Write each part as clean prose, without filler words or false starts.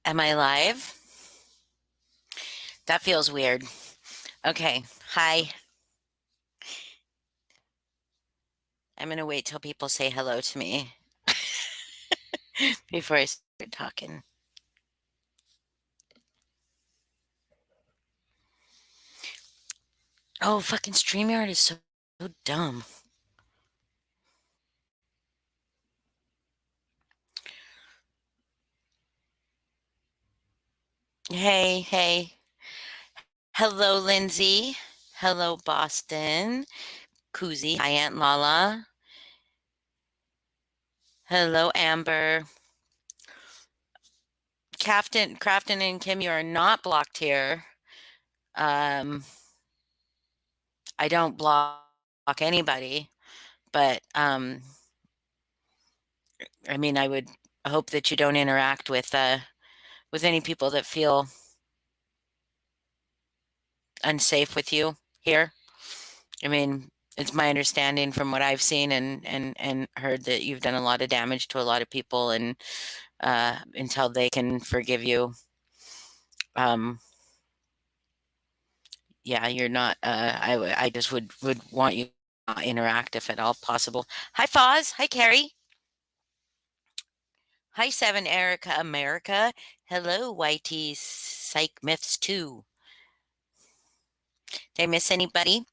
Am I live? That feels weird. Okay. Hi. I'm going to wait till people say hello to me before I start talking. Oh, fucking StreamYard is so dumb. Hey, hey. Hello, Lindsay. Hello, Boston. Koozie. Hi, Aunt Lala. Hello, Amber. Crafton and Kim, you are not blocked here. Um, I don't block anybody, but I mean, I would hope that you don't interact with any people that feel unsafe with you here. I mean, it's my understanding from what I've seen and heard that you've done a lot of damage to a lot of people, and until they can forgive you, um, yeah, you're not. I just would want you to not interact if at all possible. Hi, Foz. Hi, Carrie. Hi, Seven Erica America. Hello, YT Psych Myths 2. Did I miss anybody?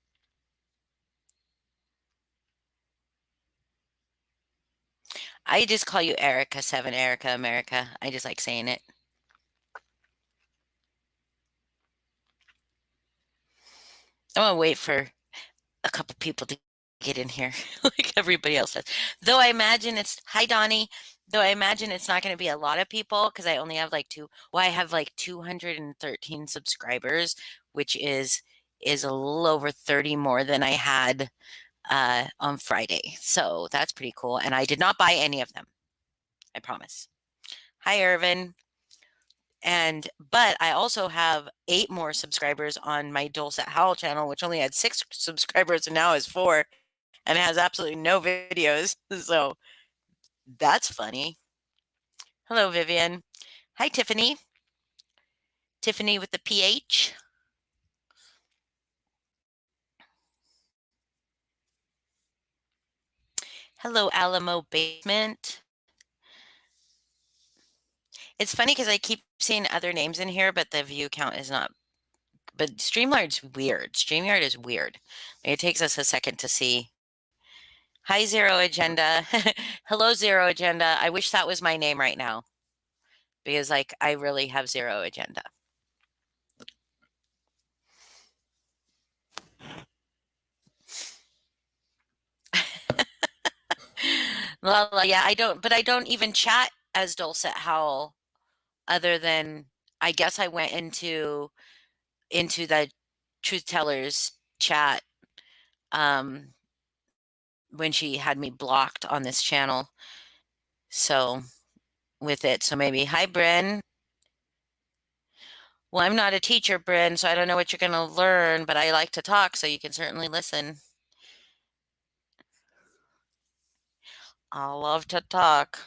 I just call you Erica, Seven Erica America. I just like saying it. I'm gonna wait for a couple people to get in here, like everybody else does. Though I imagine it's hi Donnie. Though I imagine it's not going to be a lot of people because I only have like two. Well, I have like 213 subscribers, which is a little over 30 more than I had on Friday. So that's pretty cool. And I did not buy any of them. I promise. Hi, Irvin. And but I also have 8 more subscribers on my Dulcet Howl channel, which only had 6 subscribers and now has 4, and it has absolutely no videos. So that's funny. Hello, Vivian. Hi, Tiffany. Tiffany with the PH. Hello, Alamo Basement. It's funny because I keep seeing other names in here, but the view count is not. But StreamYard's weird. StreamYard is weird. It takes us a second to see. Hi, Zero Agenda. Hello, Zero Agenda. I wish that was my name right now because, like, I really have zero agenda. Lala, yeah, but I don't even chat as Dulcet Howl other than I guess I went into the Truth Tellers chat um when she had me blocked on this channel. So with it, so maybe hi Bryn. Well, I'm not a teacher, Bryn, so I don't know what you're gonna learn, but I like to talk, so you can certainly listen. I love to talk.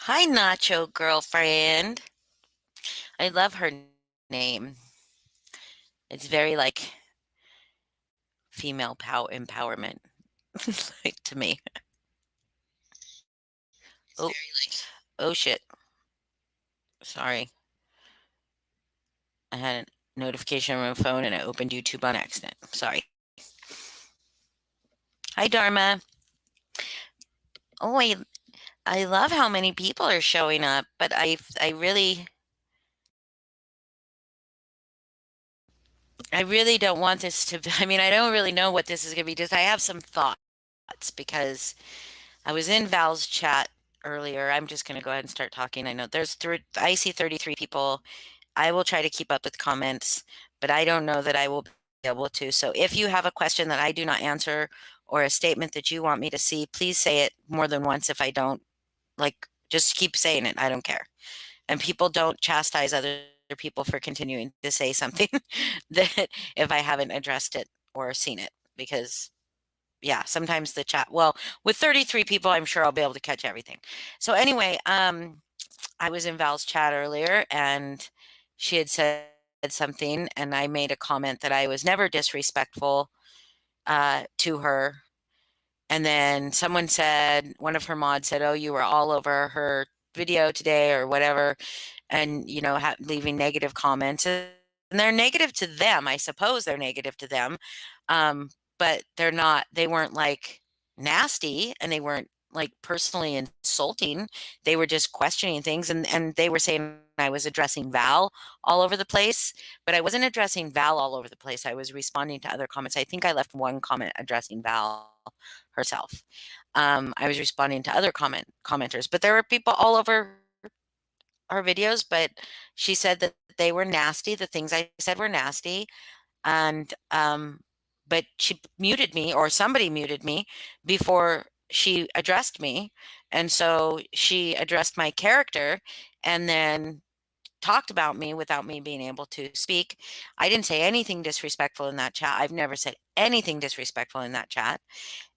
Hi, Nacho girlfriend. I love her name. It's very like female empowerment like, to me. Oh, oh shit. Sorry. I had a notification on my phone and I opened YouTube on accident. Sorry. Hi, Dharma. Oh, I love how many people are showing up, but I really don't want this to. I mean, I don't really know what this is going to be. Just I have some thoughts because I was in Val's chat earlier. I'm just going to go ahead and start talking. I know I see 33 people. I will try to keep up with comments, but I don't know that I will be able to. So if you have a question that I do not answer or a statement that you want me to see, please say it more than once. If I don't, like, just keep saying it. I don't care. And people don't chastise other people for continuing to say something that if I haven't addressed it or seen it, because yeah, sometimes the chat, well, with 33 people, I'm sure I'll be able to catch everything. So anyway, I was in Val's chat earlier and she had said something, and I made a comment that I was never disrespectful to her. And then someone said, one of her mods said, "Oh, you were all over her video today," or whatever, and leaving negative comments. And they're negative to them. I suppose they're negative to them, um, but they weren't like nasty, and they weren't like personally insulting. They were just questioning things, and they were saying I was addressing Val all over the place, but I wasn't addressing Val all over the place. I was responding to other comments. I think I left one comment addressing Val herself. I was responding to other commenters, but there were people all over her videos, but she said that they were nasty. The things I said were nasty. And but she muted me, or somebody muted me before she addressed me. And so she addressed my character and then talked about me without me being able to speak. I didn't say anything disrespectful in that chat. I've never said anything disrespectful in that chat.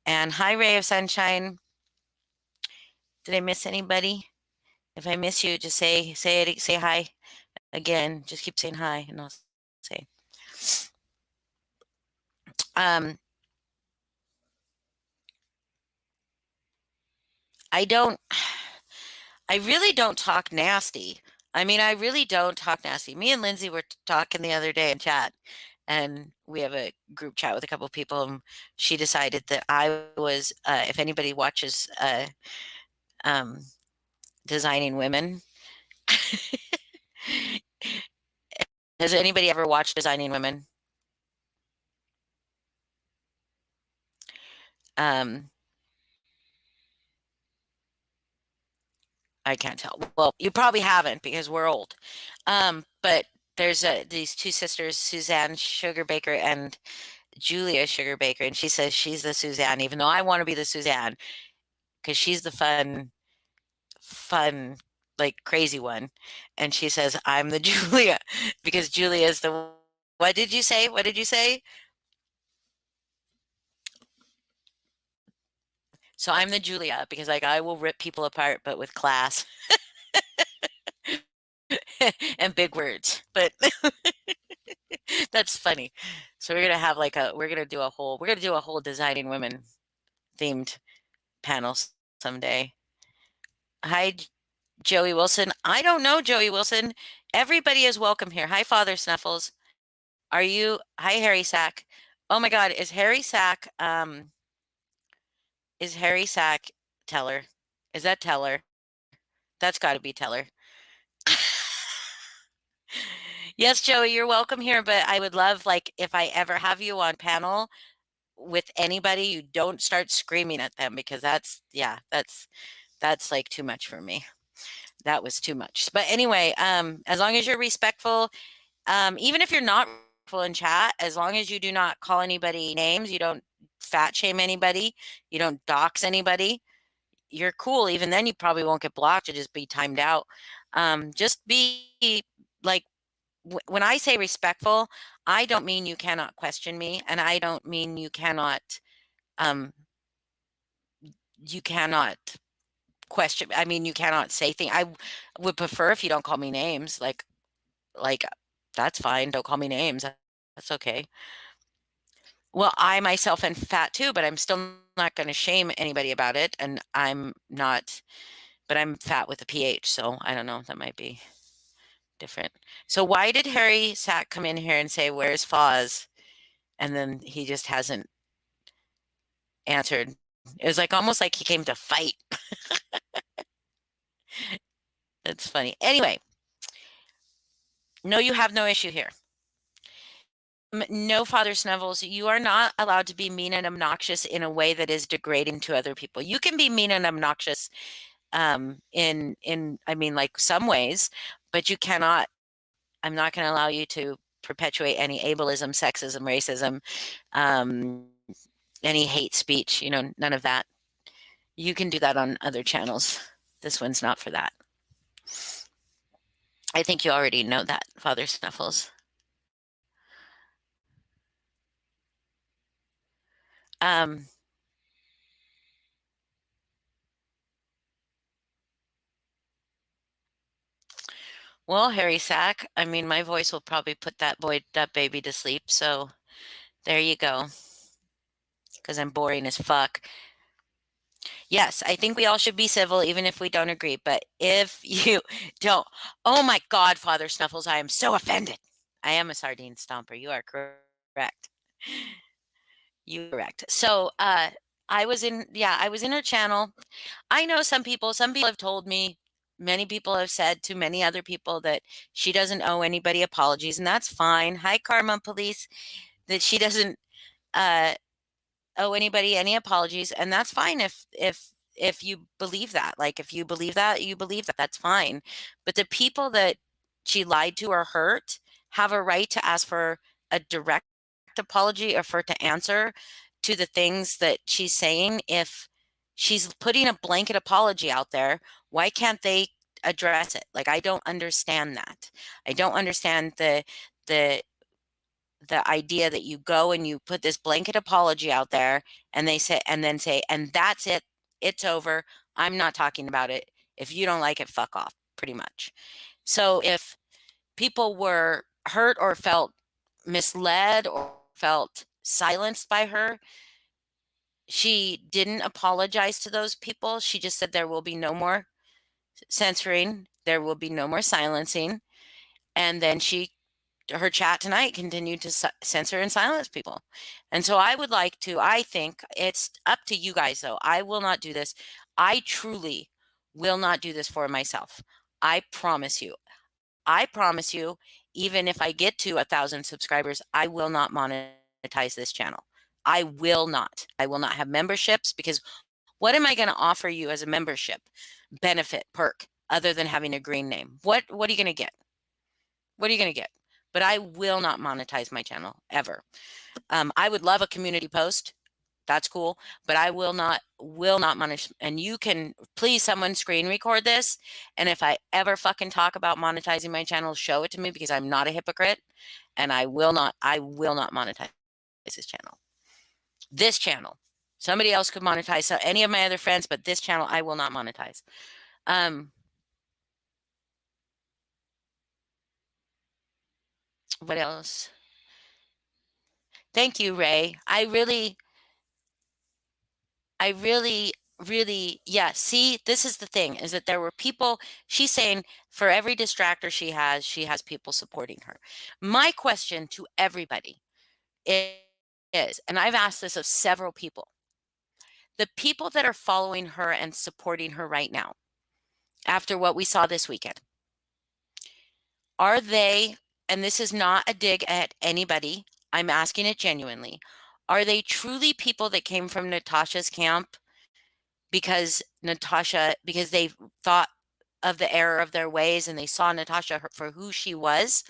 And hi, Ray of Sunshine. Did I miss anybody? If I miss you, just say hi again. Just keep saying hi, and I'll say. Um, I don't. I really don't talk nasty. I mean, I really don't talk nasty. Me and Lindsay were talking the other day in chat, and we have a group chat with a couple of people, and she decided that I was, if anybody watches um, Designing Women, has anybody ever watched Designing Women? Um, I can't tell. Well, you probably haven't because we're old. But there's these two sisters, Suzanne Sugarbaker and Julia Sugarbaker, and she says she's the Suzanne, even though I want to be the Suzanne because she's the fun, like crazy one. And she says I'm the Julia because Julia is the. What did you say? What did you say? So I'm the Julia because like I will rip people apart, but with class and big words. But that's funny. So we're gonna do a whole Designing Women themed panel someday. Hi, Joey Wilson. I don't know Joey Wilson. Everybody is welcome here. Hi, Father Snuffles. Hi, Harry Sack. Oh my God, is Harry Sack Teller? Is that Teller? That's got to be Teller. Yes, Joey, you're welcome here, but I would love, like, if I ever have you on panel with anybody, you don't start screaming at them because that's like too much for me. That was too much. But anyway, as long as you're respectful, even if you're not respectful in chat, as long as you do not call anybody names, you don't fat shame anybody, you don't dox anybody, you're cool. Even then, you probably won't get blocked. You'll just be timed out. Just be like, when I say respectful, I don't mean you cannot question me, and I don't mean um, you cannot question. I mean, you cannot say things. I would prefer if you don't call me names. Like that's fine. Don't call me names. That's okay. Well, I myself am fat too, but I'm still not going to shame anybody about it. And I'm not, but I'm fat with a PH. So I don't know. That might be different. So why did Harry Sack come in here and say, "Where's Foz?" And then he just hasn't answered. It was like almost like he came to fight. It's funny. Anyway, no, you have no issue here. No, Father Snuffles, you are not allowed to be mean and obnoxious in a way that is degrading to other people. You can be mean and obnoxious in I mean like some ways, but you cannot. I'm not going to allow you to perpetuate any ableism, sexism, racism, um, any hate speech, none of that. You can do that on other channels. This one's not for that. I think you already know that, Father Snuffles. Um, Well, Harry Sack, I mean, my voice will probably put that baby to sleep, so there you go. Because I'm boring as fuck. Yes, I think we all should be civil even if we don't agree, but if you don't, oh my God, Father Snuffles, I am so offended. I am a sardine stomper. You are correct. You are correct. So, I was in her channel. I know some people have told me, many people have said to many other people that she doesn't owe anybody apologies, and that's fine. Hi, Karma Police, that she doesn't uh owe anybody any apologies, and that's fine if you believe that. Like, if you believe that, you believe that, that's fine. But the people that she lied to or hurt have a right to ask for a direct apology, or for her to answer to the things that she's saying. If she's putting a blanket apology out there, why can't they address it? Like, I don't understand that. I don't understand the the idea that you go and you put this blanket apology out there, and they say, and then say, and that's it, it's over, I'm not talking about it, if you don't like it, fuck off, pretty much. So if people were hurt or felt misled or felt silenced by her, she didn't apologize to those people. She just said there will be no more censoring, there will be no more silencing, and then her chat tonight continued to censor and silence people. And so I think it's up to you guys, though. I will not do this. I truly will not do this for myself. I promise you. I promise you, even if I get to 1,000 subscribers, I will not monetize this channel. I will not. I will not have memberships, because what am I going to offer you as a membership benefit, perk, other than having a green name? What are you going to get? What are you going to get? But I will not monetize my channel ever. I would love a community post. That's cool, but I will not monetize. And you can please someone screen record this. And if I ever fucking talk about monetizing my channel, show it to me, because I'm not a hypocrite, and I will not monetize this channel. This channel. Somebody else could monetize, so any of my other friends, but this channel I will not monetize. What else? Thank you, Ray. I really, yeah, see, this is the thing, is that there were people, she's saying for every distractor she has people supporting her. My question to everybody is, and I've asked this of several people, the people that are following her and supporting her right now, after what we saw this weekend, are they, and this is not a dig at anybody, I'm asking it genuinely, are they truly people that came from Natasha's camp because they thought of the error of their ways and they saw Natasha for who she was?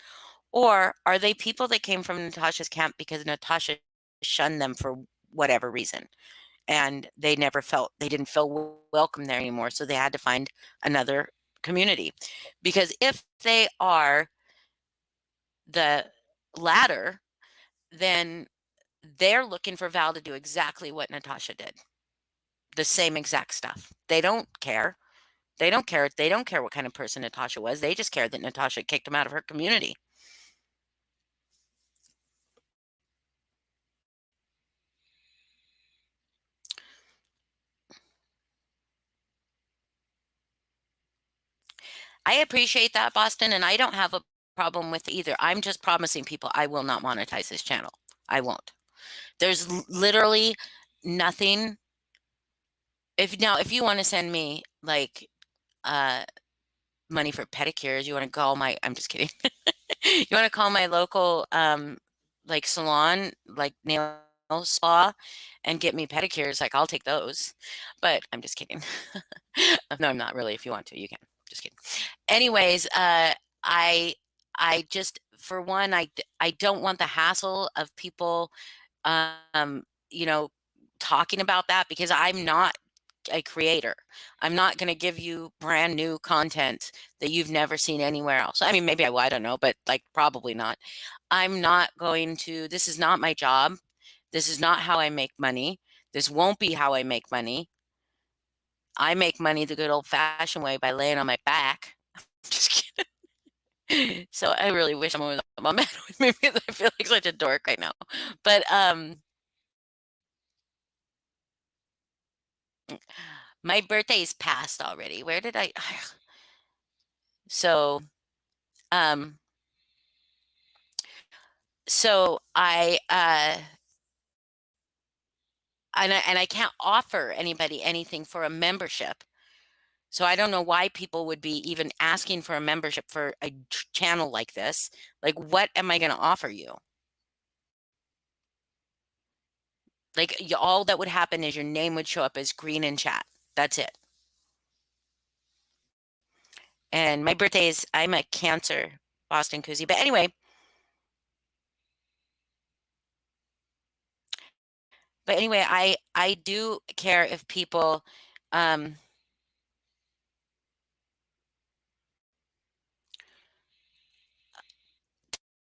Or are they people that came from Natasha's camp because Natasha shunned them for whatever reason, and they didn't feel welcome there anymore, so they had to find another community? Because if they are the latter, then they're looking for Val to do exactly what Natasha did. The same exact stuff. They don't care. They don't care. They don't care what kind of person Natasha was. They just care that Natasha kicked him out of her community. I appreciate that, Boston, and I don't have a problem with either. I'm just promising people I will not monetize this channel. I won't. There's literally nothing. If you want to send me like uh money for pedicures, you want to call my I'm just kidding. You want to call my local like salon, like nail spa, and get me pedicures, like I'll take those. But I'm just kidding. No, I'm not really. If you want to, you can. Just kidding. Anyways, I I just, for one, I don't want the hassle of people um, you know, talking about that, because I'm not a creator. I'm not going to give you brand new content that you've never seen anywhere else. I mean, maybe I will, I don't know, but like probably not. I'm not going to, this is not my job. This is not how I make money. This won't be how I make money. I make money the good old fashioned way, by laying on my back. Just kidding. So I really wish someone was on mad with me because I feel like such a dork right now. But my birthday is past already. Where did I so um so I can't offer anybody anything for a membership. So I don't know why people would be even asking for a membership for a channel like this. Like, what am I going to offer you? Like, all that would happen is your name would show up as green in chat. That's it. And my birthday is, I'm a Cancer, Boston Koozie. But anyway, I do care if people, um,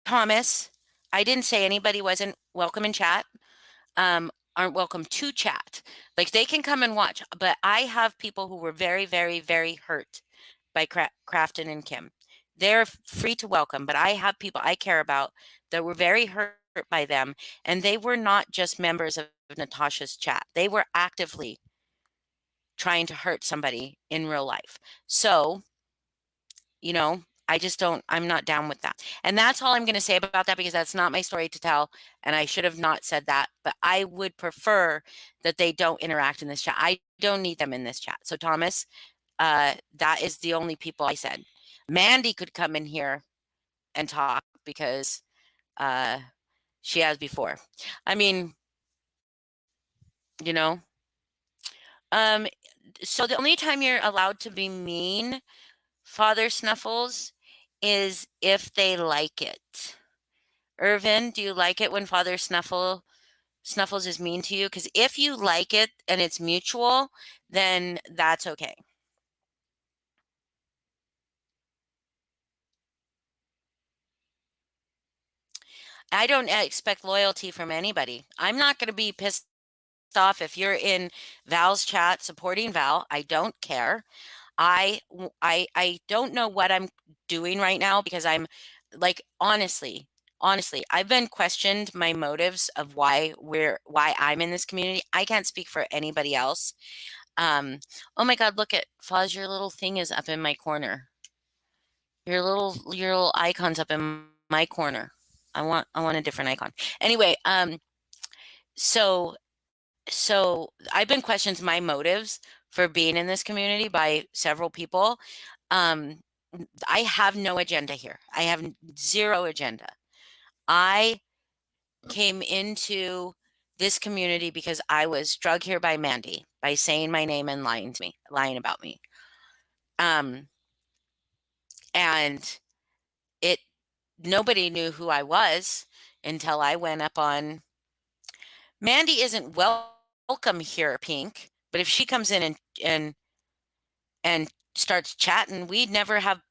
Thomas, I didn't say anybody wasn't welcome in chat. Aren't welcome to chat. Like, they can come and watch, but I have people who were very, very, very hurt by Crafton and Kim. They're free to welcome, but I have people I care about that were very hurt by them, and they were not just members of Natasha's chat. They were actively trying to hurt somebody in real life. So, I just don't, I'm not down with that. And that's all I'm going to say about that, because that's not my story to tell. And I should have not said that, but I would prefer that they don't interact in this chat. I don't need them in this chat. So, Thomas, that is the only people I said. Mandy could come in here and talk because she has before. I mean, you know, um, so the only time you're allowed to be mean, Father Snuffles, is if they like it. Irvin, do you like it when Father Snuffles is mean to you? Because if you like it and it's mutual, then that's okay. I don't expect loyalty from anybody. I'm not going to be pissed off if you're in Val's chat supporting Val. I don't care. I don't know what I'm doing right now, because I'm like, honestly, I've been questioned my motives of why I'm in this community. I can't speak for anybody else. Oh my God, look at Foz, your little thing is up in my corner. Your little icon's up in my corner. I want a different icon. Anyway, so I've been questioned my motives for being in this community by several people. Um, I have no agenda here. I have zero agenda. I came into this community because I was drug here by Mandy by saying my name and lying about me. And it nobody knew who I was until I went up on Mandy isn't welcome here, Pink, but if she comes in and starts chatting, we've never have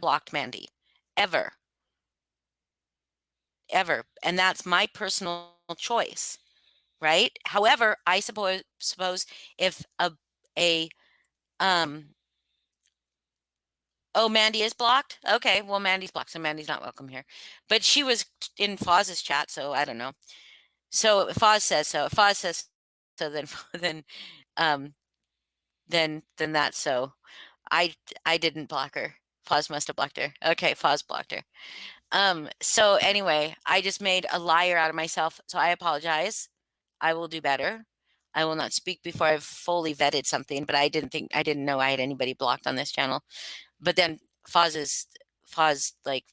blocked Mandy. Ever. Ever. And that's my personal choice, right? However, I suppose if a um oh, Mandy is blocked? Okay, well, Mandy's blocked, so Mandy's not welcome here. But she was in Foz's chat, so I don't know. So if Foz says so. If Foz says so, then then um then that's so. I I didn't block her. Foz must have blocked her. Okay, Foz blocked her. So anyway, I just made a liar out of myself, so I apologize. I will do better. I will not speak before I've fully vetted something, but I didn't know I had anybody blocked on this channel. But then Foz like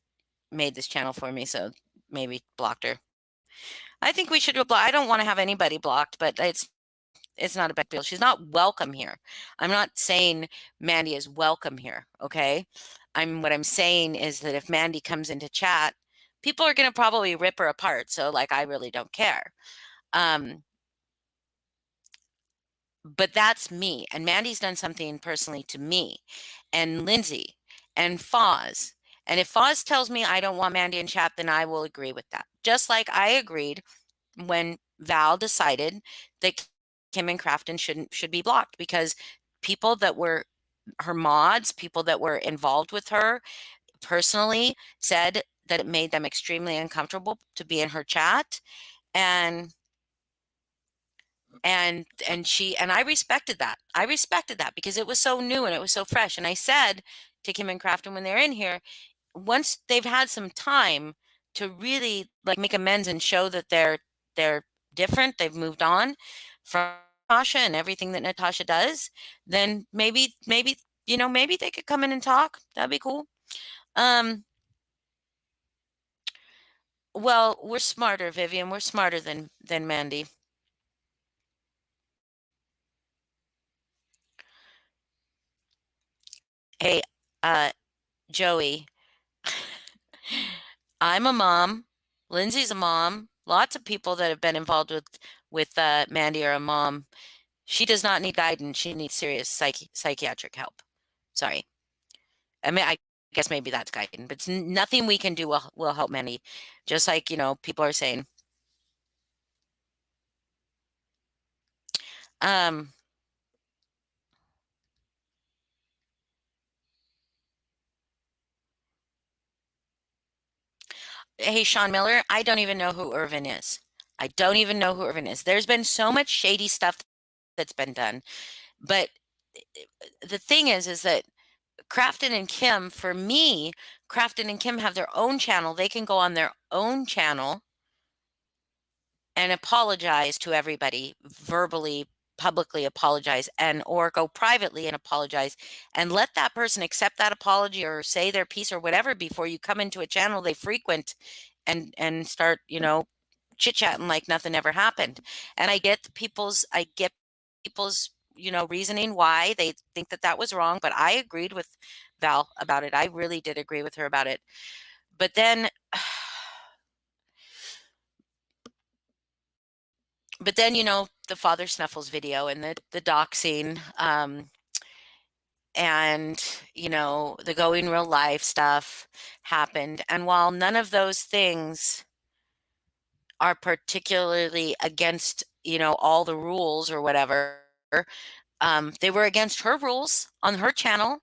made this channel for me, so maybe blocked her. I think we should do a block. I don't want to have anybody blocked, but it's not a big deal. She's not welcome here. I'm not saying Mandy is welcome here, okay? What I'm saying is that if Mandy comes into chat, people are going to probably rip her apart. So like, I really don't care. But that's me. And Mandy's done something personally to me and Lindsay and Foz. And if Foz tells me I don't want Mandy in chat, then I will agree with that. Just like I agreed when Val decided that Kim and Crafton should be blocked, because people that were her mods, people that were involved with her, personally said that it made them extremely uncomfortable to be in her chat, and and I respected that. I respected that because it was so new and it was so fresh. And I said to Kim and Crafton when they're in here, once they've had some time to really like make amends and show that they're different, they've moved on from Natasha and everything that Natasha does, then maybe maybe they could come in and talk. That'd be cool. Um, well, we're smarter, Vivian. We're smarter than Mandy. Hey, Joey, I'm a mom. Lindsay's a mom. Lots of people that have been involved with Mandy are a mom. She does not need guidance. She needs serious psychiatric help. Sorry. I mean, I guess maybe that's guidance, but nothing we can do will help Mandy. Just like, people are saying. Um, hey, Sean Miller, I don't even know who Irvin is. I don't even know who Irvin is. There's been so much shady stuff that's been done. But the thing is that Crafton and Kim, for me, Crafton and Kim have their own channel. They can go on their own channel and apologize to everybody, verbally, publicly apologize, and or go privately and apologize, and let that person accept that apology or say their piece or whatever before you come into a channel they frequent and start, chit chatting like nothing ever happened. And I get people's reasoning why they think that that was wrong, but I agreed with Val about it. I really did agree with her about it. But then the Father Snuffles video and the doxing, and the going real life stuff happened. And while none of those things are particularly against all the rules or whatever, they were against her rules on her channel.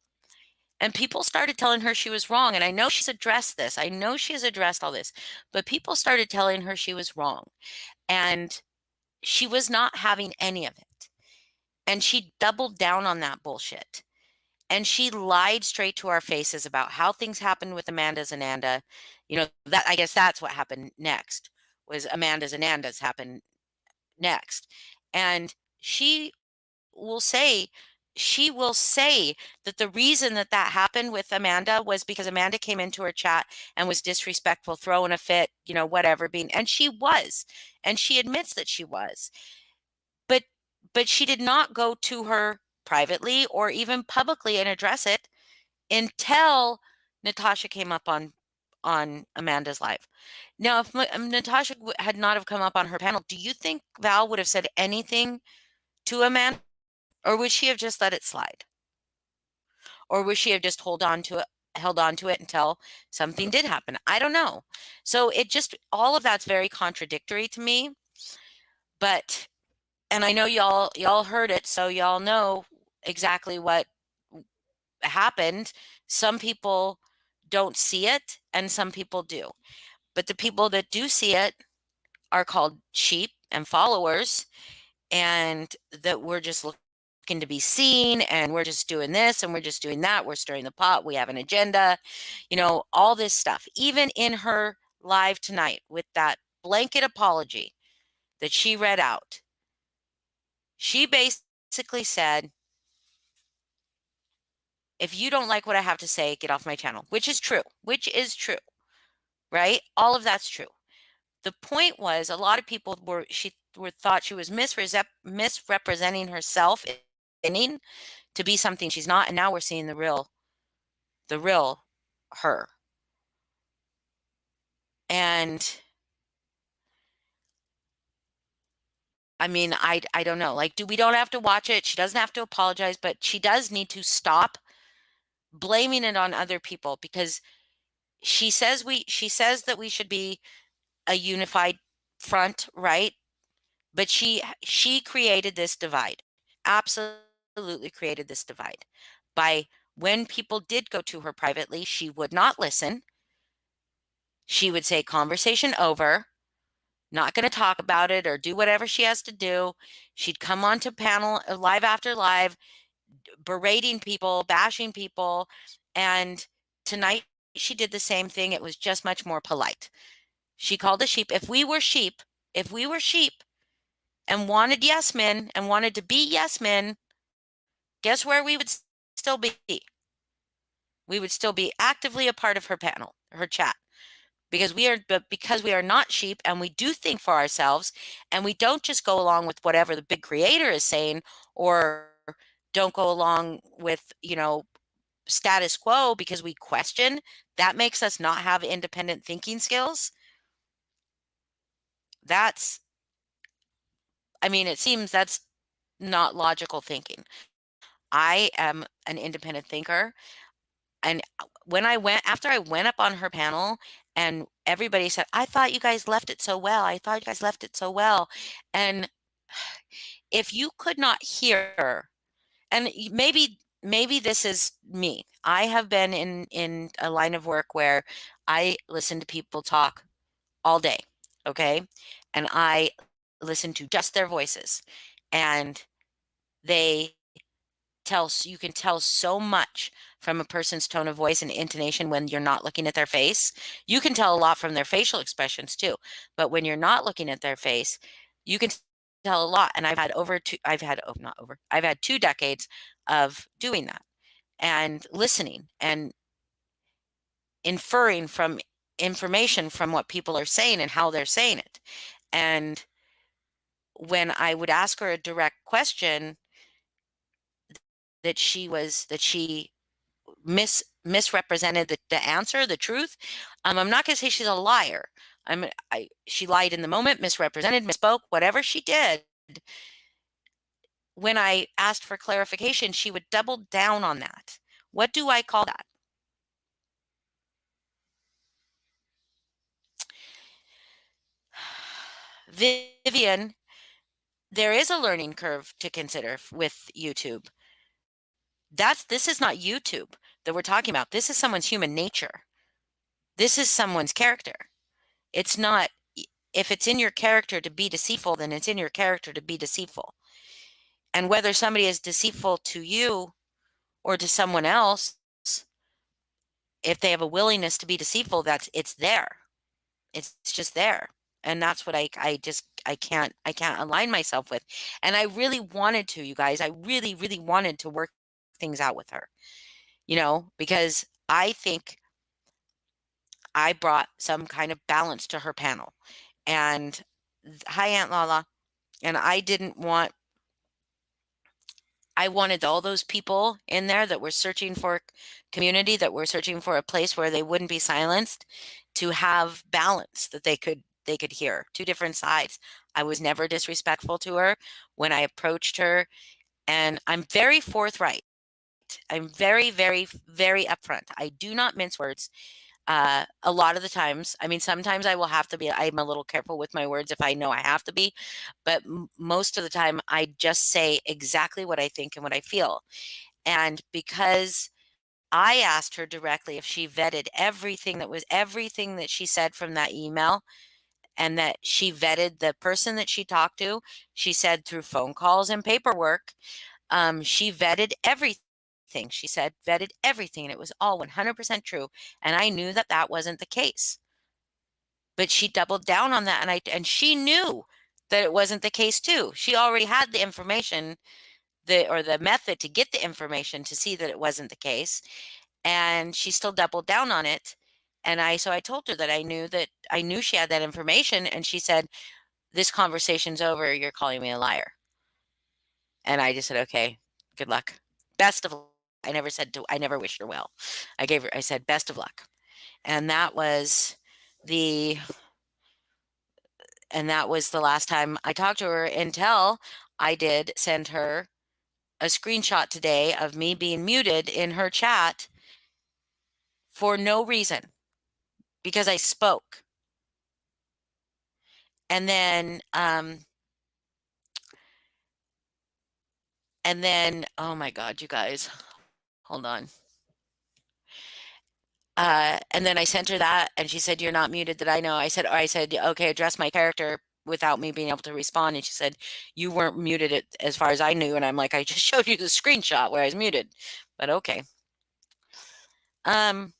And people started telling her she was wrong. And I know she's addressed this. I know she has addressed all this. But people started telling her she was wrong. And she was not having any of it. And she doubled down on that bullshit. And she lied straight to our faces about how things happened with Amanda Zananda. That I guess that's what happened next, was Amanda Zananda's happened next. And will say she will say that the reason that that happened with Amanda was because Amanda came into her chat and was disrespectful, throwing a fit, whatever, and she was, and she admits that she was. But she did not go to her privately or even publicly and address it until Natasha came up on Amanda's live. Now, if Natasha had not have come up on her panel, do you think Val would have said anything to Amanda? Or would she have just let it slide? Or would she have just held on to it until something did happen? I don't know. So all of that's very contradictory to me. But, and I know y'all heard it, so y'all know exactly what happened. Some people don't see it and some people do. But the people that do see it are called sheep and followers, and that we're just looking to be seen, and we're just doing this and we're just doing that. We're stirring the pot. We have an agenda, all this stuff. Even in her live tonight with that blanket apology that she read out, she basically said, if you don't like what I have to say, get off my channel, which is true, right? All of that's true. The point was, a lot of people thought she was misrepresenting herself to be something she's not, and now we're seeing the real her. And I mean, I don't know. Like, we don't have to watch it. She doesn't have to apologize, but she does need to stop blaming it on other people, because she says that we should be a unified front, right? But she created this divide. Absolutely created this divide by When people did go to her privately, she would not listen. She would say, conversation over, not going to talk about it or do whatever she has to do. She'd come onto panel live after live, berating people, bashing people. And tonight she did the same thing. It was just much more polite. She called us sheep. If we were sheep and wanted yes men and wanted to be yes men, guess where we would still be? We would still be actively a part of her panel, her chat. Because we are not sheep and we do think for ourselves and we don't just go along with whatever the big creator is saying or don't go along with, status quo because we question. That makes us not have independent thinking skills. That's, it seems that's not logical thinking. I am an independent thinker. And after I went up on her panel and everybody said, I thought you guys left it so well. I thought you guys left it so well. And if you could not hear, and maybe this is me. I have been in a line of work where I listen to people talk all day, okay? And I listen to just their voices. And they you can tell so much from a person's tone of voice and intonation when you're not looking at their face. You can tell a lot from their facial expressions too, but when you're not looking at their face, you can tell a lot. And I've had 2 decades of doing that and listening and inferring from information from what people are saying and how they're saying it. And when I would ask her a direct question that she misrepresented the answer, the truth. I'm not going to say she's a liar. She lied in the moment, misrepresented, misspoke, whatever she did. When I asked for clarification, she would double down on that. What do I call that? Vivian, there is a learning curve to consider with YouTube. This is not YouTube that we're talking about. This is someone's human nature. This is someone's character. It's not, if it's in your character to be deceitful, then it's in your character to be deceitful. And whether somebody is deceitful to you or to someone else, if they have a willingness to be deceitful, it's there. It's just there. And that's what I can't align myself with. And I really wanted to, you guys, I really, really wanted to work things out with her, because I think I brought some kind of balance to her panel. And hi, Aunt Lala. And I wanted all those people in there that were searching for community, that were searching for a place where they wouldn't be silenced, to have balance, that they could hear 2 different sides. I was never disrespectful to her when I approached her, and I'm very forthright. I'm very, very, very upfront. I do not mince words. A lot of the times, sometimes I will have to be. I'm a little careful with my words if I know I have to be, but most of the time I just say exactly what I think and what I feel. And because I asked her directly if she vetted everything that she said from that email, and that she vetted the person that she talked to, she said through phone calls and paperwork, she vetted everything. She said vetted everything, and it was all 100% true. And I knew that that wasn't the case. But she doubled down on that, and she knew that it wasn't the case too. She already had the information, the method to get the information to see that it wasn't the case, and she still doubled down on it. And so I told her that I knew she had that information, and she said, "This conversation's over. You're calling me a liar." And I just said, "Okay, good luck. Best of luck." I never wished her well. I said, "Best of luck." And the that was the last time I talked to her, until I did send her a screenshot today of me being muted in her chat for no reason, because I spoke. And then oh my God, you guys, hold on. And then I sent her that, and she said, "You're not muted that I know." I said, "Okay, address my character," without me being able to respond. And she said, "You weren't muted as far as I knew." And I'm like, "I just showed you the screenshot where I was muted." But okay. Um,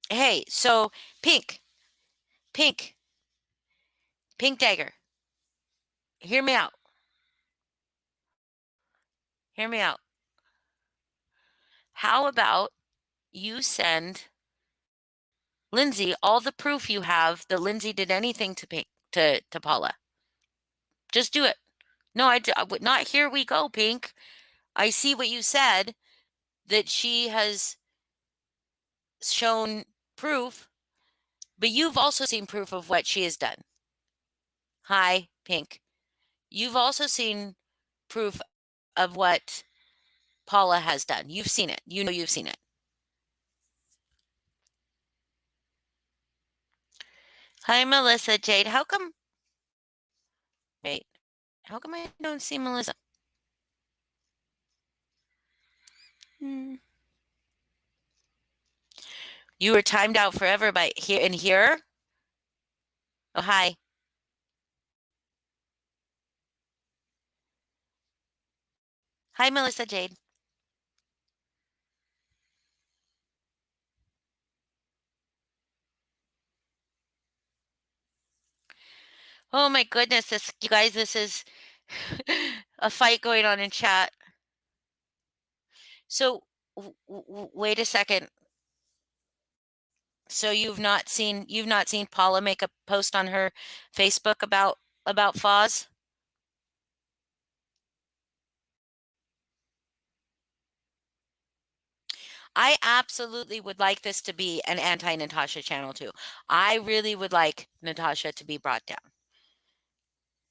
hey, so Pink, Pink, Pink Dagger, hear me out. Hear me out. How about you send Lindsay all the proof you have that Lindsay did anything to Pink to Paula? Just do it. No, I would not. Here we go, Pink. I see what you said, that she has shown proof, but you've also seen proof of what she has done. Hi, Pink. You've also seen proof of what Paula has done. You've seen it. You know you've seen it. Hi, Melissa Jade. How come? Wait, how come I don't see Melissa? Hmm. You were timed out forever by here and here. Oh, hi. Hi, Melissa Jade. Oh my goodness, this you guys, this is a fight going on in chat. So, wait a second. So you've not seen Paula make a post on her Facebook about Foz? I absolutely would like this to be an anti-Natasha channel too. I really would like Natasha to be brought down.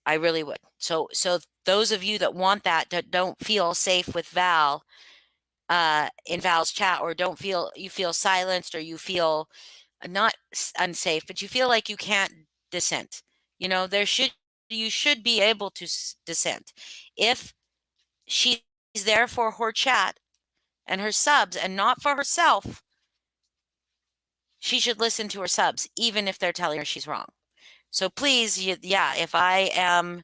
I really would. So those of you that want that don't feel safe with Val in Val's chat, or don't feel you feel silenced, or you feel not unsafe, but you feel like you can't dissent. You know, you should be able to dissent. If she's there for her chat and her subs and not for herself, she should listen to her subs, even if they're telling her she's wrong. So please, yeah, if I am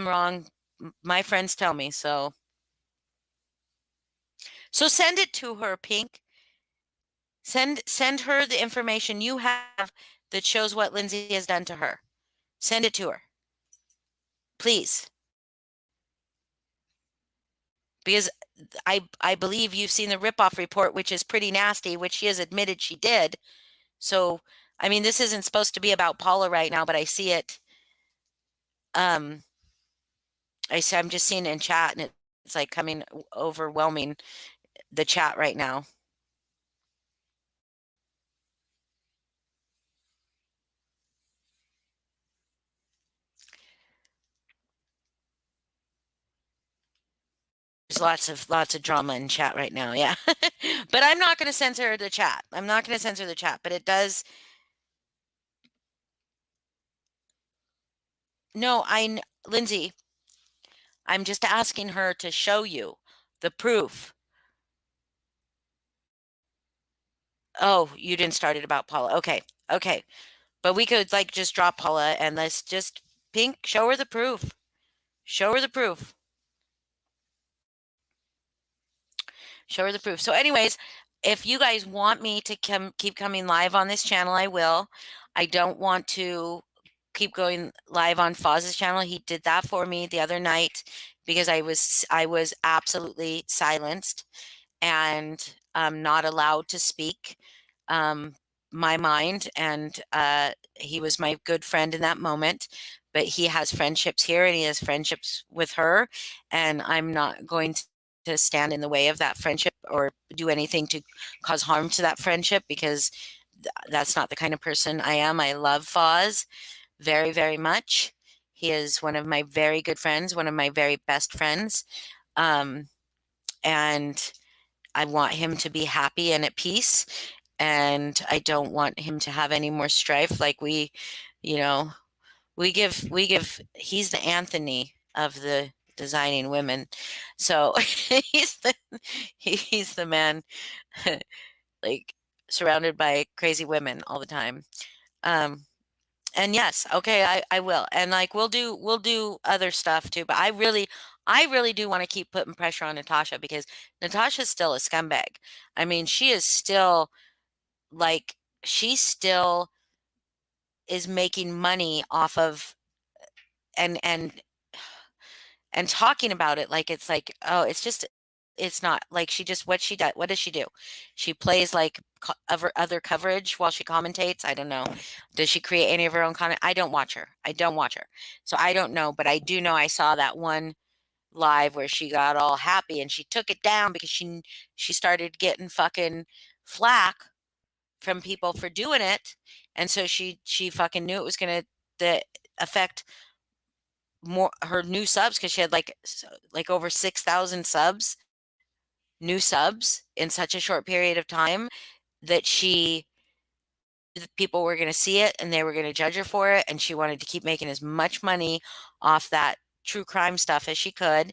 wrong, my friends tell me. So send it to her, Pink. Send her the information you have that shows what Lindsay has done to her. Send it to her, please, because I believe you've seen the ripoff report, which is pretty nasty, which she has admitted she did. So I mean, this isn't supposed to be about Paula right now, but I see it. Um, I'm just seeing it in chat, and it's like coming overwhelming the chat right now. There's lots of drama in chat right now, yeah. But I'm not going to censor the chat. I'm not going to censor the chat, but it does. No, Lindsay, I'm just asking her to show you the proof. Oh, you didn't start it about Paula. Okay. Okay. But we could like just drop Paula and let's just Pink, show her the proof. Show her the proof. Show her the proof. So anyways, if you guys want me to keep coming live on this channel, I will. I don't want to keep going live on Foz's channel. He did that for me the other night because I was absolutely silenced and not allowed to speak my mind. And he was my good friend in that moment. But he has friendships here and he has friendships with her. And I'm not going to stand in the way of that friendship or do anything to cause harm to that friendship, because that's not the kind of person I am. I love Foz very, very much. He is one of my very good friends, one of my very best friends. And I want him to be happy and at peace. And I don't want him to have any more strife. Like you know, he's the Anthony of the designing women. So he's the he's the man like surrounded by crazy women all the time. Um and yes, okay, I will. And like we'll do other stuff too, but I really do want to keep putting pressure on Natasha because Natasha's still a scumbag. I mean, she is still like she still is making money off of and and and talking about it like it's like, oh, it's not like she just what does she do? She plays like other coverage while she commentates. I don't know. Does she create any of her own content? I don't watch her. I don't watch her. So I don't know, but I do know I saw that one live where she got all happy and she took it down because she started getting fucking flack from people for doing it. And so she fucking knew it was going to affect more her new subs because she had like over 6,000 subs, new subs in such a short period of time that people were going to see it and they were going to judge her for it, and she wanted to keep making as much money off that true crime stuff as she could.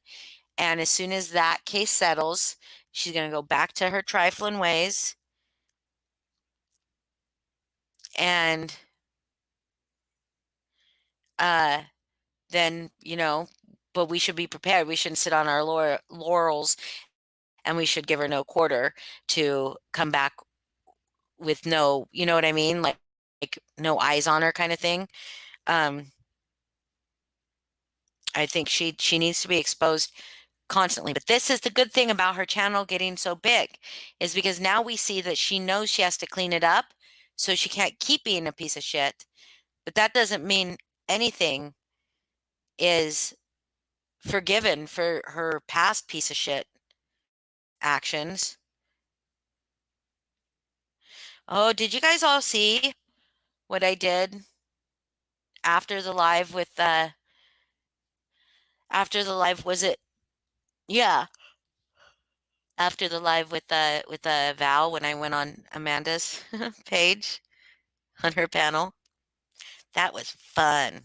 And as soon as that case settles, she's going to go back to her trifling ways. And then, but we should be prepared. We shouldn't sit on our laurels, and we should give her no quarter to come back with no, you know what I mean? Like no eyes on her kind of thing. Um, I think she needs to be exposed constantly. But this is the good thing about her channel getting so big, is because now we see that she knows she has to clean it up, so she can't keep being a piece of shit. But that doesn't mean anything is forgiven for her past piece of shit actions. Oh, did you guys all see what I did after the live was it? Yeah, after the live with the Val when I went on Amanda's page on her panel. That was fun.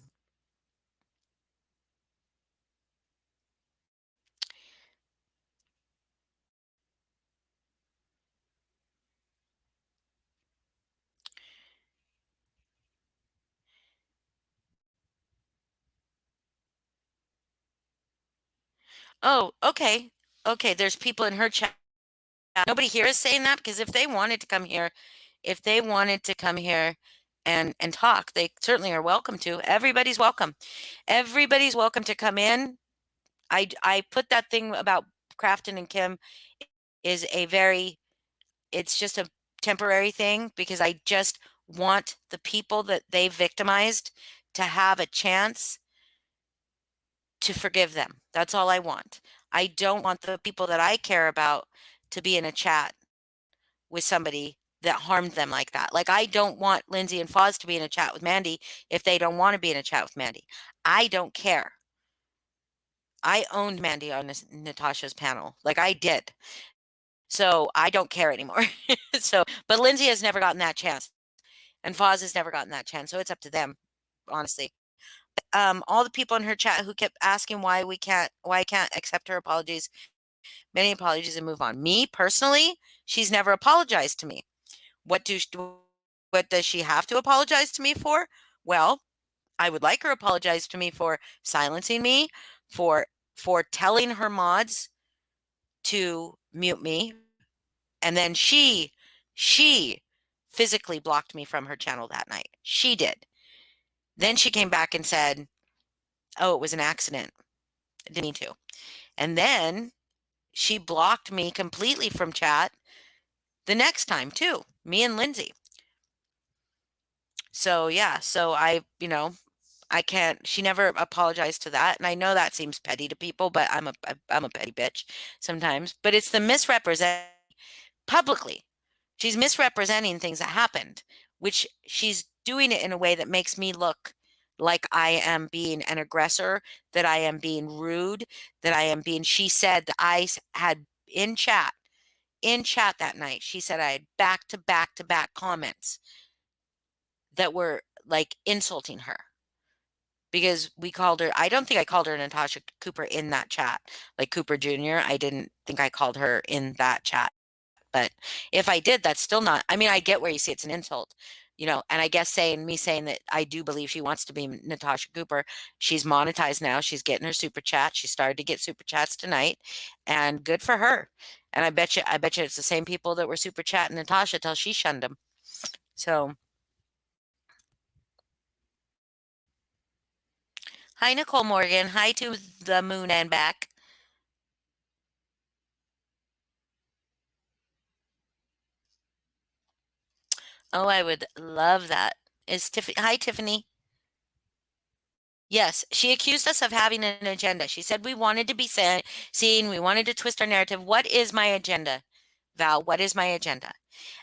Oh, okay. Okay, there's people in her chat. Nobody here is saying that because if they wanted to come here and talk, they certainly are welcome to. Everybody's welcome. Everybody's welcome to come in. I put that thing about Crafton and Kim is it's just a temporary thing because I just want the people that they victimized to have a chance to forgive them. That's all I want. I don't want the people that I care about to be in a chat with somebody that harmed them like that. Like, I don't want Lindsay and Foz to be in a chat with Mandy if they don't want to be in a chat with Mandy. I don't care. I owned Mandy on Natasha's panel. Like, I did. So I don't care anymore. But Lindsay has never gotten that chance, and Foz has never gotten that chance. So it's up to them, honestly. All the people in her chat who kept asking why I can't accept her apologies, many apologies and move on. Me personally, she's never apologized to me. What does she have to apologize to me for? Well, I would like her to apologize to me for silencing me, for telling her mods to mute me, and then she physically blocked me from her channel that night. She did. Then she came back and said, "Oh, it was an accident. I didn't mean to." And then she blocked me completely from chat the next time too, me and Lindsay. So yeah, so I can't. She never apologized to that, and I know that seems petty to people, but I'm a petty bitch sometimes. But it's the misrepresent publicly. She's misrepresenting things that happened, which she's doing it in a way that makes me look like I am being an aggressor, that I am being rude, that I am being. She said that had in chat that night. She said I had back to back to back comments that were like insulting her. because we called her, I don't think I called her Natasha Cooper in that chat, like Cooper Jr. I didn't think I called her in that chat. But if I did, that's still not, I mean, I get where you see it's an insult, and I guess saying that I do believe she wants to be Natasha Cooper. She's monetized now. She's getting her super chat. She started to get super chats tonight, and good for her. And I bet you it's the same people that were super chatting Natasha till she shunned them. So, hi, Nicole Morgan. Hi to the moon and back. Oh, I would love that. Is Tiffany? Hi, Tiffany. Yes, she accused us of having an agenda. She said we wanted to be seen, we wanted to twist our narrative. What is my agenda, Val? What is my agenda?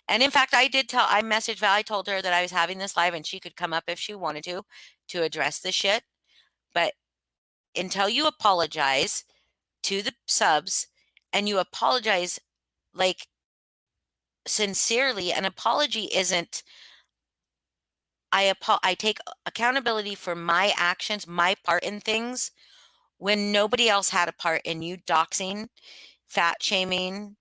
And in fact, I messaged Val, I told her that I was having this live and she could come up if she wanted to address the shit. But until you apologize to the subs and you apologize like sincerely, an apology isn't, I take accountability for my actions, my part in things when nobody else had a part in you doxing, fat shaming,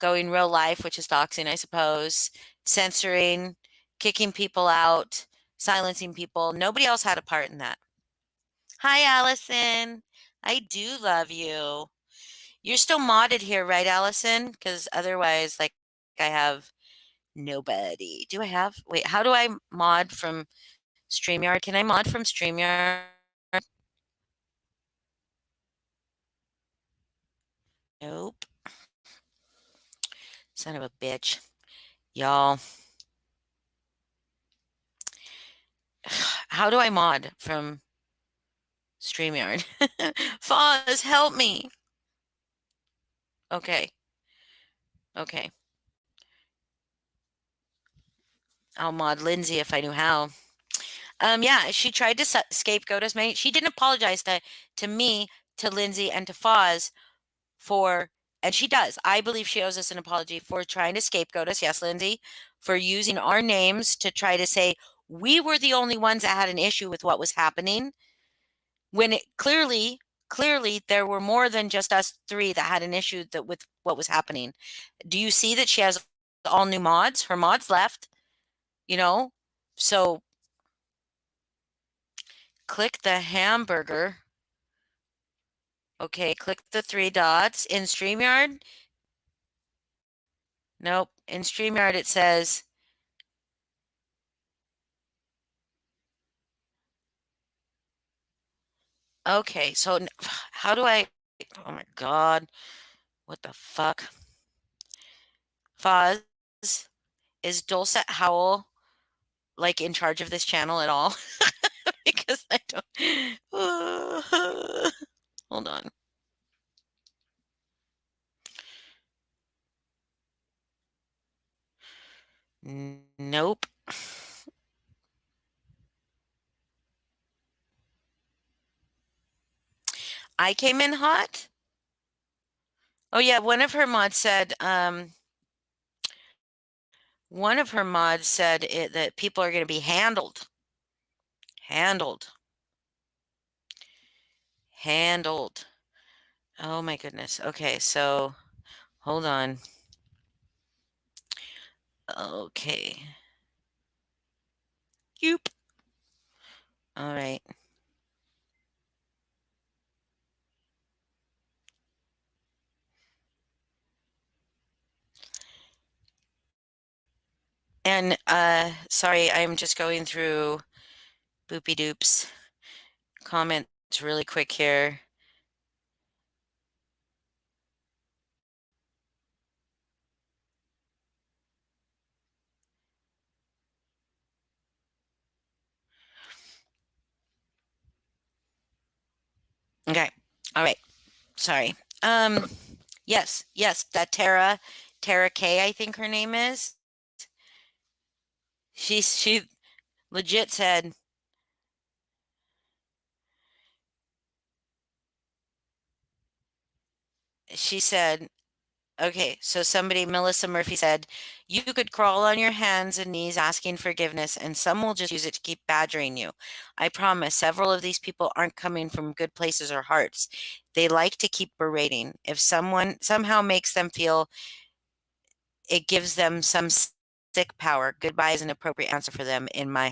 going real life, which is doxing, I suppose, censoring, kicking people out, silencing people. Nobody else had a part in that. Hi, Allison. I do love you. You're still modded here, right, Allison? Because otherwise, like, I have nobody. Do I have? Wait, how do I mod from StreamYard? Can I mod from StreamYard? Nope. Son of a bitch. Y'all. How do I mod from StreamYard? Foz, help me. Okay. Okay. I'll mod Lindsay if I knew how. Yeah, she tried to scapegoat us. She didn't apologize to me, to Lindsay, and to Foz for, and she does. I believe she owes us an apology for trying to scapegoat us. Yes, Lindsay, for using our names to try to say we were the only ones that had an issue with what was happening when it clearly there were more than just us three that had an issue with what was happening. Do you see that she has all new mods? Her mods left, you know? So click the hamburger. Okay, click the three dots in StreamYard. Nope. In StreamYard it says okay, so how do I, oh my God, what the fuck? Foz, is Dulcet Howl like in charge of this channel at all? Because I don't. Hold on. Nope. I came in hot. Oh yeah, one of her mods said that people are going to be handled. Handled. Oh my goodness. Okay, so hold on. Okay. Yoop. All right. And sorry, I'm just going through Boopy Doop's comments really quick here. Okay. All right. Sorry. Yes, that Tara K, I think her name is. She legit said she said Okay, so somebody, Melissa Murphy said, you could crawl on your hands and knees asking forgiveness, and some will just use it to keep badgering you. I promise, several of these people aren't coming from good places or hearts. They like to keep berating. If someone somehow makes them feel it gives them some sick power, goodbye is an appropriate answer for them, in my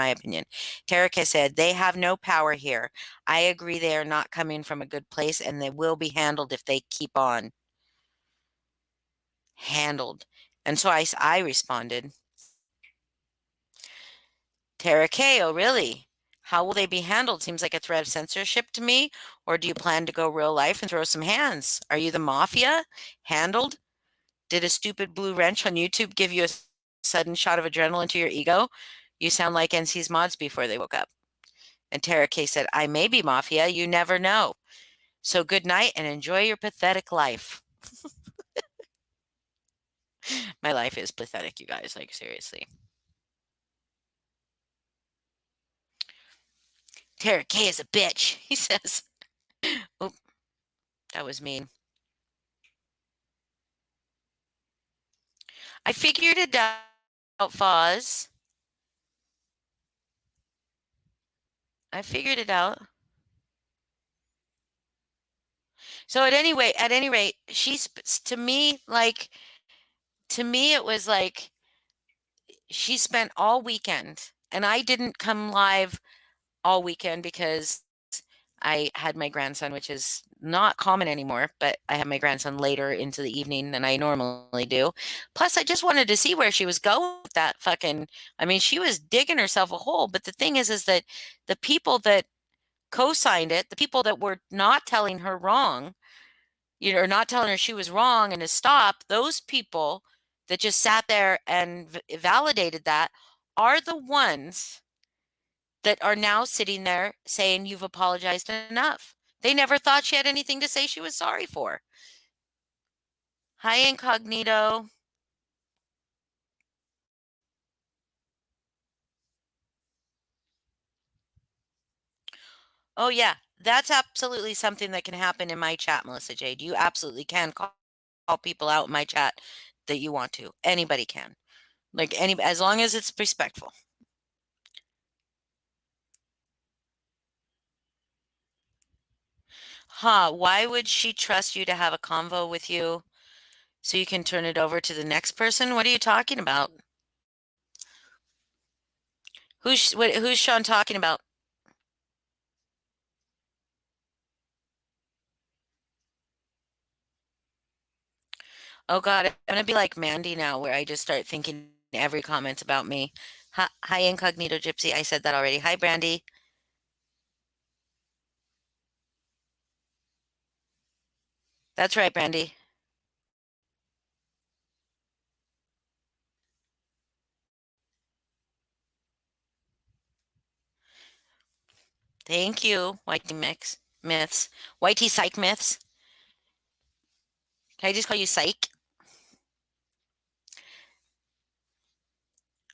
opinion. Tarek said, they have no power here. I agree they are not coming from a good place, and they will be handled if they keep on. Handled. And so I responded, Tarek, oh really? How will they be handled? Seems like a threat of censorship to me. Or do you plan to go real life and throw some hands? Are you the mafia? Handled? Did a stupid blue wrench on YouTube give you a sudden shot of adrenaline to your ego? You sound like NC's mods before they woke up. And Tarek said, I may be mafia. You never know. So good night and enjoy your pathetic life. My life is pathetic, you guys. Like, seriously. Tarek is a bitch, he says. Oop, that was mean. I figured it out, Foz. I figured it out. So at any rate, she's to me like to me it was like she spent all weekend, and I didn't come live all weekend because I had my grandson, which is not common anymore, but I have my grandson later into the evening than I normally do. Plus, I just wanted to see where she was going with that fucking. I mean, she was digging herself a hole. But the thing is that the people that co-signed it, the people that were not telling her wrong, you know, or not telling her she was wrong and to stop, those people that just sat there and validated that are the ones that are now sitting there saying you've apologized enough. They never thought she had anything to say she was sorry for. Hi, Incognito. Oh, yeah. That's absolutely something that can happen in my chat, Melissa Jade. You absolutely can call people out in my chat that you want to. Anybody can. Like as long as it's respectful. Huh, why would she trust you to have a convo with you so you can turn it over to the next person? What are you talking about? Who's Sean talking about? Oh God, I'm gonna be like Mandy now, where I just start thinking every comment's about me. Hi, Incognito Gypsy. I said that already. Hi, Brandy. That's right, Brandy. Thank you, Whitey Mix Myths. Whitey Psych Myths. Can I just call you Psych?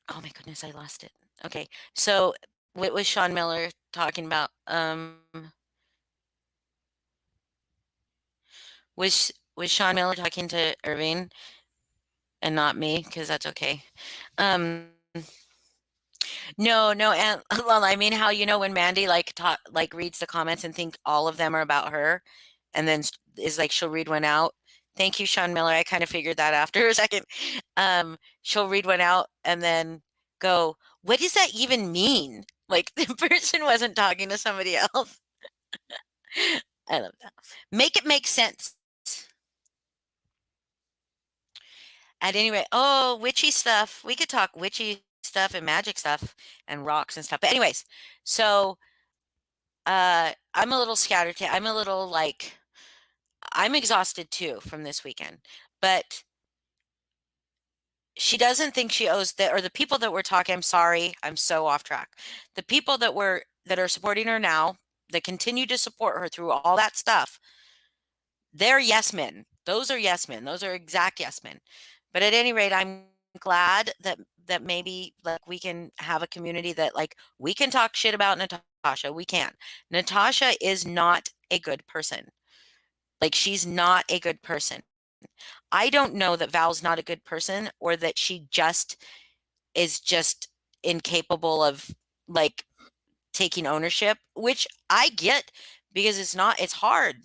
Oh my goodness, I lost it. Okay, so what was Sean Miller talking about? Was Sean Miller talking to Irving and not me? Because that's okay. Um, no, no, and well, I mean, how you know when Mandy like reads the comments and think all of them are about her, and then is like she'll read one out. Thank you, Sean Miller. I kind of figured that after a second. She'll read one out and then go, "What does that even mean?" Like the person wasn't talking to somebody else. I love that. Make it make sense. At any rate, oh, witchy stuff. We could talk witchy stuff and magic stuff and rocks and stuff. But anyways, so I'm a little scattered. I'm a little like I'm exhausted too from this weekend. But she doesn't think she owes the people that were talking. I'm sorry, I'm so off track. The people that are supporting her now, that continue to support her through all that stuff, they're yes men. Those are yes men. Those are exact yes men. But at any rate, I'm glad that maybe like we can have a community that like we can talk shit about Natasha. We can. Natasha is not a good person. Like she's not a good person. I don't know that Val's not a good person or that she just is just incapable of like taking ownership, which I get because it's hard.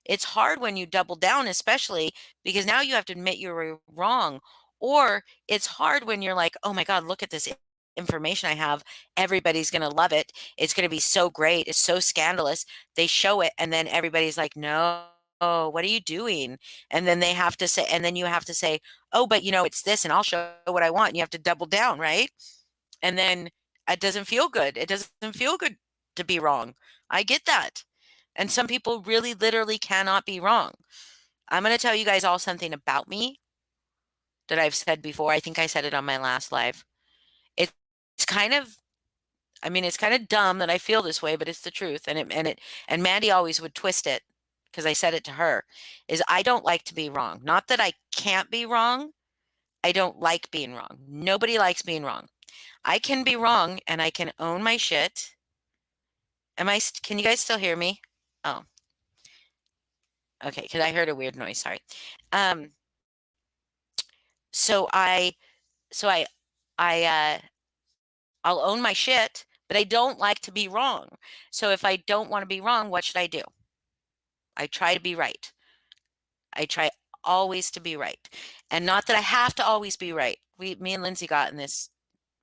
It's hard when you double down, especially because now you have to admit you were wrong. Or it's hard when you're like, oh my God, look at this information I have. Everybody's going to love it. It's going to be so great. It's so scandalous. They show it, and then everybody's like, no. Oh, what are you doing? And then they have to say, and then you have to say, oh, but it's this, and I'll show what I want. And you have to double down, right? And then it doesn't feel good. It doesn't feel good to be wrong. I get that. And some people really literally cannot be wrong. I'm going to tell you guys all something about me that I've said before. I think I said it on my last live. It's kind of, I mean, it's kind of dumb that I feel this way, but it's the truth. And Mandy always would twist it because I said it to her, is I don't like to be wrong. Not that I can't be wrong. I don't like being wrong. Nobody likes being wrong. I can be wrong and I can own my shit. Can you guys still hear me? Oh, okay, because I heard a weird noise, sorry. Um, so I, so I, I'll own my shit, but I don't like to be wrong. So if I don't want to be wrong, what should I do? I try to be right. I try always to be right. And not that I have to always be right. Me and Lindsay got in this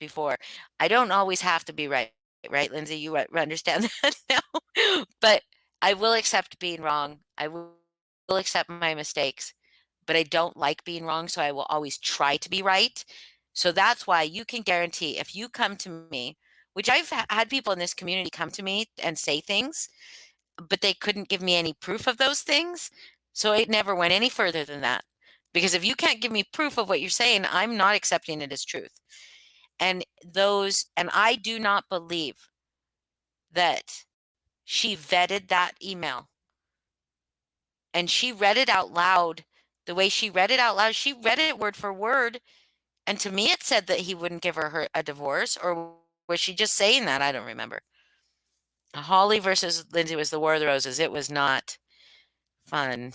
before. I don't always have to be right, right, Lindsay? You understand that now? But I will accept being wrong. I will accept my mistakes, but I don't like being wrong, so I will always try to be right. So that's why you can guarantee if you come to me, which I've had people in this community come to me and say things, but they couldn't give me any proof of those things. So it never went any further than that. Because if you can't give me proof of what you're saying, I'm not accepting it as truth. And I do not believe that she vetted that email and she read it out loud. The way she read it out loud, she read it word for word. And to me, it said that he wouldn't give her a divorce, or was she just saying that? I don't remember. Holly versus Lindsay was the War of the Roses. It was not fun,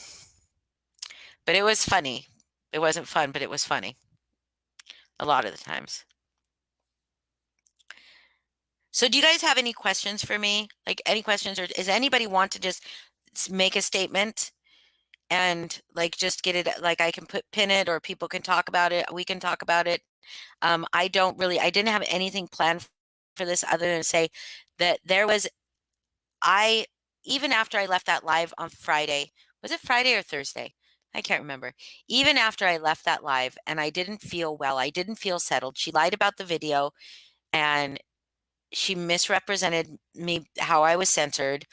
but it was funny. It wasn't fun, but it was funny a lot of the times. So do you guys have any questions for me? Like any questions, or does anybody want to just make a statement and like just get it, like I can pin it, or people can talk about it, we can talk about it. I didn't have anything planned for this other than say that I even after I left that live on Friday, was it Friday or Thursday? I can't remember. Even after I left that live and I didn't feel well, I didn't feel settled. She lied about the video and she misrepresented me, how I was censored.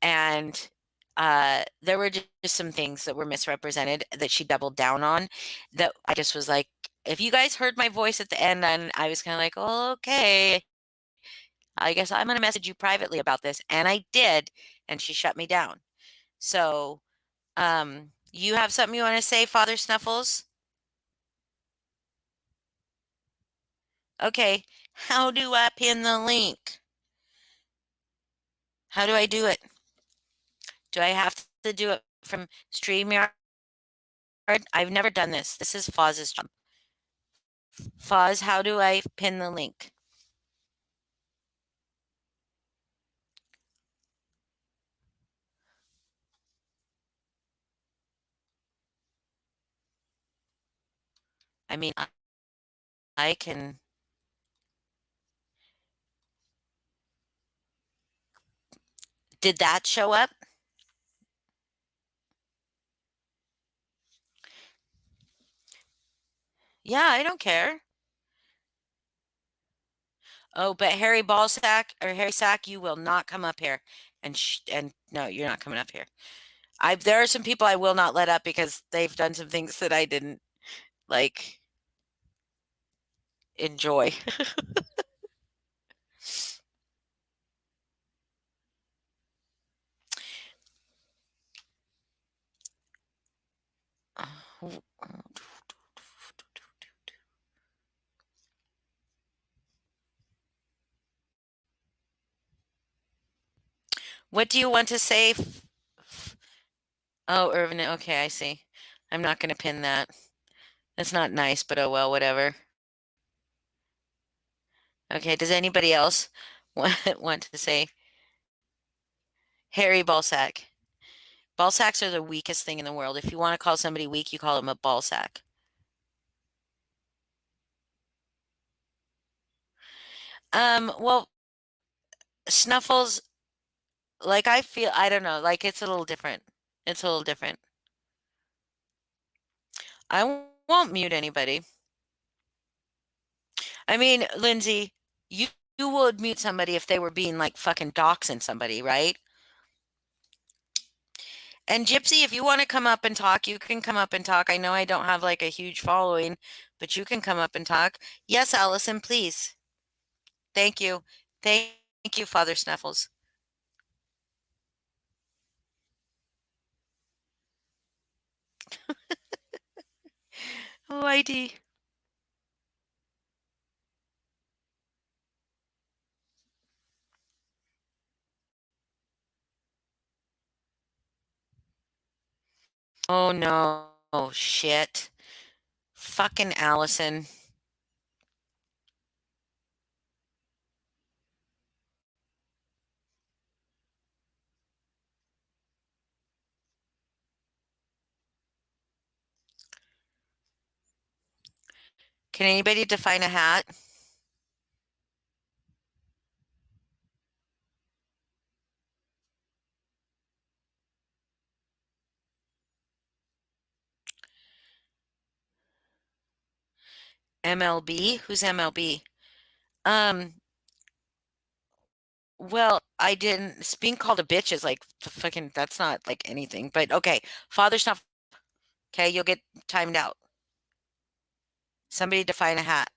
And there were just some things that were misrepresented that she doubled down on, that I just was like, if you guys heard my voice at the end, and I was kind of like, oh, okay, I guess I'm going to message you privately about this. And I did. And she shut me down. So you have something you want to say, Father Snuffles? Okay. How do I pin the link? How do I do it? Do I have to do it from StreamYard? I've never done this. This is Foz's job. Foz, how do I pin the link? I mean, I can. Did that show up? Yeah, I don't care. Oh, but Harry Ballsack or Harry Sack, you will not come up here. And no, you're not coming up here. There are some people I will not let up because they've done some things that I didn't like enjoy. What do you want to say? Oh, Irvin. Okay, I see. I'm not gonna pin that. That's not nice, but oh well, whatever. Okay, does anybody else want to say Harry Ballsack? Ballsacks are the weakest thing in the world. If you want to call somebody weak, you call them a ballsack. Well, Snuffles, like I feel, I don't know, like it's a little different. It's a little different. I won't mute anybody. I mean, Lindsay, you would mute somebody if they were being like fucking doxing somebody, right? And Gypsy, if you want to come up and talk, you can come up and talk. I know I don't have like a huge following, but you can come up and talk. Yes, Allison, please. Thank you. Thank you, Father Snuffles. Oh, ID. Oh no. Oh shit. Fucking Allison. Can anybody define a hat? MLB? Who's MLB? Um, well, I didn't. Being called a bitch is like fucking. That's not like anything. But okay, Father Snuff. Okay, you'll get timed out. Somebody define a hat.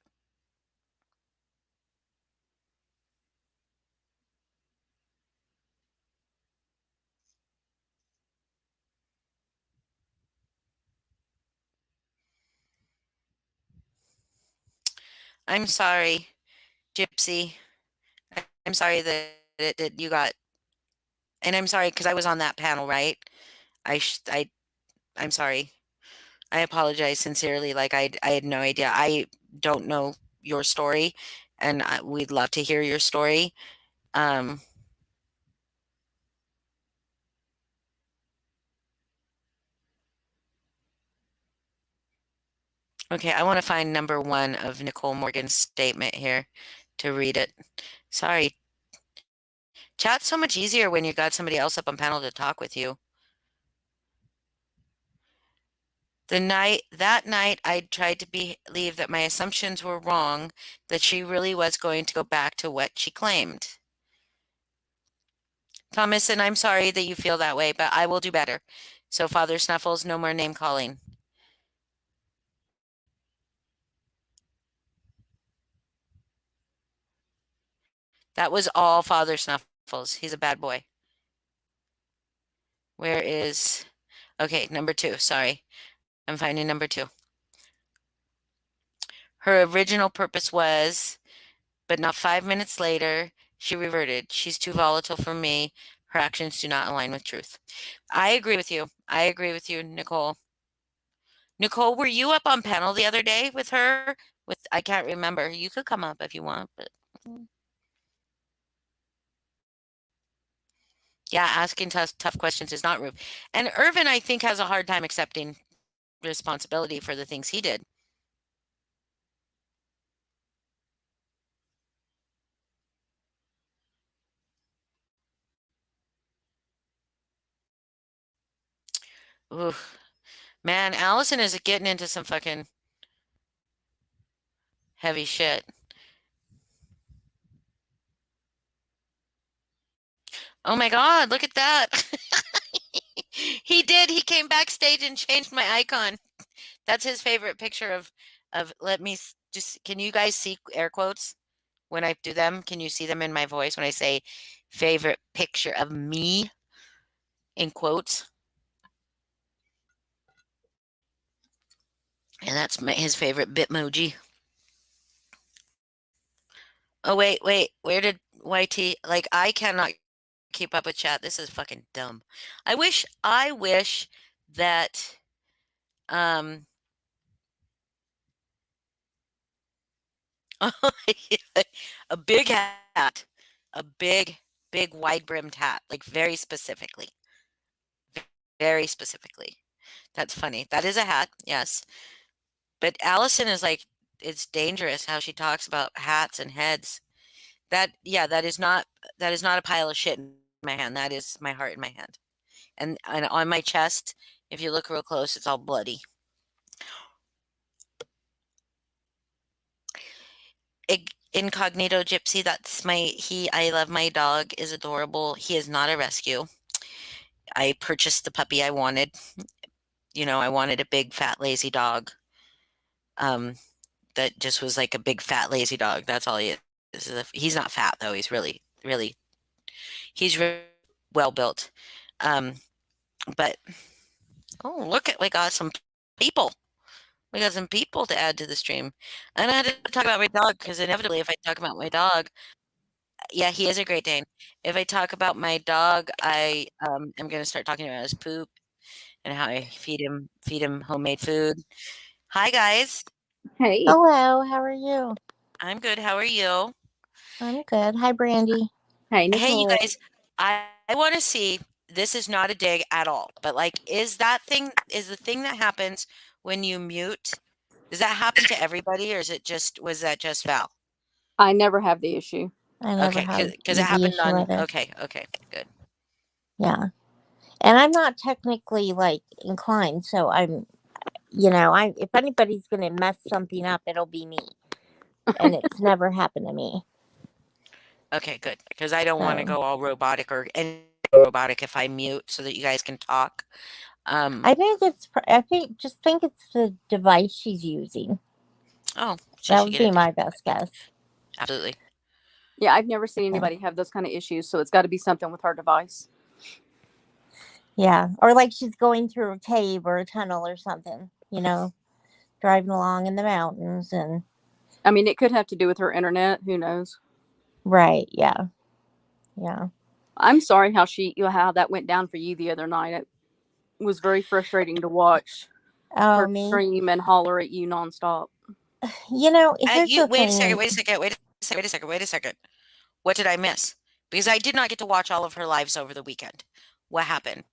I'm sorry, Gypsy. I'm sorry that you got, and I'm sorry because I was on that panel, right? I sh I'm sorry. I apologize sincerely. Like I had no idea. I don't know your story, and we'd love to hear your story. Um, okay, I want to find number one of Nicole Morgan's statement here to read it. Sorry, chat's so much easier when you got somebody else up on panel to talk with you. That night, I tried to believe that my assumptions were wrong, that she really was going to go back to what she claimed. Thomas, and I'm sorry that you feel that way, but I will do better. So, Father Snuffles, no more name calling. That was all Father Snuffles. He's a bad boy. Where is. Okay, number two. Sorry. I'm finding number two. Her original purpose was, but not 5 minutes later, she reverted. She's too volatile for me. Her actions do not align with truth. I agree with you. I agree with you, Nicole. Nicole, were you up on panel the other day with her? With I can't remember. You could come up if you want, but yeah, asking tough questions is not rude. And Irvin, I think, has a hard time accepting responsibility for the things he did. Ooh, man, Allison is getting into some fucking heavy shit. Oh my God, look at that. He did. He came backstage and changed my icon. That's his favorite picture of let me just can you guys see air quotes when I do them? Can you see them in my voice when I say favorite picture of me in quotes? And that's his favorite Bitmoji. Oh wait, where did YT like I cannot keep up with chat. This is fucking dumb. I wish that Um, a big hat, a big wide brimmed hat, like very specifically, very specifically. That's funny. That is a hat, yes. But Allison is like, it's dangerous how she talks about hats and heads. Yeah, that is not a pile of shit in my hand. That is my heart in my hand. And on my chest, if you look real close, it's all bloody. Incognito Gypsy, that's my he I love my dog is adorable. He is not a rescue. I purchased the puppy I wanted. I wanted a big fat lazy dog. Um that just was like a big fat lazy dog. That's all he is. He's not fat though. He's he's really well built. Um but oh, look at we got some people. We got some people to add to the stream. And I had to talk about my dog because inevitably if I talk about my dog, yeah, he is a Great Dane. If I talk about my dog, I am gonna start talking about his poop and how I feed him homemade food. Hi guys. Hey. Hello, how are you? I'm good. How are you? I'm good. Hi, Brandy. Hey, Hey, you Nicole. guys. I want to see. This is not a dig at all, but like, is the thing that happens when you mute? Does that happen to everybody, or was that just Val? I never have the issue. I never Okay, have because it the happened issue on. with it. Okay, good. Yeah. And I'm not technically like inclined, so if anybody's going to mess something up, it'll be me. And it's never happened to me. Okay, good. Because I don't want to So go all robotic or any robotic if I mute so that you guys can talk. I think it's the device she's using. Oh, she That should would get be a my different. best guess. Absolutely. Yeah, I've never seen Yeah. anybody have those kind of issues, so it's got to be something with her device. Yeah. Or like she's going through a cave or a tunnel or something, driving along in the mountains and. I mean, it could have to do with her internet. Who knows? Right. Yeah. Yeah. I'm sorry how that went down for you the other night. It was very frustrating to watch Oh, her me? scream and holler at you nonstop. Here's You the thing. wait a second. What did I miss? Because I did not get to watch all of her lives over the weekend. What happened?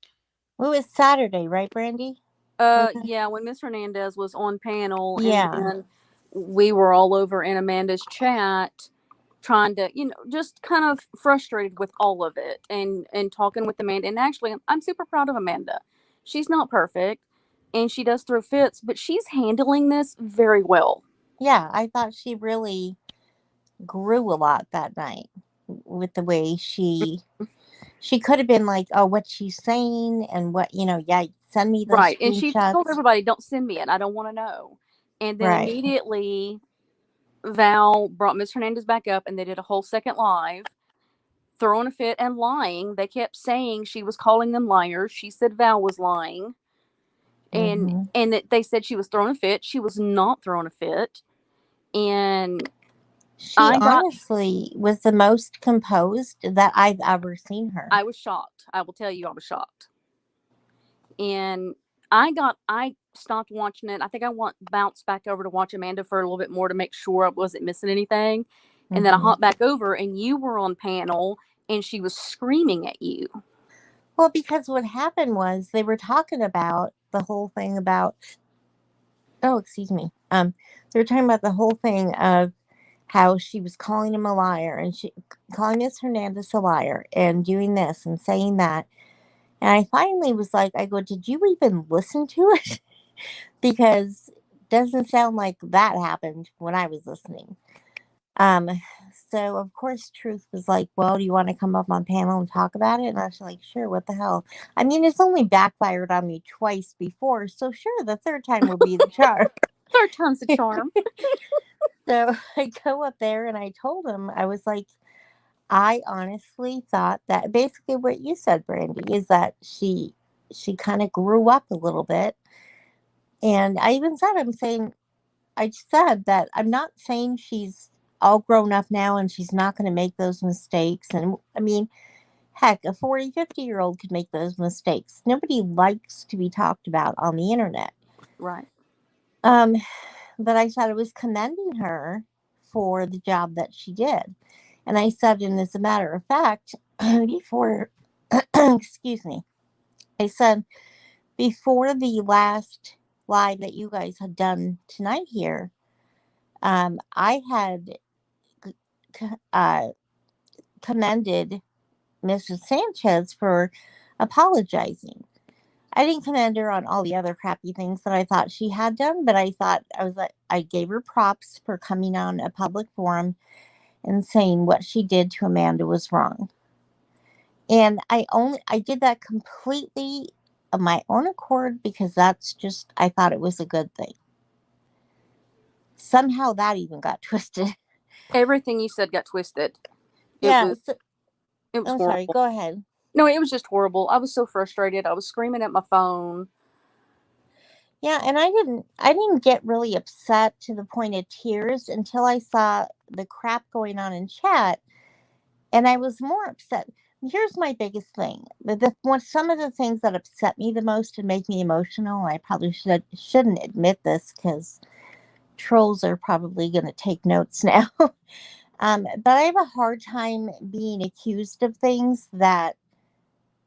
It was Saturday, right, Brandy? Was it? Yeah, when Miss Hernandez was on panel, and Yeah. then we were all over in Amanda's chat trying to, just kind of frustrated with all of it and talking with Amanda. And actually, I'm super proud of Amanda. She's not perfect and she does throw fits, but she's handling this very well. Yeah, I thought she really grew a lot that night with the way she could have been like, oh, what she's saying and what, yeah, send me those Right. And she told screenshots. everybody, don't send me it. I don't want to know. And then Right. immediately Val brought Miss Hernandez back up and they did a whole second live, throwing a fit and lying. They kept saying she was calling them liars. She said Val was lying. And Mm-hmm. and that they said she was throwing a fit. She was not throwing a fit. And She honestly was the most composed that I've ever seen her. I was shocked. I will tell you, I was shocked. And I stopped watching it. I think I bounced back over to watch Amanda for a little bit more to make sure I wasn't missing anything. And Mm-hmm. then I hopped back over and you were on panel and she was screaming at you. Well, because what happened was they were talking about the whole thing about, oh, excuse me. They were talking about the whole thing of how she was calling him a liar and she calling Miss Hernandez a liar and doing this and saying that. And I finally was like, I go, did you even listen to it? Because it doesn't sound like that happened when I was listening. So of course Truth was like, well, do you want to come up on panel and talk about it? And I was like, sure, what the hell? I mean, it's only backfired on me twice before, so sure, the third time will be the charm. Third time's the charm. So I go up there and I told him, I was like, I honestly thought that basically what you said, Brandy, is that she kind of grew up a little bit. And I even said, I said that I'm not saying she's all grown up now and she's not going to make those mistakes. And I mean, heck, a 40, 50-year-old could make those mistakes. Nobody likes to be talked about on the internet. Right. But I said I was commending her for the job that she did. And I said, and as a matter of fact, before, excuse me, I said, before the last live that you guys had done tonight here, I had commended Mrs. Sanchez for apologizing. I didn't commend her on all the other crappy things that I thought she had done, but I gave her props for coming on a public forum and saying what she did to Amanda was wrong. And I did that completely of my own accord because I thought it was a good thing. Somehow that even got twisted. Everything you said got twisted. It Yeah. was I'm horrible. sorry. Go ahead. No, it was just horrible. I was so frustrated. I was screaming at my phone. Yeah, and I didn't get really upset to the point of tears until I saw the crap going on in chat, and I was more upset. Here's my biggest thing: some of the things that upset me the most and make me emotional. I probably shouldn't admit this because trolls are probably going to take notes now. But I have a hard time being accused of things that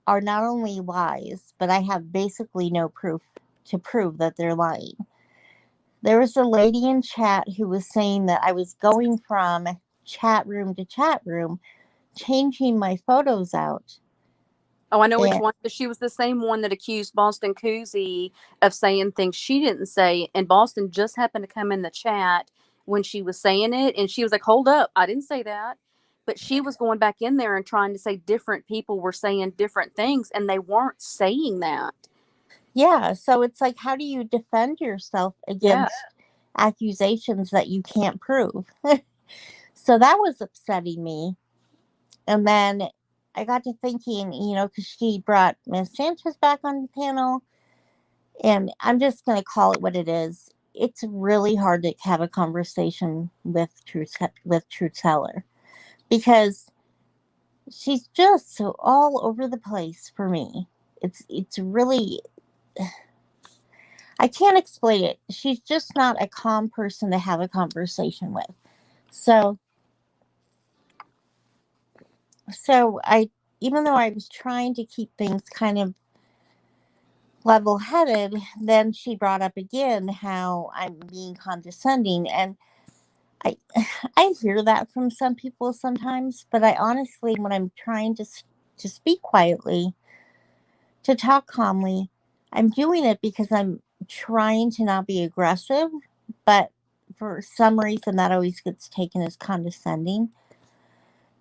are not only lies, but I have basically no proof to prove that they're lying. There was a lady in chat who was saying that I was going from chat room to chat room, changing my photos out. Oh, I know which one. She was the same one that accused Boston Cousy of saying things she didn't say. And Boston just happened to come in the chat when she was saying it. And she was like, hold up, I didn't say that. But she was going back in there and trying to say different people were saying different things. And they weren't saying that. Yeah. So it's like, how do you defend yourself against accusations that you can't prove? So that was upsetting me. And then I got to thinking, because she brought Ms. Sanchez back on the panel, and I'm just going to call it what it is. It's really hard to have a conversation with Truth Teller because she's just so all over the place for me. It's really, I can't explain it. She's just not a calm person to have a conversation with. So even though I was trying to keep things kind of level-headed, then she brought up again how I'm being condescending, and I hear that from some people sometimes, but I honestly, when I'm trying to speak quietly, to talk calmly, I'm doing it because I'm trying to not be aggressive, but for some reason that always gets taken as condescending.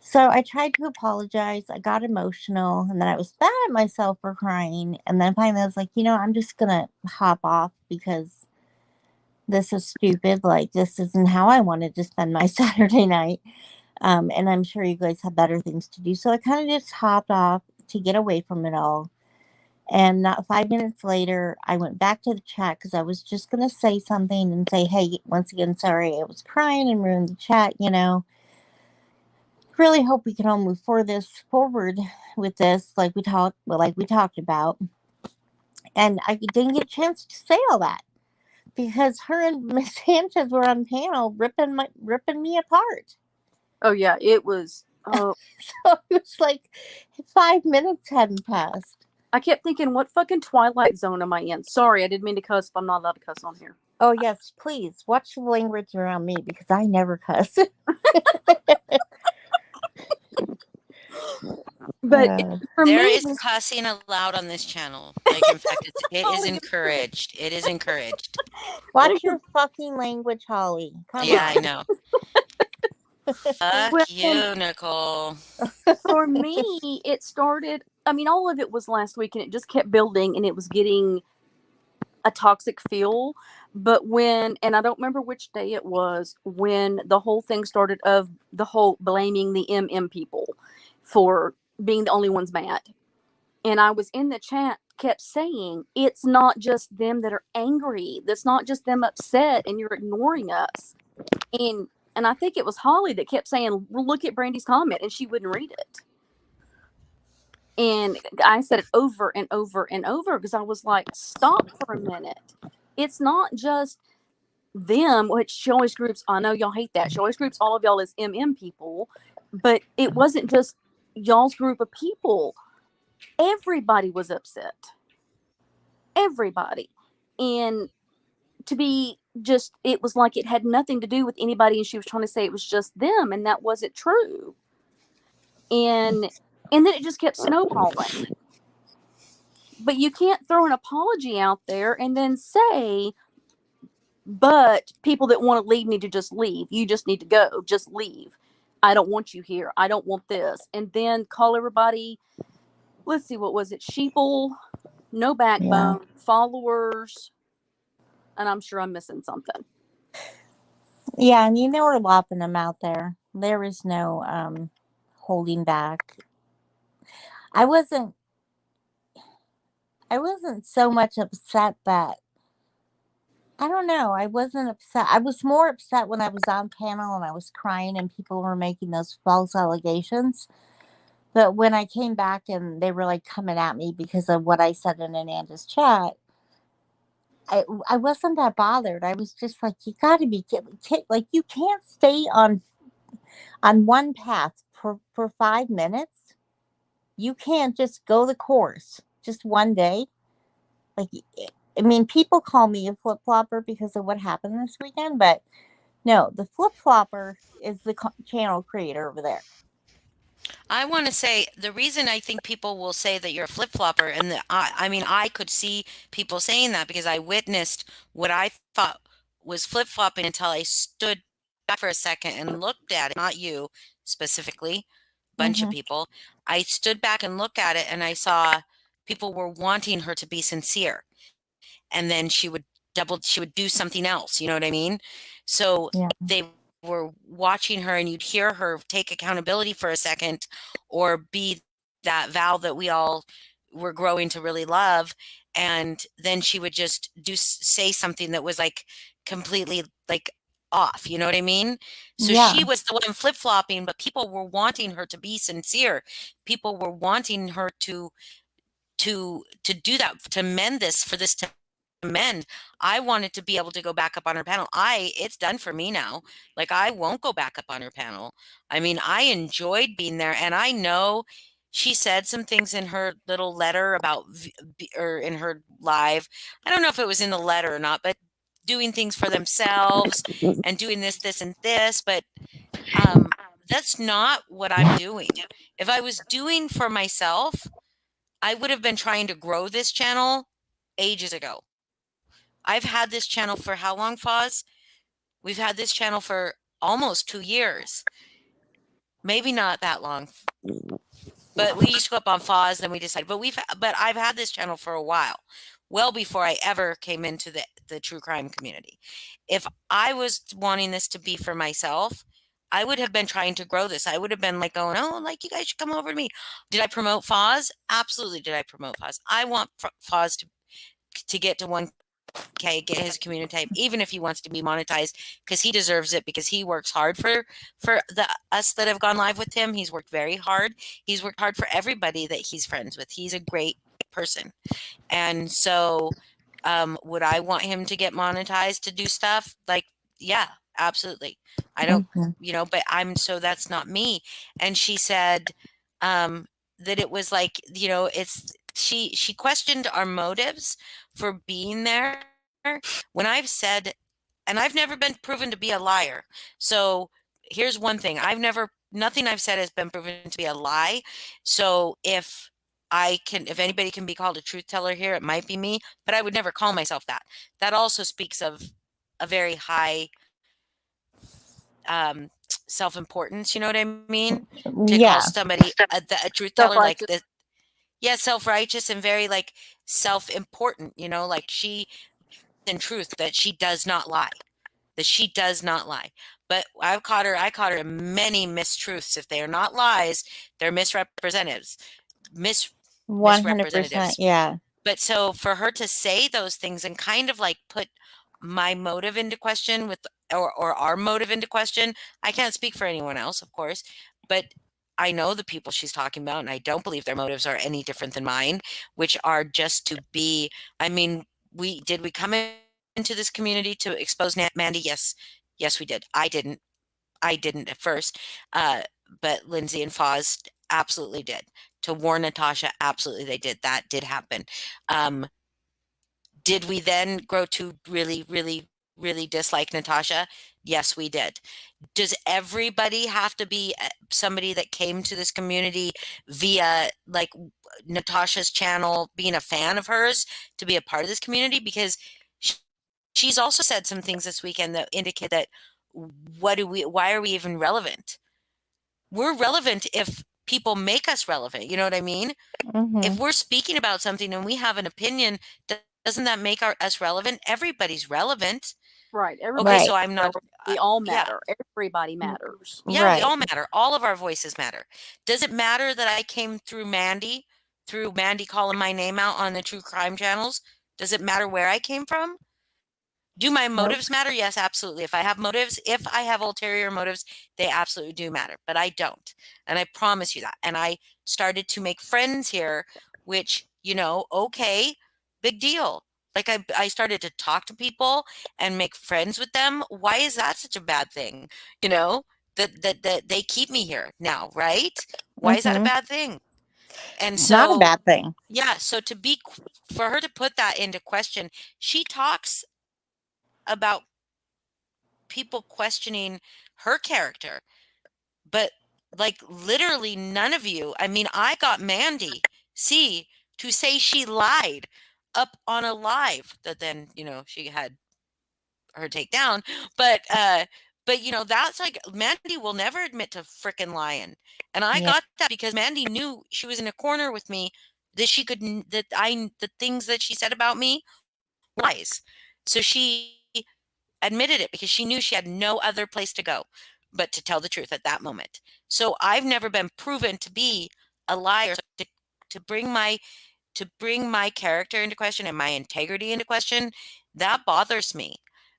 So I tried to apologize. I got emotional, and then I was mad at myself for crying. And then finally I was like, I'm just going to hop off because this is stupid. Like, this isn't how I wanted to spend my Saturday night. And I'm sure you guys have better things to do. So I kind of just hopped off to get away from it all. And not 5 minutes later, I went back to the chat because I was just going to say something and say, hey, once again, sorry I was crying and ruined the chat, Really hope we can all move forward with this, like we talked about. And I didn't get a chance to say all that because her and Miss Sanchez were on panel ripping me apart. Oh yeah, it was. Oh, so it was like 5 minutes hadn't passed. I kept thinking, what fucking Twilight Zone am I in? Sorry, I didn't mean to cuss. But I'm not allowed to cuss on here. Oh yes, please watch the language around me because I never cuss. But for there me, is cussing allowed on this channel. Like, in fact, it is encouraged. It is encouraged. Watch your fucking language, Holly. Come on. I know. Fuck you, Nicole. For me, it started. I mean, all of it was last week, and it just kept building, and it was getting a toxic feel. But and I don't remember which day it was, when the whole thing started of the whole blaming the MM people for being the only ones mad. And I was in the chat, kept saying, it's not just them that are angry. That's not just them upset and you're ignoring us. And I think it was Holly that kept saying, well, look at Brandy's comment, and she wouldn't read it. And I said it over and over and over because I was like, stop for a minute. it's not just them, which she always groups. I know y'all hate that. She always groups all of y'all as MM people, but it wasn't just y'all's group of people. Everybody was upset. Everybody. And to be just, it was like it had nothing to do with anybody, and she was trying to say it was just them, and that wasn't true. And then it just kept snowballing. But you can't throw an apology out there and then say, but people that want to leave need to just leave. You just need to go. Just leave. I don't want you here. I don't want this. And then call everybody, let's see, what was it? Sheeple, no backbone, followers, and I'm sure I'm missing something. Yeah, and they were lopping them out there. There was no holding back. I wasn't so much upset that, I don't know, I wasn't upset. I was more upset when I was on panel and I was crying and people were making those false allegations. But when I came back and they were like coming at me because of what I said in Amanda's chat, I wasn't that bothered. I was just like, you got to be kidding. Like, you can't stay on one path for 5 minutes. You can't just go the course just one day. Like, I mean, people call me a flip-flopper because of what happened this weekend, but no, the flip-flopper is the channel creator over there. I want to say the reason I think people will say that you're a flip-flopper, and I mean, I could see people saying that because I witnessed what I thought was flip-flopping until I stood back for a second and looked at it. Not you specifically, bunch of people. I stood back and looked at it, and I saw people were wanting her to be sincere, and then she would do something else. You know what I mean? So they were watching her, and you'd hear her take accountability for a second or be that Val that we all were growing to really love, and then she would just say something that was like completely like off, you know what I mean? So she was the one flip-flopping, but people were wanting her to be sincere. People were wanting her to do that, to mend this, for this to mend. I wanted to be able to go back up on her panel. It's done for me now. Like, I won't go back up on her panel. I mean, I enjoyed being there, and I know she said some things in her little letter about, or in her live. I don't know if it was in the letter or not, but doing things for themselves and doing this, and this, but that's not what I'm doing. If I was doing for myself, I would have been trying to grow this channel ages ago. I've had this channel for how long, Foz? We've had this channel for almost 2 years. Maybe not that long. But we used to go up on Foz, then we decided. But I've had this channel for a while, well before I ever came into the true crime community. If I was wanting this to be for myself, I would have been trying to grow this. I would have been like going, oh, like, you guys should come over to me. Did I promote Foz? Absolutely. Did I promote Foz? I want Foz to get to 1K, get his community type, even if he wants to be monetized, because he deserves it, because he works hard for us that have gone live with him. He's worked very hard. He's worked hard for everybody that he's friends with. He's a great person. And so would I want him to get monetized to do stuff? Like, yeah, absolutely. I don't, but so that's not me. And she said that it was like, she questioned our motives for being there, when I've said, and I've never been proven to be a liar. So here's one thing. Nothing I've said has been proven to be a lie. So if anybody can be called a truth teller here, it might be me, but I would never call myself that. That also speaks of a very high self-importance, you know what I mean? To call somebody a truth teller, like this. Yeah, self-righteous and very like self-important, like she, in truth, that she does not lie. But I caught her in many mistruths. If they are not lies, they're misrepresentatives. 100%, yeah. But so for her to say those things and kind of like put my motive into question or our motive into question, I can't speak for anyone else, of course, but I know the people she's talking about, and I don't believe their motives are any different than mine, which are just to be, I mean, we come in into this community to expose Mandy? Yes, we did. I didn't at first, but Lindsay and Foz absolutely did. To warn Natasha, absolutely they did. That did happen. Did we then grow to really, really, really dislike Natasha? Yes, we did. Does everybody have to be somebody that came to this community via like Natasha's channel, being a fan of hers to be a part of this community? Because she's also said some things this weekend that indicate that why are we even relevant? We're relevant if people make us relevant. You know what I mean? If we're speaking about something and we have an opinion, doesn't that make us relevant? Everybody's relevant. Right. Okay, Everybody, so I'm not. we all Yeah, matter. Everybody matters. yeah, we Right. all matter. All of our voices matter. Does it matter that I came through Mandy calling my name out on the true crime channels? Does it matter where I came from? Do my motives matter? Yes, absolutely. If I have motives, if I have ulterior motives, they absolutely do matter, but I don't. And I promise you that. And I started to make friends here, which, okay, big deal. Like I started to talk to people and make friends with them. Why is that such a bad thing? That they keep me here now, right? Why is that a bad thing? And It's not a so, bad thing. yeah, so for her to put that into question, she talks about people questioning her character, but like literally none of you. I mean, I got Mandy to say she lied up on a live that then she had her take down, but that's like Mandy will never admit to frickin' lying, and I Yeah. got that because Mandy knew she was in a corner with me, that the things that she said about me were lies, so she admitted it because she knew she had no other place to go but to tell the truth at that moment. So I've never been proven to be a liar. To bring my character into question and my integrity into question, that bothers me.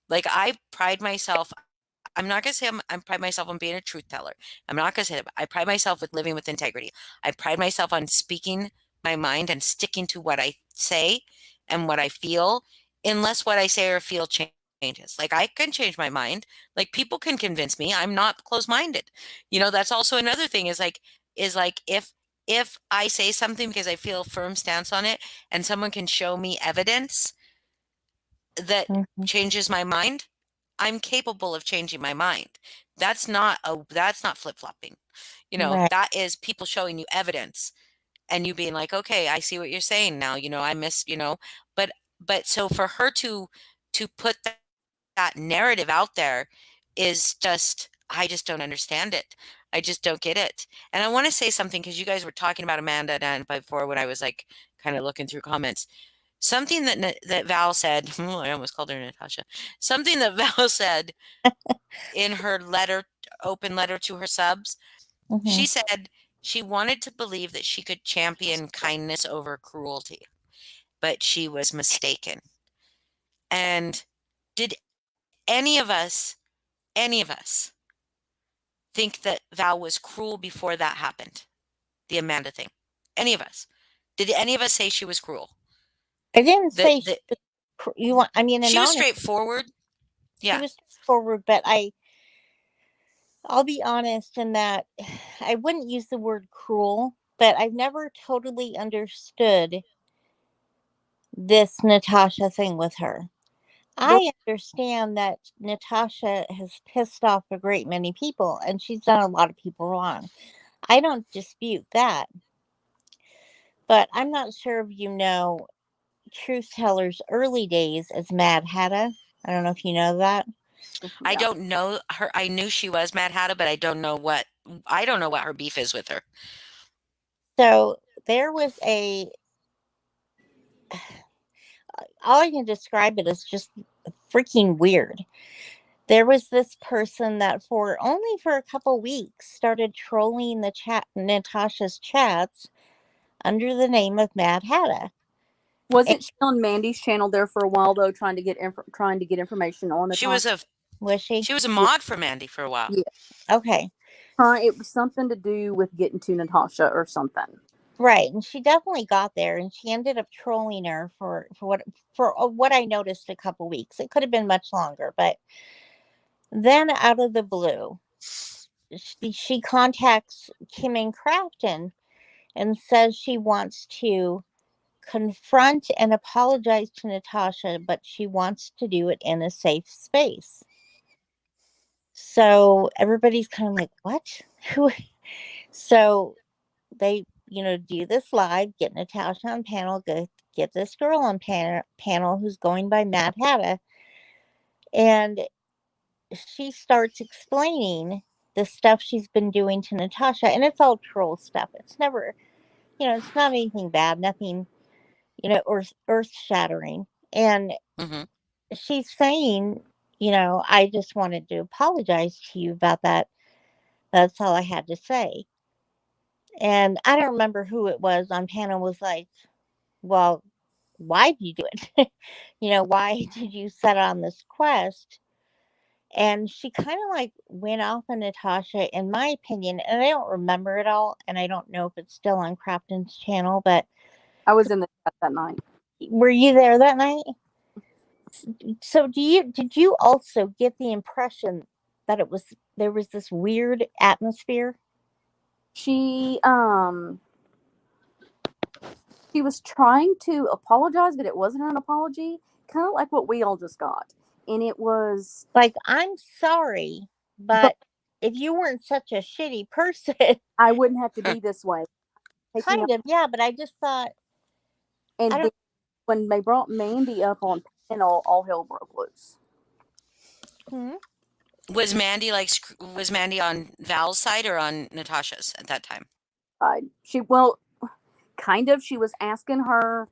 Like I pride myself. I'm not gonna say I pride myself on being a truth teller. I'm not gonna say that. I pride myself with living with integrity. I pride myself on speaking my mind and sticking to what I say and what I feel, unless what I say or feel changes. Like I can change my mind. Like people can convince me. I'm not closed-minded. That's also another thing is like if I say something because I feel a firm stance on it and someone can show me evidence that changes my mind, I'm capable of changing my mind. That's not flip-flopping. Right. That is people showing you evidence and you being like, okay, I see what you're saying now. I miss, but so for her to put that narrative out there is just, I just don't understand it. I just don't get it. And I want to say something because you guys were talking about Amanda and before when I was like kind of looking through comments. Something that Val said, I almost called her Natasha. Something that Val said in her open letter to her subs, she said she wanted to believe that she could champion kindness over cruelty, but she was mistaken. And did any of us think that Val was cruel before that happened? The Amanda thing. Any of us? Did any of us say she was cruel? I didn't say That you want. I mean, she was straightforward. She Yeah. was straightforward, but I'll be honest in that I wouldn't use the word cruel, but I've never totally understood this Natasha thing with her. I understand that Natasha has pissed off a great many people and she's done a lot of people wrong. I don't dispute that. But I'm not sure if you know Truth Teller's early days as Mad Hatta. I don't know if you know that. I don't know her. I knew she was Mad Hatta, but I don't know what her beef is with her. So there was all I can describe it as just freaking weird. There was this person that only for a couple weeks started trolling Natasha's chats under the name of Mad Hatta. Wasn't she on Mandy's channel there for a while though, trying to get information on the? She was She was a mod for Mandy for a while. Yeah. Okay. It was something to do with getting to Natasha or something. Right, and she definitely got there, and she ended up trolling her for what I noticed a couple weeks. It could have been much longer, but then out of the blue, she contacts Kim and Crafton and says she wants to confront and apologize to Natasha, but she wants to do it in a safe space. So everybody's kind of like, what? So they, do this live, get Natasha on panel, get this girl on panel who's going by Mad Hatta. And she starts explaining the stuff she's been doing to Natasha. And it's all troll stuff. It's never, it's not anything bad, nothing, or earth shattering. And Hmm. she's saying, I just wanted to apologize to you about that. That's all I had to say. And I don't remember who it was on panel was like, well, why did you do it? Why did you set on this quest? And she kind of like went off on Natasha, in my opinion, and I don't remember it all, and I don't know if it's still on Crafton's channel, but I was in the chat that night. were you there that night? So did you also get the impression that there was this weird atmosphere? She was trying to apologize, but it wasn't an apology. Kind of like what we all just got, and it was Like, I'm sorry, but if you weren't such a shitty person, I wouldn't have to be this way. kind of, yeah, but I just thought, And I then don't, when they brought Mandy up on panel, all hell broke loose. Was Mandy was Mandy on Val's side or on Natasha's at that time? Kind of. She was asking her,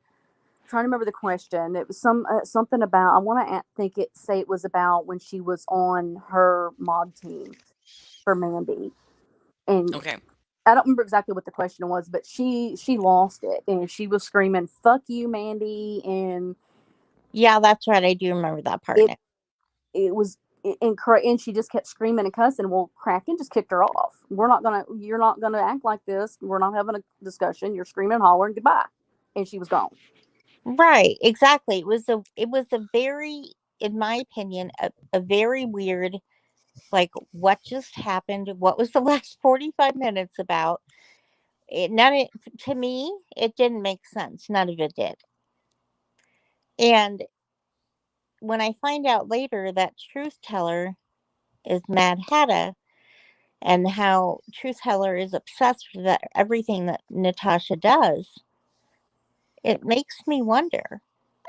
trying to remember the question. It was something about, I want to think it was about when she was on her mod team for Mandy, and Okay. I don't remember exactly what the question was, but she lost it and she was screaming, "Fuck you, Mandy!" And yeah, that's right, I do remember that part. it was and she just kept screaming and cussing. Well, Kraken just kicked her off. You're not gonna act like this. We're not having a discussion. You're screaming, hollering, goodbye, and she was gone. Right, exactly. It was a very, in my opinion, a very weird, like, what just happened? What was the last 45 minutes about? To me, it didn't make sense. None of it did. And when I find out later that Truth Teller is Mad Hatta, and how Truth Teller is obsessed with everything that Natasha does, it makes me wonder.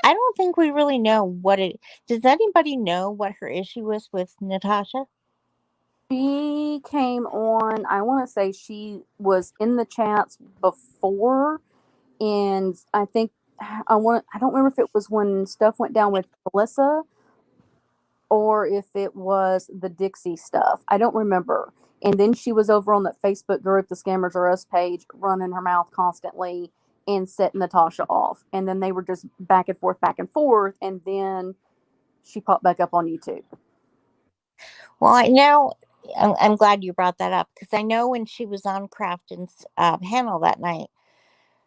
I don't think we really know does anybody know what her issue was with Natasha? She came on. I want to say she was in the chats before, and I think I don't remember if it was when stuff went down with Melissa or if it was the Dixie stuff. I don't remember. And then she was over on that Facebook group, the Scammers Are Us page, running her mouth constantly and setting Natasha off. And then they were just back and forth, back and forth. And then she popped back up on YouTube. Well, I know. I'm glad you brought that up, because I know when she was on Crafton's panel that night,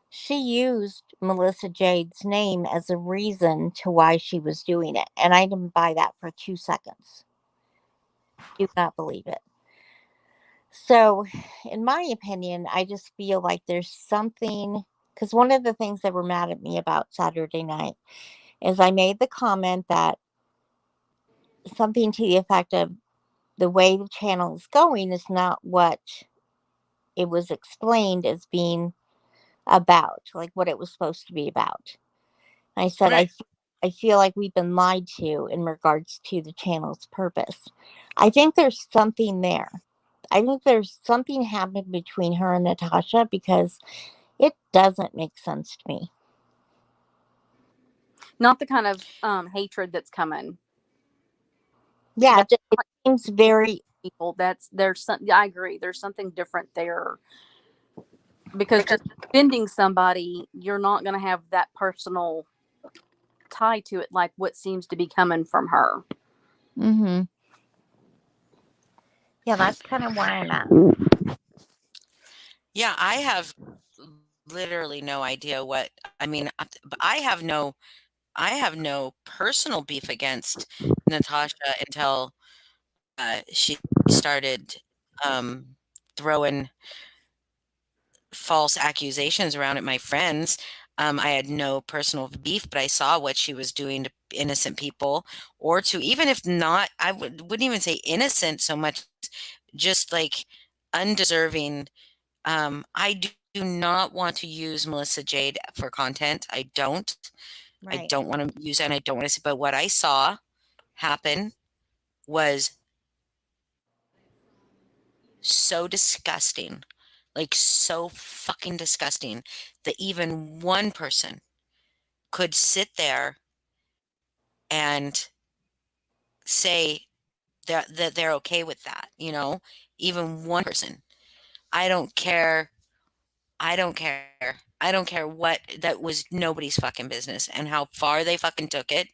she used Melissa Jade's name as a reason to why she was doing it. And I didn't buy that for 2 seconds. Do not believe it. So, in my opinion, I just feel like there's something, because one of the things that were mad at me about Saturday night is I made the comment that something to the effect of, the way the channel is going is not what it was explained as being about, like what it was supposed to be about. I said, Right. I feel like we've been lied to in regards to the channel's purpose. I think there's something there. I think there's something happened between her and Natasha, because it doesn't make sense to me. Not the kind of hatred that's coming. Yeah, it seems very. People, I agree. There's something different there. Because just defending somebody, you're not going to have that personal tie to it like what seems to be coming from her. Mm-hmm. Yeah, that's kind of where I'm at. Yeah, I have literally no idea what I mean. But I have no personal beef against Natasha until she started throwing false accusations around at my friends. I had no personal beef, but I saw what she was doing to innocent people, or to, even if not, I wouldn't even say innocent so much, just like undeserving. I do not want to use Melissa Jade for content. I don't. I Right. don't want to use it, and I don't want to see. But what I saw happen was so disgusting, like so fucking disgusting, that even one person could sit there and say that they're okay with that, you know? Even one person. I don't care. I don't care. I don't care what, that was nobody's fucking business, and how far they fucking took it,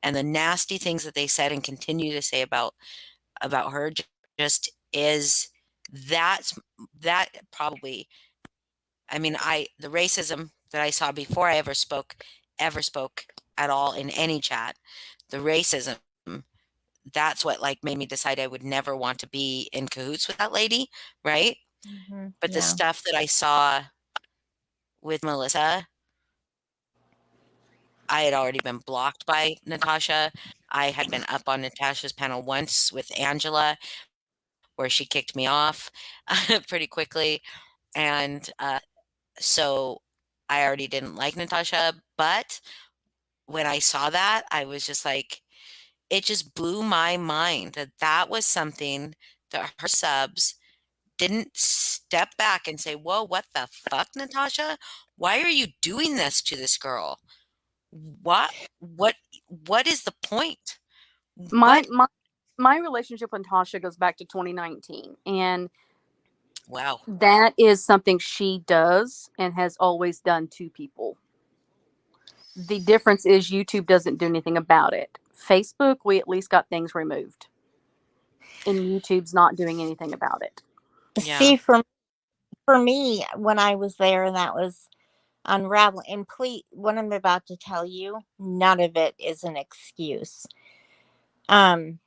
and the nasty things that they said and continue to say about her, just is, that's that probably, I mean, the racism that I saw before I ever spoke at all in any chat, the racism, that's what like made me decide I would never want to be in cahoots with that lady, right? But the Yeah. stuff that I saw with Melissa, I had already been blocked by Natasha. I had been up on Natasha's panel once with Angela, where she kicked me off pretty quickly. And so I already didn't like Natasha. But when I saw that, I was just like, it just blew my mind that that was something that her subs didn't step back and say, whoa, what the fuck, Natasha? Why are you doing this to this girl? What, what, what is the point? My What? my my relationship with Natasha goes back to 2019, and Wow. that is something she does and has always done to people. The difference is YouTube doesn't do anything about it. Facebook, we at least got things removed, and YouTube's not doing anything about it. Yeah. See, for me, when I was there and that was unraveling, and please, what I'm about to tell you, none of it is an excuse. Um,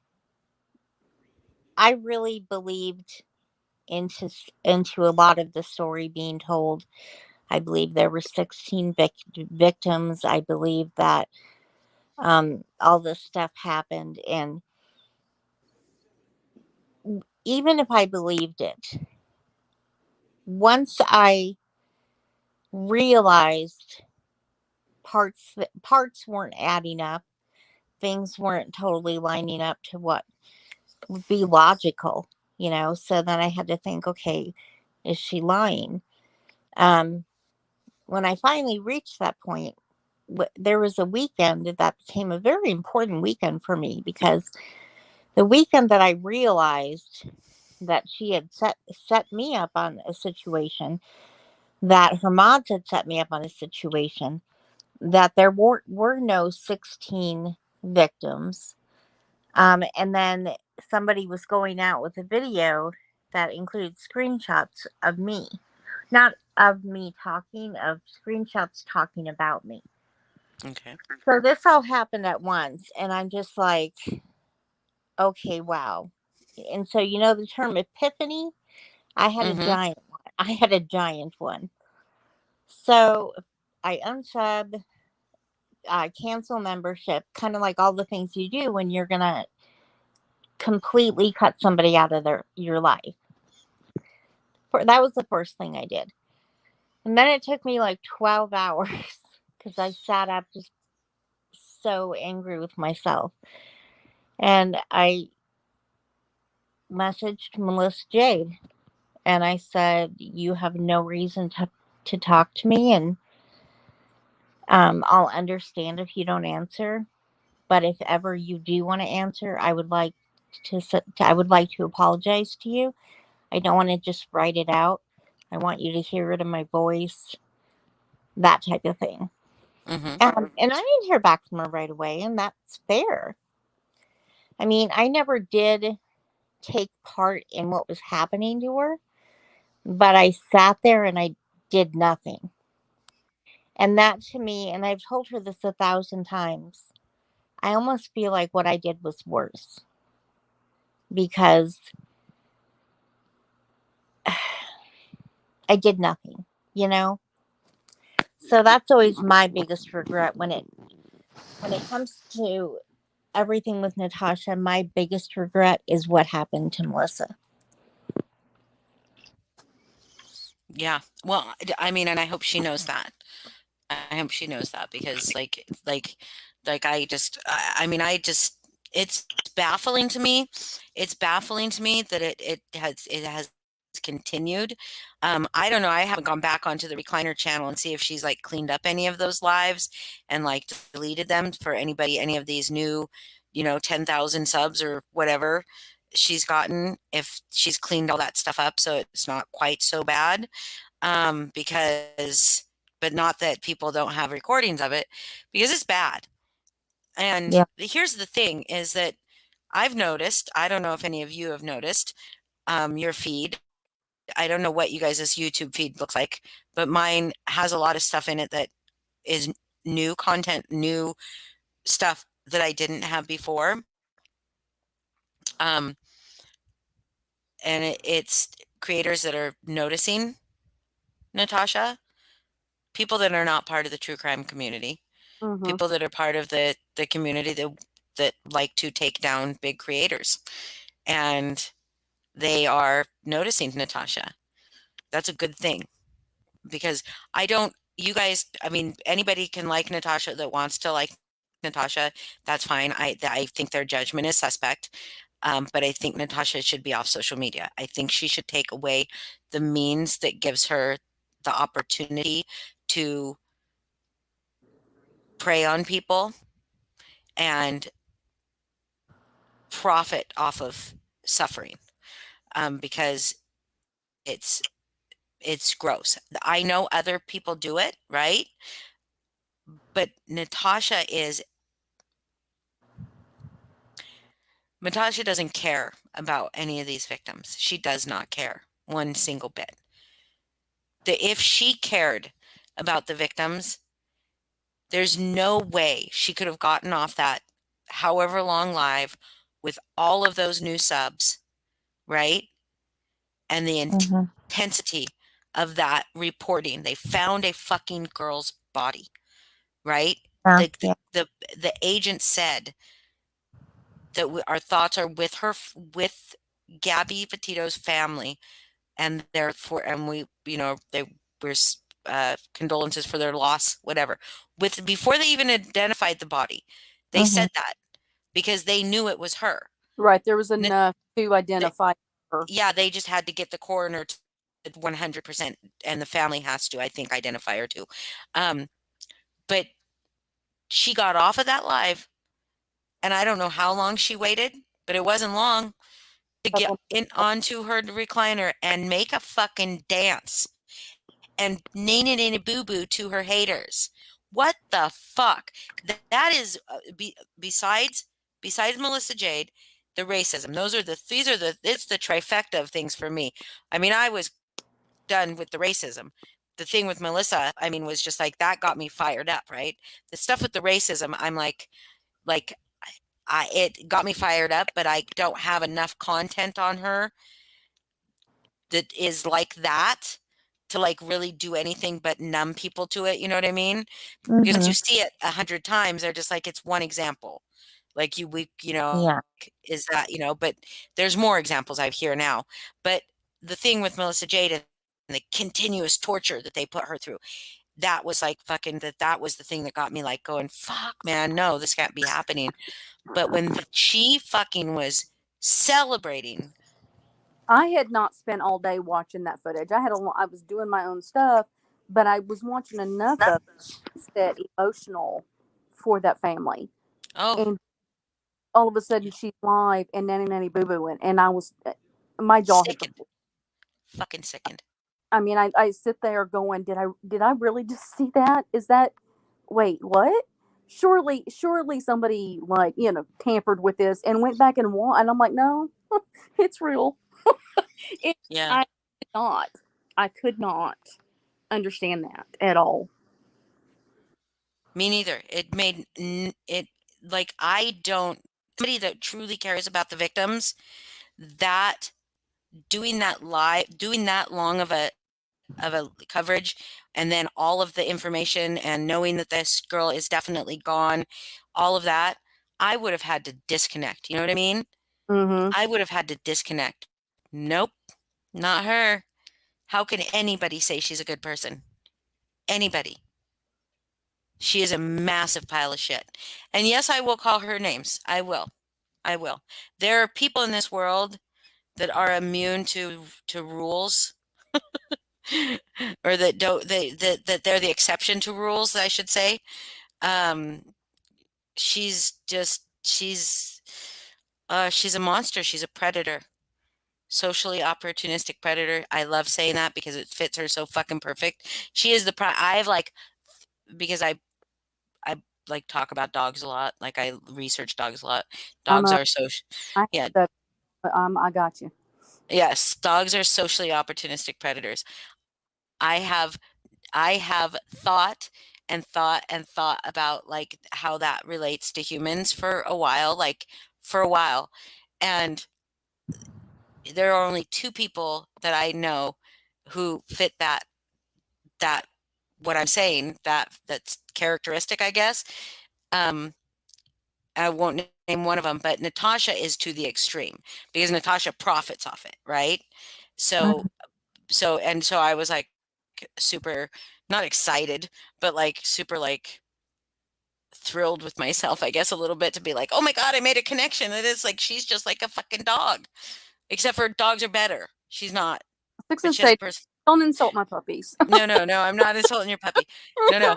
I really believed into a lot of the story being told. I believe there were 16 victims. I believe that all this stuff happened, and even if I believed it, once I realized parts weren't adding up, things weren't totally lining up to what would be logical, so then I had to think, okay, is she lying? um when I finally reached that point, there was a weekend that became a very important weekend for me, because the weekend that I realized that she had set me up on a situation, that her mods had set me up on a situation, that there were no 16 victims. And then somebody was going out with a video that included screenshots of me, not of me talking, of screenshots talking about me. Okay. So this all happened at once, and I'm just like, okay, wow. And so, the term epiphany, I had a Mm-hmm. giant one. I had a giant one. So I unsub, I cancel membership, kind of like all the things you do when you're gonna completely cut somebody out of your life. That was the first thing I did. And then it took me like 12 hours because I sat up just so angry with myself. And I messaged Melissa Jade, and I said, you have no reason to talk to me, and I'll understand if you don't answer. But if ever you do want to answer, I would like to apologize to you. I don't want to just write it out. I want you to hear it in my voice, that type of thing. Mm-hmm. And I didn't hear back from her right away, and that's fair. I mean, I never did take part in what was happening to her, but I sat there and I did nothing. And that to me, and I've told her this 1,000 times, I almost feel like what I did was worse because I did nothing, you know? So that's always my biggest regret when it comes to everything with Natasha. My biggest regret is what happened to Melissa. Yeah. Well, I mean, and I hope she knows that. I hope she knows that because I mean, it's baffling to me. It's baffling to me that it has continued. I don't know. I haven't gone back onto the recliner channel and see if she's like cleaned up any of those lives and like deleted them for anybody, any of these new, 10,000 subs or whatever she's gotten, if she's cleaned all that stuff up so it's not quite so bad. Because, but not that people don't have recordings of it, because it's bad. And Yeah. here's the thing is that I've noticed, I don't know if any of you have noticed, your feed. I don't know what you guys' YouTube feed looks like, but mine has a lot of stuff in it that is new content, new stuff that I didn't have before. And it's creators that are noticing Natasha, people that are not part of the true crime community, Mm-hmm. people that are part of the community that like to take down big creators, and they are noticing Natasha. That's a good thing, because you guys, I mean, anybody can like Natasha that wants to like Natasha. That's fine. I think their judgment is suspect. But I think Natasha should be off social media. I think she should take away the means that gives her the opportunity to prey on people and profit off of suffering, because it's gross. I know other people do it, right? But Natasha doesn't care about any of these victims. She does not care one single bit. If she cared about the victims, there's no way she could have gotten off that however long live with all of those new subs, right? And the Mhm. intensity of that reporting. They found a fucking girl's body, right? Like Yeah. the agent said that our thoughts are with her, with Gabby Petito's family, and therefore, and we, they were condolences for their loss, whatever. Before they even identified the body, they Mhm. said that because they knew it was her. Right. There was enough to identify her. Yeah, they just had to get the coroner to 100%, and the family has to, I think, identify her too. But she got off of that live, and I don't know how long she waited, but it wasn't long, to get onto her recliner and make a fucking dance and nene boo boo to her haters. What the fuck? That is besides Melissa Jade, the racism. It's the trifecta of things for me. I mean, I was done with the racism. The thing with Melissa, I mean, was just like, that got me fired up, right? The stuff with the racism, I'm like it got me fired up, but I don't have enough content on her that is like that to like really do anything but numb people to it. You know what I mean? Because once you see it 100 times, they're just like, it's one example. Like Yeah. is that, but there's more examples I hear now. But the thing with Melissa Jade and the continuous torture that they put her through, that was like fucking, that was the thing that got me like going, fuck, man, no, this can't be happening. But when she fucking was celebrating. I had not spent all day watching that footage. I was doing my own stuff, but I was watching enough of that emotional for that family. Oh, And all of a sudden she's live and nanny nanny boo boo and I was my jaw hit the sickened. Fucking sickened. I mean, I sit there going, did I really just see that? Is that, wait, what? Surely somebody like, tampered with this and went back and won. And I'm like, no, it's real. Yeah. I could not. understand that at all. Me neither. It made it like I don't somebody that truly cares about the victims that doing that long of a coverage, and then all of the information and knowing that this girl is definitely gone, all of that, I would have had to disconnect. You know what I mean? Mm-hmm. I would have had to disconnect. Nope, not her. How can anybody say she's a good person? Anybody. She is a massive pile of shit. And yes, I will call her names. I will. I will. There are people in this world that are immune to rules or that don't that they're the exception to rules, I should say. She's she's a monster. She's a predator. Socially opportunistic predator. I love saying that because it fits her so fucking perfect. She is the I've like because I like talk about dogs a lot. Like I research dogs a lot. Dogs are yeah. I got you. Yes, dogs are socially opportunistic predators. I have thought and thought and thought about like how that relates to humans for a while, and there are only two people that I know who fit that what I'm saying, that's characteristic, I guess. I won't name one of them, but Natasha is to the extreme because Natasha profits off it, right? So so I was like super not excited, but like super like thrilled with myself, I guess, a little bit to be like, oh my God, I made a connection. It is like she's just like a fucking dog. Except for dogs are better. She's not. Fix But and she has a say, person. don't insult my puppies. No, I'm not insulting your puppy. No.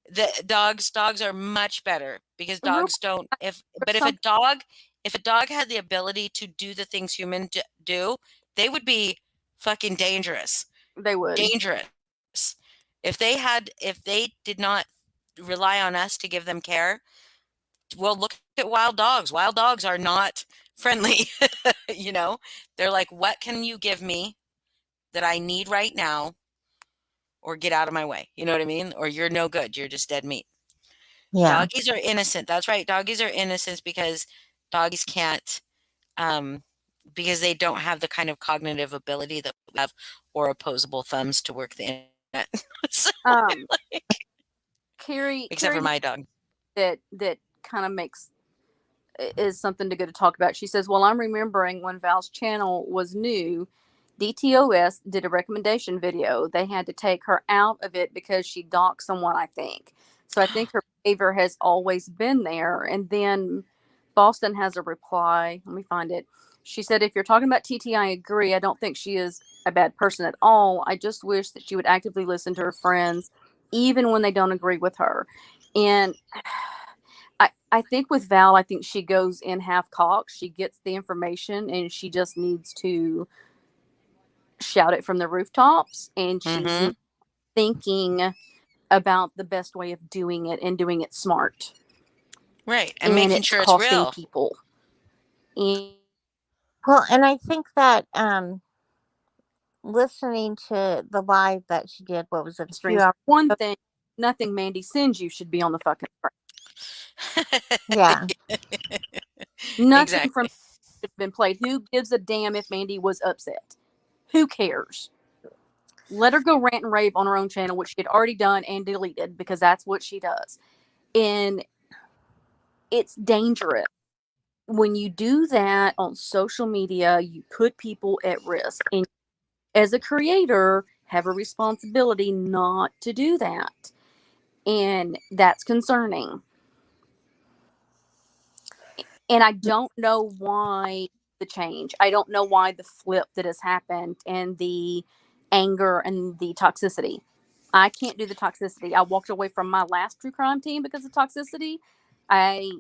The dogs are much better because You're dogs don't but some, if a dog had the ability to do the things humans do, they would be fucking dangerous. they would. Dangerous. If they did not rely on us to give them care, well, look at wild dogs. Wild dogs are not friendly. You know, they're like, what can you give me that I need right now, or get out of my way? You know what I mean? Or you're no good. You're just dead meat. Yeah. Doggies are innocent. That's right. Doggies are innocent because doggies can't, because they don't have the kind of cognitive ability that we have, or opposable thumbs to work the internet. So, like, Carrie, except for Carrie, my dog. that kind of is something to go to talk about. She says, well, I'm remembering when Val's channel was new, DTOS did a recommendation video. They had to take her out of it because she doxed someone, I think. So I think her behavior has always been there. And then Boston has a reply. Let me find it. She said, if you're talking about TT, I agree. I don't think she is a bad person at all. I just wish that she would actively listen to her friends, even when they don't agree with her. And I think with Val, I think she goes in half cocked. She gets the information and she just needs to shout it from the rooftops. And she's not thinking about the best way of doing it and doing it smart. Right. And making it's sure it's costing real. people. And Well, and I think that listening to the live that she did, what was it, a few hours one ago? thing, nothing Mandy sends you should be on the fucking Yeah. Nothing Exactly. from should have been played. Who gives a damn if Mandy was upset? Who cares? Let her go rant and rave on her own channel, which she had already done and deleted because that's what she does. And it's dangerous. When you do that on social media, you put people at risk. And as a creator, have a responsibility not to do that. And that's concerning. And I don't know why the change. I don't know why the flip that has happened and the anger and the toxicity. I can't do the toxicity. I walked away from my last true crime team because of toxicity. I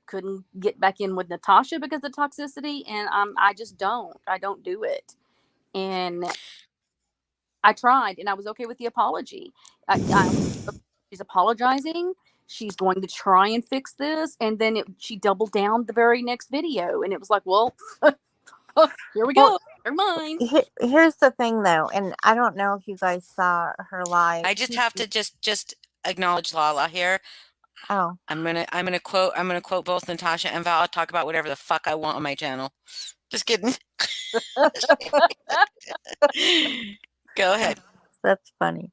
couldn't get back in with Natasha because of toxicity, and I just don't. I don't do it. And I tried, and I was okay with the apology. She's apologizing. She's going to try and fix this, and then she doubled down the very next video, and it was like, well, here we go. Never mind. Here's the thing, though, and I don't know if you guys saw her live. I just have to just acknowledge Lala here. Oh, I'm gonna quote both Natasha and Val. I'll talk about whatever the fuck I want on my channel. Just kidding. Go ahead. that's funny.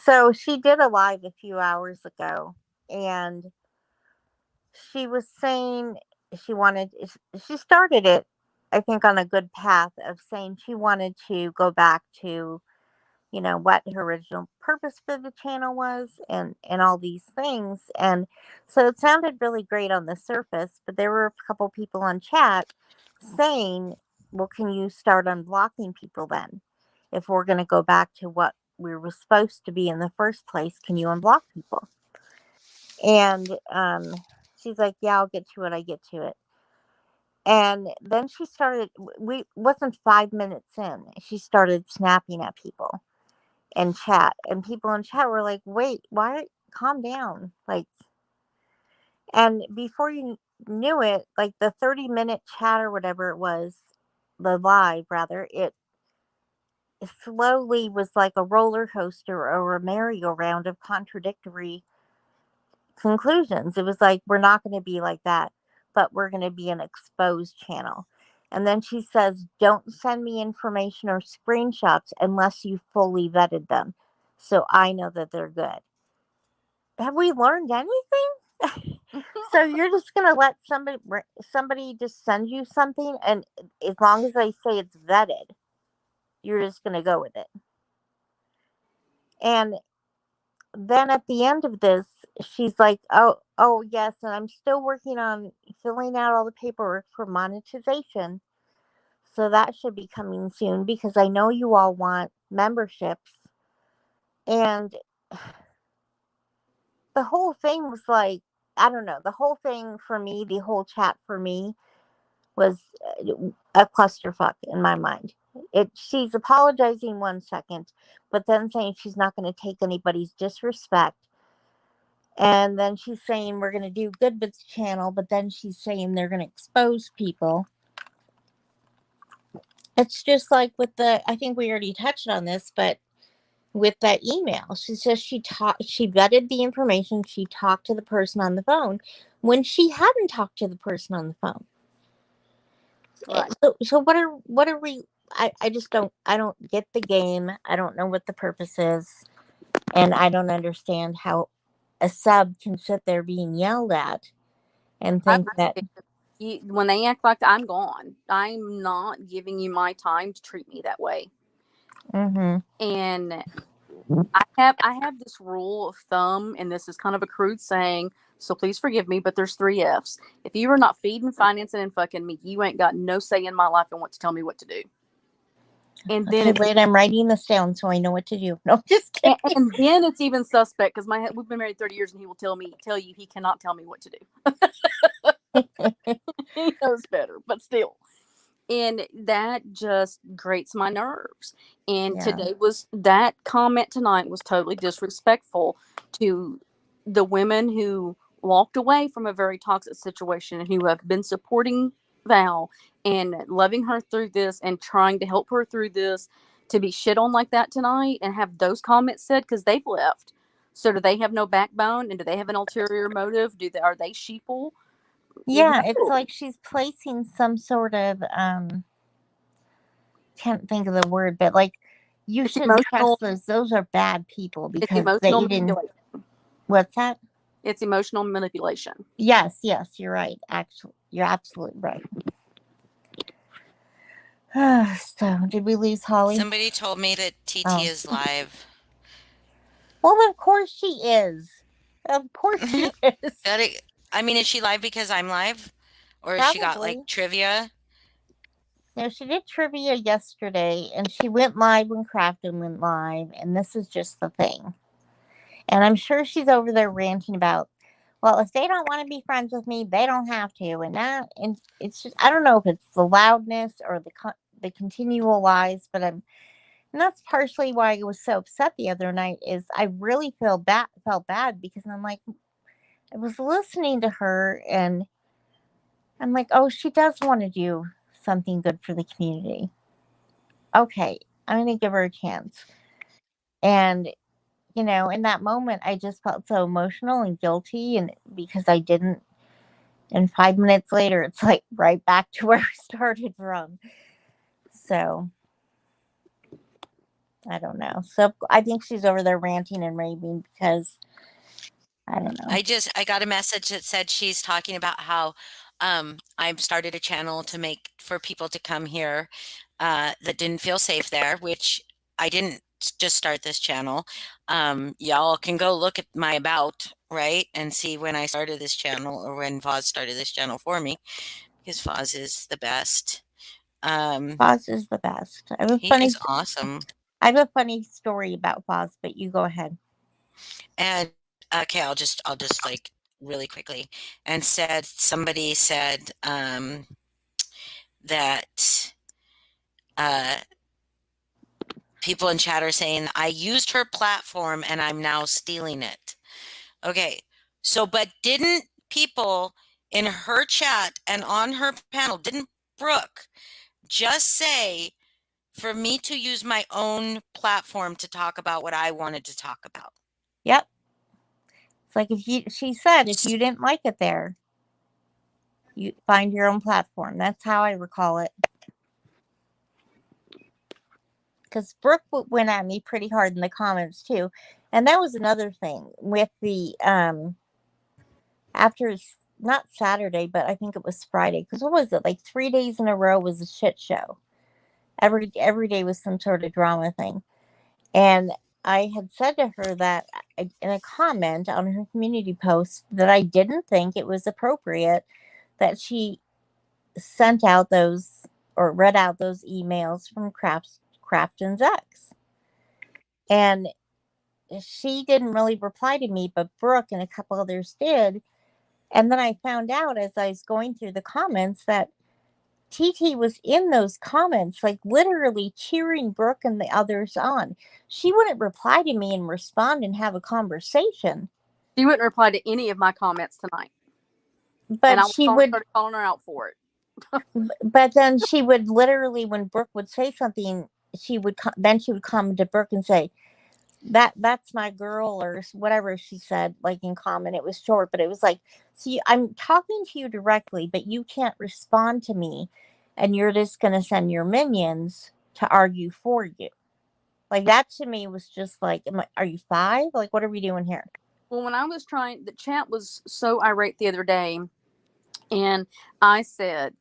So she did a live a few hours ago, and she was saying she started it, I think, on a good path of saying she wanted to go back to, what her original purpose for the channel was, and all these things. And so it sounded really great on the surface, but there were a couple people on chat saying, well, can you start unblocking people then? If we're going to go back to what we were supposed to be in the first place, can you unblock people? And she's like, yeah, I'll get to it. I get to it. And then she started, we wasn't 5 minutes in, she started snapping at people in chat. And people in chat were like, wait, why? Calm down. Like, and before you knew it, like the 30-minute chat or whatever it was, the live rather, it slowly was like a roller coaster or a merry-go-round of contradictory conclusions. It was like, we're not going to be like that, but we're going to be an exposed channel. And then she says, don't send me information or screenshots unless you fully vetted them, so I know that they're good. Have we learned anything? So you're just going to let somebody just send you something, and as long as they say it's vetted, you're just going to go with it. And then at the end of this, she's like, oh yes, and I'm still working on filling out all the paperwork for monetization. So that should be coming soon, because I know you all want memberships. And the whole thing was like, I don't know, the whole thing for me, the whole chat for me was a clusterfuck in my mind. She's apologizing 1 second, but then saying she's not going to take anybody's disrespect. And then she's saying we're going to do good with the channel, but then she's saying they're going to expose people. It's just like with I think we already touched on this, but with that email, she says she vetted the information. She talked to the person on the phone when she hadn't talked to the person on the phone. Right. So what are we? I just I don't get the game. I don't know what the purpose is, and I don't understand how a sub can sit there being yelled at and think that When they act like that, I'm gone. I'm not giving you my time to treat me that way. Mm-hmm. And I have this rule of thumb, and this is kind of a crude saying, so please forgive me, but there's 3 F's. If you are not feeding, financing, and fucking me, you ain't got no say in my life and what to tell me what to do. And then Okay, wait, I'm writing this down so I know what to do. No, just kidding. and then it's even suspect because we've been married 30 years, and he will tell you he cannot tell me what to do. He knows better, but still. And that just grates my nerves. And that comment tonight was totally disrespectful to the women who walked away from a very toxic situation and who have been supporting Val and loving her through this and trying to help her through this, to be shit on like that tonight and have those comments said because they've left. So do they have no backbone, and do they have an ulterior motive? Are they sheeple? Yeah, it's like she's placing some sort of can't think of the word, but like you shouldn't trust those. Those are bad people because they didn't. What's that? It's emotional manipulation. Yes, you're right. Actually, you're absolutely right. So, did we lose Holly? Somebody told me that TT is live. Well, of course she is. Of course she is. I mean, is she live because I'm live? Or has she got like trivia? No, she did trivia yesterday, and she went live when Crafton went live, and this is just the thing. And I'm sure she's over there ranting about, well, if they don't want to be friends with me, they don't have to. And it's just, I don't know if it's the loudness or the continual lies, but and that's partially why I was so upset the other night. Is I really felt bad because I'm like, I was listening to her and I'm like, oh, she does want to do something good for the community. Okay, I'm going to give her a chance. And, you know, in that moment, I just felt so emotional and guilty, and because I didn't. And 5 minutes later, it's like right back to where we started from. So, I don't know. So, I think she's over there ranting and raving because, I don't know. I got a message that said she's talking about how I've started a channel to make for people to come here that didn't feel safe there, which I didn't just start this channel. Y'all can go look at my about, right, and see when I started this channel or when Foz started this channel for me, because Foz is the best. Foz is the best. He is awesome. I have a funny story about Foz, but you go ahead. And okay, I'll just like really quickly, and somebody said that people in chat are saying I used her platform and I'm now stealing it. Okay, so but didn't people in her chat and on her panel, didn't Brooke just say for me to use my own platform to talk about what I wanted to talk about? Yep. It's like she said, if you didn't like it there, you find your own platform. That's how I recall it. Because Brooke went at me pretty hard in the comments too. And that was another thing with the, after, not Saturday, but I think it was Friday. Because what was it? Like 3 days in a row was a shit show. Every day was some sort of drama thing. And I had said to her that in a comment on her community post that I didn't think it was appropriate that she sent out those or read out those emails from Crafton's ex. And she didn't really reply to me, but Brooke and a couple others did. And then I found out as I was going through the comments that TT was in those comments, like literally cheering Brooke and the others on. She wouldn't reply to me and respond and have a conversation. She wouldn't reply to any of my comments tonight. But and I she would start calling her out for it. But then she would literally, when Brooke would say something, she would come to Brooke and say, that's my girl, or whatever she said, like in comment. It was short, but it was like, see, I'm talking to you directly, but you can't respond to me, and you're just going to send your minions to argue for you. Like, that to me was just like, are you 5? Like, what are we doing here? Well, when I was trying, the chat was so irate the other day, and I said,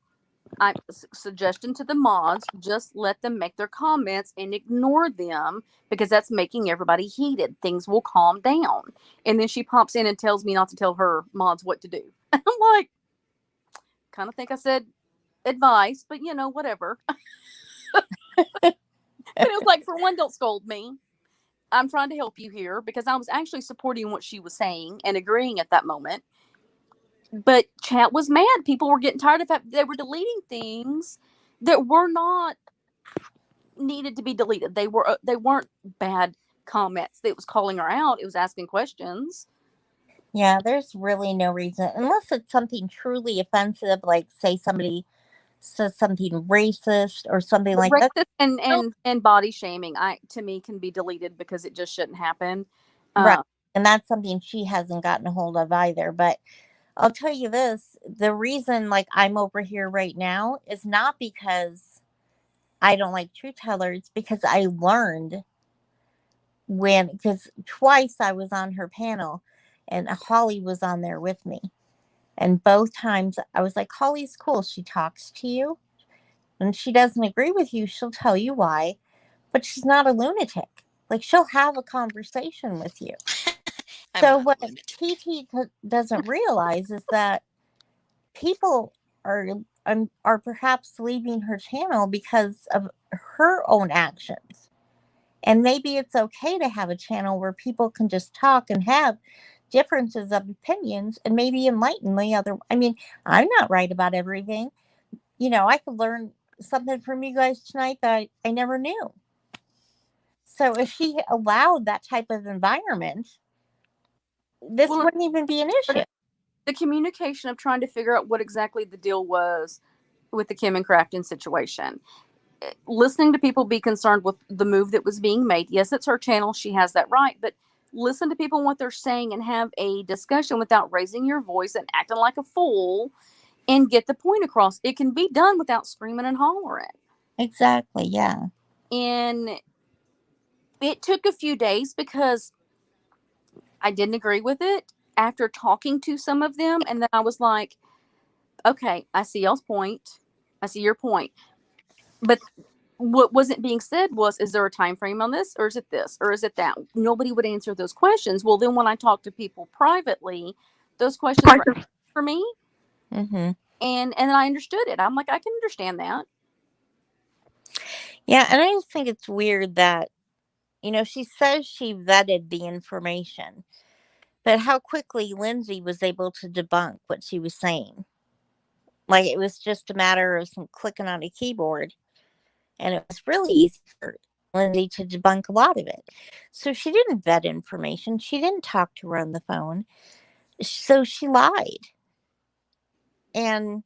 suggestion to the mods, just let them make their comments and ignore them, because that's making everybody heated. Things will calm down. And then she pops in and tells me not to tell her mods what to do. I'm like, kind of think I said advice, but you know, whatever. But it was like, for one, don't scold me. I'm trying to help you here, because I was actually supporting what she was saying and agreeing at that moment. But chat was mad. People were getting tired of it. They were deleting things that were not needed to be deleted. They weren't bad comments. It was calling her out. It was asking questions. Yeah, there's really no reason, unless it's something truly offensive, like say somebody says something racist or something like that. And body shaming, to me, can be deleted, because it just shouldn't happen. Right. And that's something she hasn't gotten a hold of either. But I'll tell you this, the reason like I'm over here right now is not because I don't like truth tellers, because I learned because twice I was on her panel and Holly was on there with me. And both times I was like, Holly's cool. She talks to you. When she doesn't agree with you, she'll tell you why. But she's not a lunatic. Like, she'll have a conversation with you. So what TT doesn't realize is that people are perhaps leaving her channel because of her own actions. And maybe it's okay to have a channel where people can just talk and have differences of opinions and maybe enlighten the other. I mean, I'm not right about everything. You know, I could learn something from you guys tonight that I never knew. So if she allowed that type of environment, this wouldn't even be an issue. The communication of trying to figure out what exactly the deal was with the Kim and Crafton situation. Listening to people be concerned with the move that was being made. Yes, it's her channel. She has that right. But listen to people and what they're saying and have a discussion without raising your voice and acting like a fool and get the point across. It can be done without screaming and hollering. Exactly. Yeah. And it took a few days because I didn't agree with it after talking to some of them. And then I was like, okay, I see y'all's point. I see your point. But what wasn't being said was, is there a time frame on this, or is it this, or is it that? Nobody would answer those questions. Well, then when I talk to people privately, those questions were for me, Mm-hmm. and I understood it. I'm like, I can understand that. Yeah, and I just think it's weird that, she says she vetted the information, but how quickly Lindsay was able to debunk what she was saying. Like, it was just a matter of some clicking on a keyboard, and it was really easy for Lindsay to debunk a lot of it. So she didn't vet information. She didn't talk to her on the phone. So she lied. And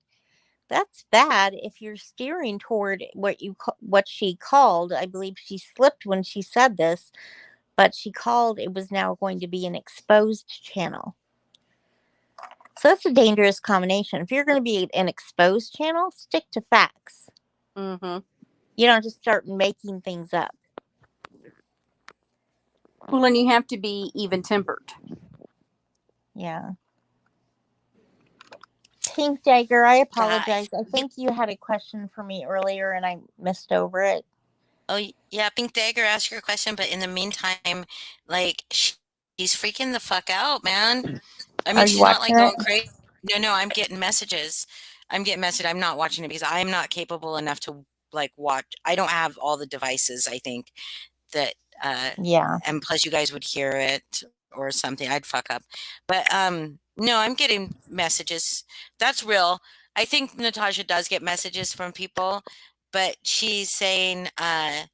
that's bad if you're steering toward what she called. I believe she slipped when she said this, but she called it was now going to be an exposed channel. So that's a dangerous combination. If you're going to be an exposed channel, stick to facts. Mm-hmm. You don't just start making things up. Well, and you have to be even tempered. Yeah. Pink Dagger, I apologize. I think you had a question for me earlier and I missed over it. Oh, yeah, Pink Dagger, ask your question, but in the meantime, like, she's freaking the fuck out, man. I mean, Are you she's not, like, watching going it? crazy. No, I'm getting messages. I'm not watching it because I'm not capable enough to, like, watch. I don't have all the devices, I think, that, Yeah. and plus you guys would hear it or something. I'd fuck up. But, no, I'm getting messages. That's real. I think Natasha does get messages from people, but she's saying, that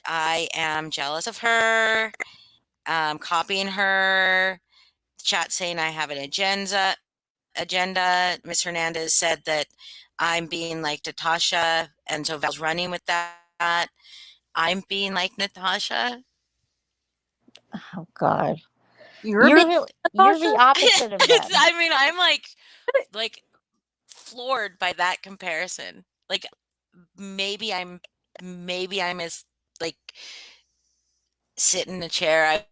I am jealous of her, copying her, chat saying I have an agenda. Miss Hernandez said that I'm being like Natasha, and so Val's running with that. I'm being like Natasha. Oh God. You're being You're the Natasha? opposite of them. I mean, I'm like floored by that comparison. Like maybe I'm as like sit in a chair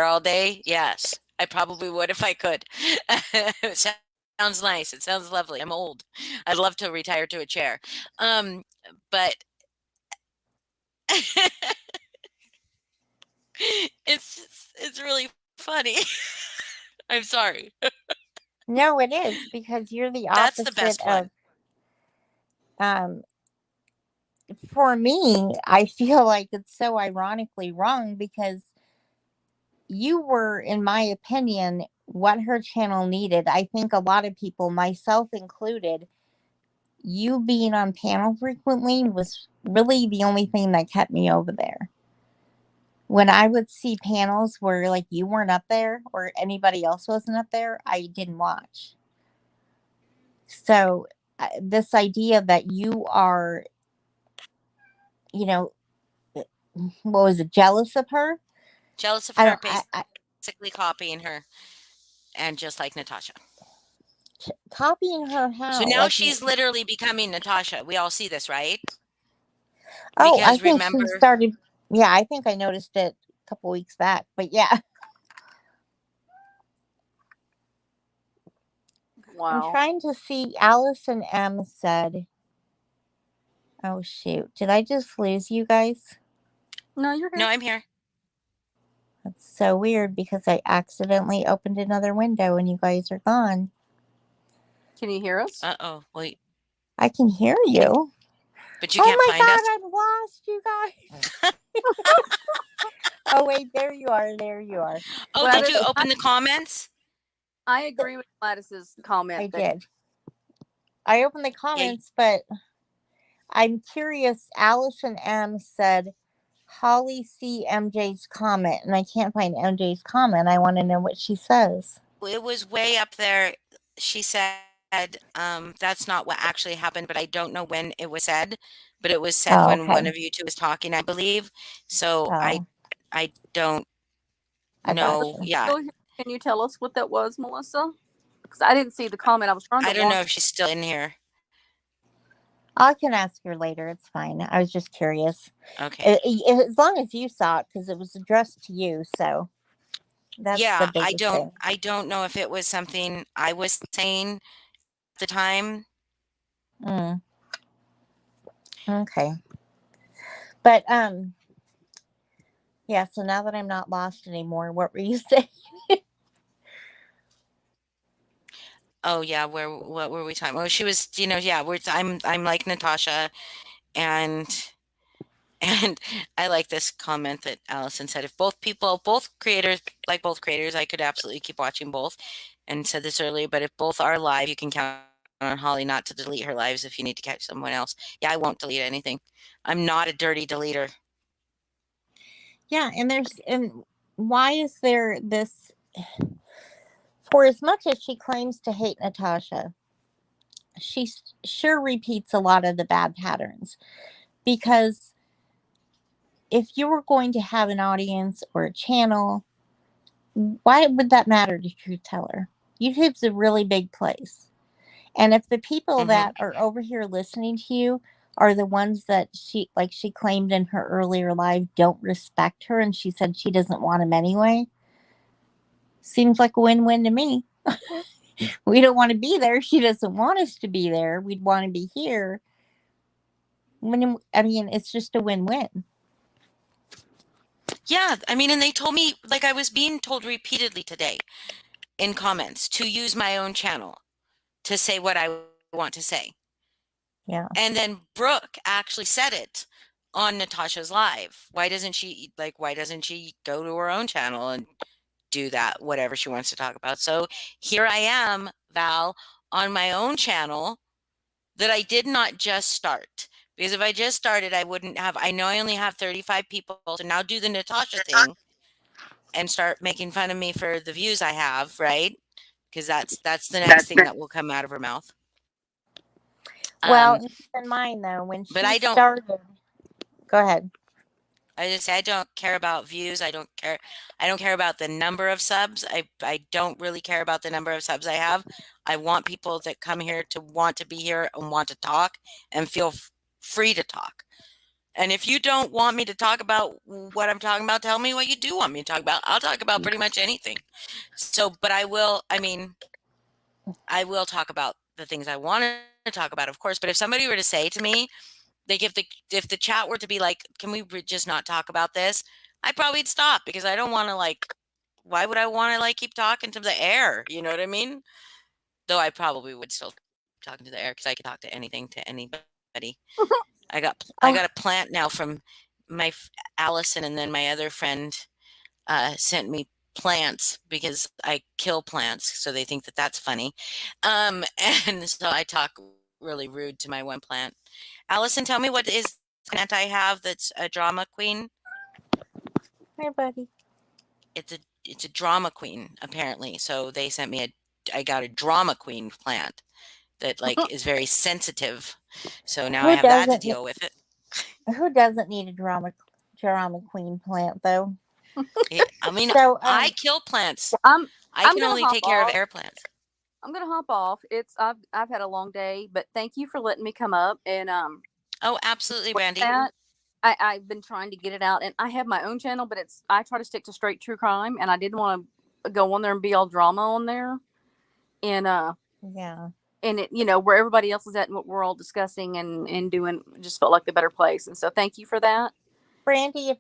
all day. Yes, I probably would if I could. It sounds nice. It sounds lovely. I'm old. I'd love to retire to a chair. But it's really funny. I'm sorry. No, it is because you're the That's the opposite best of one. For me, I feel like it's so ironically wrong because you were, in my opinion, what her channel needed. I think a lot of people, myself included, you being on panel frequently was really the only thing that kept me over there. When I would see panels where like you weren't up there or anybody else wasn't up there, I didn't watch. So this idea that you are, what was it, jealous of her? Jealous of I her, don't. I basically copying her, and just like Natasha. copying her So how? now Like, she's literally becoming Natasha. We all see this, right? oh, I Because think she remember, started. Yeah, I think I noticed it a couple weeks back. But yeah, I'm Wow. trying to see. Allison M said, "Oh shoot, did I just lose you guys?" No, you're no, here. I'm here. That's so weird because I accidentally opened another window and you guys are gone. Can you hear us? Uh-oh. Wait, I can hear you. but you Oh can't my find us? God, I've lost you guys. Oh wait, there you are. There you are. Oh, did Gladys, you open the comments? I agree with Gladys's comment. I did. I opened the comments, but I'm curious. Allison M said, Holly C. MJ's comment, and I can't find MJ's comment. I want to know what she says. It was way up there. She said that's not what actually happened, but I don't know when it was said, but it was said Oh, when one okay. of you two was talking, I believe. So Oh, I don't I know. gotcha. Yeah. Go ahead. Can you tell us what that was, Melissa? Because I didn't see the comment. I was trying to I don't know watch. if she's still in here. I can ask her later. It's fine. I was just curious. Okay. As long as you saw it, because it was addressed to you. So that's the Yeah, biggest thing. I don't know if it was something I was saying at the time. Mm, okay. But yeah. So now that I'm not lost anymore, what were you saying? Oh yeah, what were we talking? Well, she was, yeah, I'm like Natasha, and and I like this comment that Allison said. If both creators, like both creators, I could absolutely keep watching both, and said this earlier. But if both are live, you can count on Holly not to delete her lives if you need to catch someone else. Yeah, I won't delete anything. I'm not a dirty deleter. Yeah, and why is there this? For as much as she claims to hate Natasha, she sure repeats a lot of the bad patterns. Because if you were going to have an audience or a channel, why would that matter to Truth Teller? YouTube's a really big place. And if the people Hmm. that are over here listening to you are the ones that she claimed in her earlier live don't respect her and she said she doesn't want them anyway, seems like a win-win to me. We don't want to be there. She doesn't want us to be there. We'd want to be here. I mean, it's just a win-win. Yeah, I mean, and they told me, like I was being told repeatedly today in comments, to use my own channel to say what I want to say. Yeah. And then Brooke actually said it on Natasha's live. Why doesn't she go to her own channel and do that, whatever she wants to talk about? So here I am, Val, on my own channel that I did not just start. Because if I just started, I know I only have 35 people to now do the Natasha thing and start making fun of me for the views I have, right? Because that's the next thing that will come out of her mouth. Well, Um, and keep in mind though, when but she started, go ahead. I just say I don't care about views. I don't care about the number of subs. I don't really care about the number of subs I have. I want people that come here to want to be here and want to talk and feel free to talk. And if you don't want me to talk about what I'm talking about, tell me what you do want me to talk about. I'll talk about pretty much anything. So, but I will talk about the things I want to talk about, of course. But if somebody were to say to me, like if the chat were to be like, can we just not talk about this? I probably would stop because I don't want to why would I want to keep talking to the air? You know what I mean? Though I probably would still talking to the air because I could talk to anything, to anybody. I got Oh, a plant now from my Allison, and then my other friend sent me plants because I kill plants, so they think that that's funny. And so I talk really rude to my one plant. Allison, tell me what is the plant I have that's a drama queen? hey, buddy. It's a drama queen apparently. So they sent me I got a drama queen plant that is very sensitive. So now I Who have that to doesn't? deal with it. Who doesn't need a drama queen plant though? I mean, So I kill plants. I'm I I'm can gonna only hop take care of off. air plants. I'm gonna hop off. I've had a long day, but thank you for letting me come up and Oh, absolutely, with Brandy. that. I've been trying to get it out, and I have my own channel, but I try to stick to straight true crime, and I didn't want to go on there and be all drama on there, and yeah. it where everybody else is at and what we're all discussing and doing just felt like the better place, and so thank you for that. Brandy, if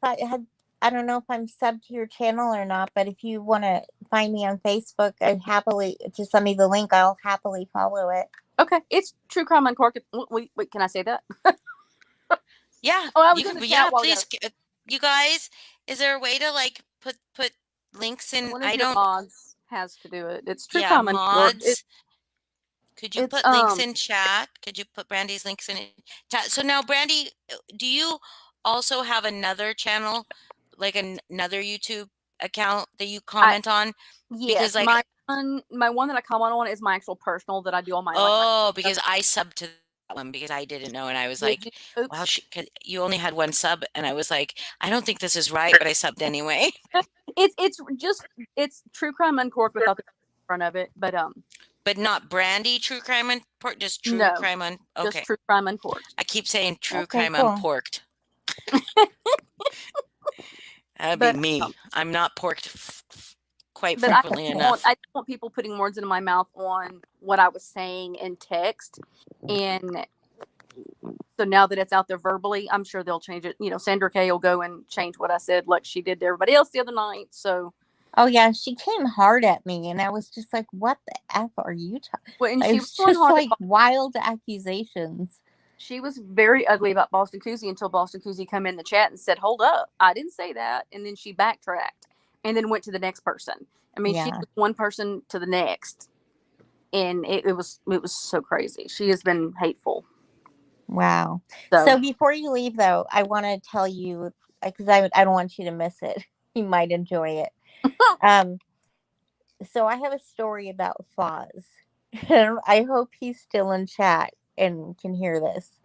I don't know if I'm subbed to your channel or not, but if you want to find me on Facebook, I'd happily to send me the link. I'll happily follow it. Okay, it's True Crime Uncorked. Wait, can I say that? Yeah, Oh, I was you in can. the Yeah, chat while please, you guys. Is there a way to put links in? one of I your don't. mods has to do it. It's True Yeah, Crime Uncorked. mods. Could you It's put links in chat? Could you put Brandy's links in chat? So now, Brandy, do you also have another channel, like another YouTube account that you comment on? Because yes, my my one that I comment on is my actual personal that I do on my like my Oh, because I subbed to that one because I didn't know, and I was did like, you? "Wow, Oops. 'cause you only had one sub," and I was like, "I don't think this is right," but I subbed anyway. It's true crime uncorked without the in front of it, but But not Brandy True Crime Unporked, just True no, Crime just Okay. true crime uncorked. I keep saying True Okay, Crime cool. Unporked. That'd be But me. I'm not porked quite but I frequently don't enough. I don't want people putting words into my mouth on what I was saying in text, and so now that it's out there verbally, I'm sure they'll change it. You know, Sandra Kay will go and change what I said, like she did to everybody else the other night. So, Oh yeah, she came hard at me, and I was just like, "What the f are you talking?" well, and It she was was going just hard. like wild accusations. She was very ugly about Boston Koozie until Boston Koozie come in the chat and said, "Hold up, I didn't say that," and then she backtracked and then went to the next person. I mean, she Yeah. was one person to the next, and it was so crazy. She has been hateful. Wow. So, So before you leave, though, I want to tell you because I don't want you to miss it. You might enjoy it. So I have a story about Foz. I hope he's still in chat and can hear this.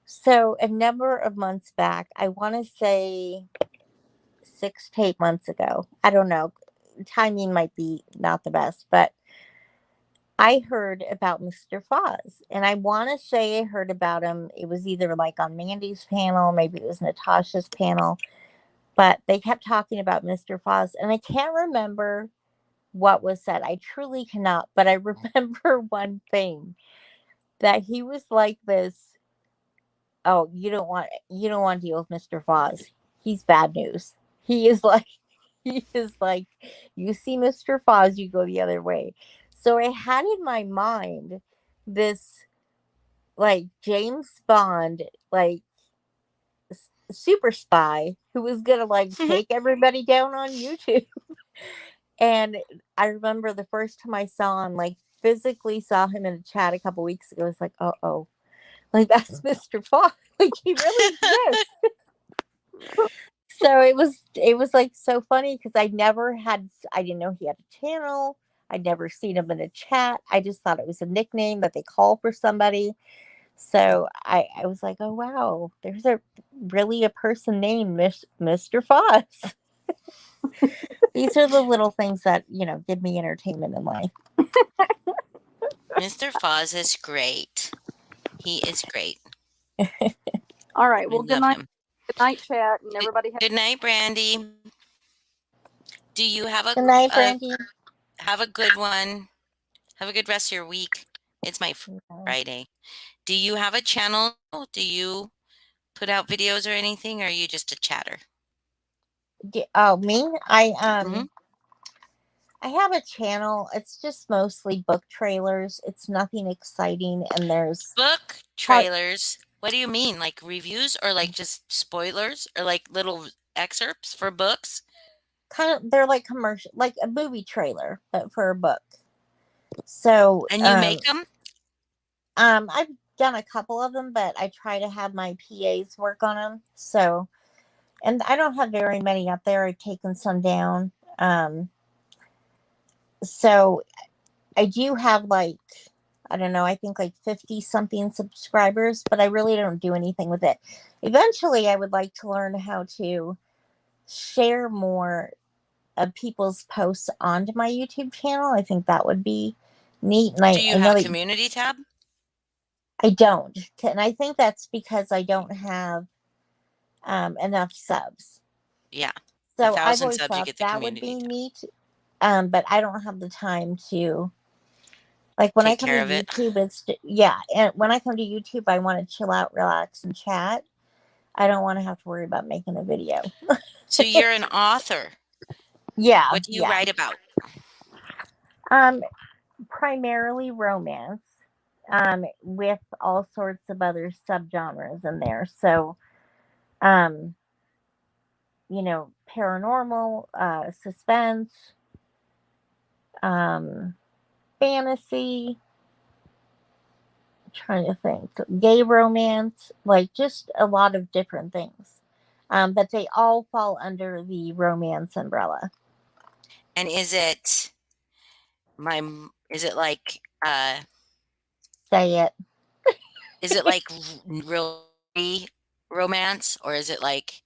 So a number of months back, I want to say 6 to 8 months ago. I don't know. Timing might be not the best, but I heard about Mr. Foz. And I want to say I heard about him. It was either like on Mandy's panel, maybe it was Natasha's panel, but they kept talking about Mr. Foz. And I can't remember what was said. I truly cannot, but I remember one thing that he was like this. Oh, you don't want to deal with Mr. Foz. He's bad news. He is like you see Mr. Foz, you go the other way. So I had in my mind this like James Bond like super spy who was gonna like take everybody down on YouTube. And I remember the first time I saw him, like physically saw him in a chat a couple weeks ago. I was like, oh, like that's Mr. Fox. Like he really exists. So it was like so funny because I didn't know he had a channel. I'd never seen him in a chat. I just thought it was a nickname that they call for somebody. So I was like, oh wow, there's really a person named Mr. Fox. These are the little things that, give me entertainment in life. Mr. Foz is great. He is great. all right. I Well, love him. good night, chat, and everybody. Good night, Brandy. Do you have Good night, Brandy. have a good one? Have a good rest of your week. It's my Friday. Do you have a channel? Do you put out videos or anything, or are you just a chatter? Oh, me? Mhm. I have a channel. It's just mostly book trailers. It's nothing exciting, and there's Book trailers. What do you mean? Like reviews or like just spoilers or like little excerpts for books? they're like commercial, like a movie trailer, but for a book. So, And you make them? I've done a couple of them, but I try to have my PAs work on them. So, and I don't have very many up there. I've taken some down. So I do have like, I don't know, I think like 50 something subscribers, but I really don't do anything with it. Eventually, I would like to learn how to share more of people's posts onto my YouTube channel. I think that would be neat. And Do you I know have a that community tab? I don't. And I think that's because I don't have enough subs. Yeah. So I've 1,000 always subs, you thought get the that would community be tab. neat. But I don't have the time to, like when I Take come to care of it. YouTube, and when I come to YouTube, I want to chill out, relax, and chat. I don't want to have to worry about making a video. So you're an author. Yeah. What do you write about? Primarily romance, with all sorts of other subgenres in there. So, paranormal, suspense, fantasy, trying to think, gay romance, like just a lot of different things. But they all fall under the romance umbrella. And is it is it like Say it. is it like real romance, or is it like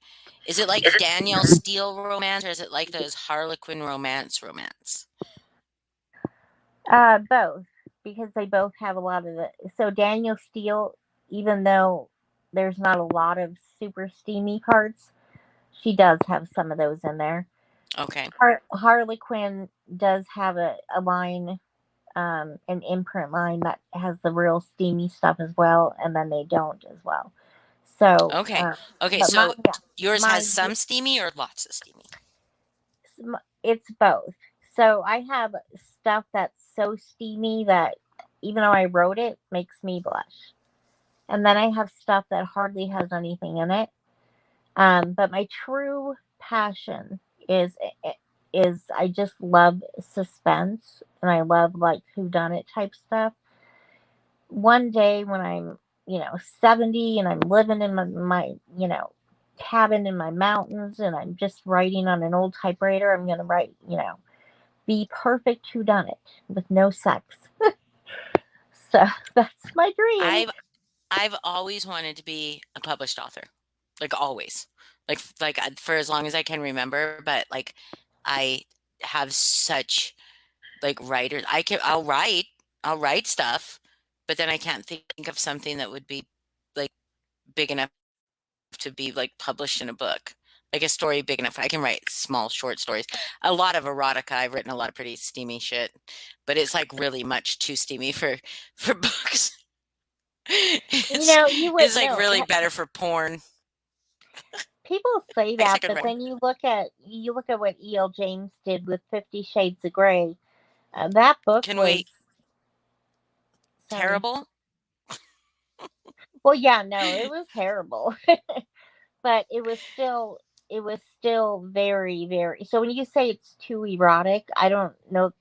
Danielle Steele romance, or is it like those Harlequin romance? Both, because they both have a lot of the. So Daniel Steele, even though there's not a lot of super steamy parts, she does have some of those in there. Okay. Harlequin does have a line, an imprint line that has the real steamy stuff as well, and then they don't as well. So, Okay. Okay, but so yeah, yours has mine, some steamy or lots of steamy? it's both. So I have stuff that's so steamy that even though I wrote it, makes me blush. And then I have stuff that hardly has anything in it. But my true passion is I just love suspense, and I love like whodunit type stuff. One day when I'm 70 and I'm living in my cabin in my mountains and I'm just writing on an old typewriter, I'm gonna write the perfect whodunit with no sex. So that's my dream. I've always wanted to be a published author, like always, for as long as I can remember. But like, I have such like writers. I'll write stuff, but then I can't think of something that would be like big enough to be like published in a book. Like a story big enough. I can write small short stories. A lot of erotica. I've written a lot of pretty steamy shit, but it's like really much too steamy for books. You would It's like know. really better for porn. People say I guess I that, could but write. then you look at what E.L. James did with 50 Shades of Grey. That book Can was we sorry. terrible? Well, yeah, no, it was terrible, but it was still very, very. So when you say it's too erotic, I don't know.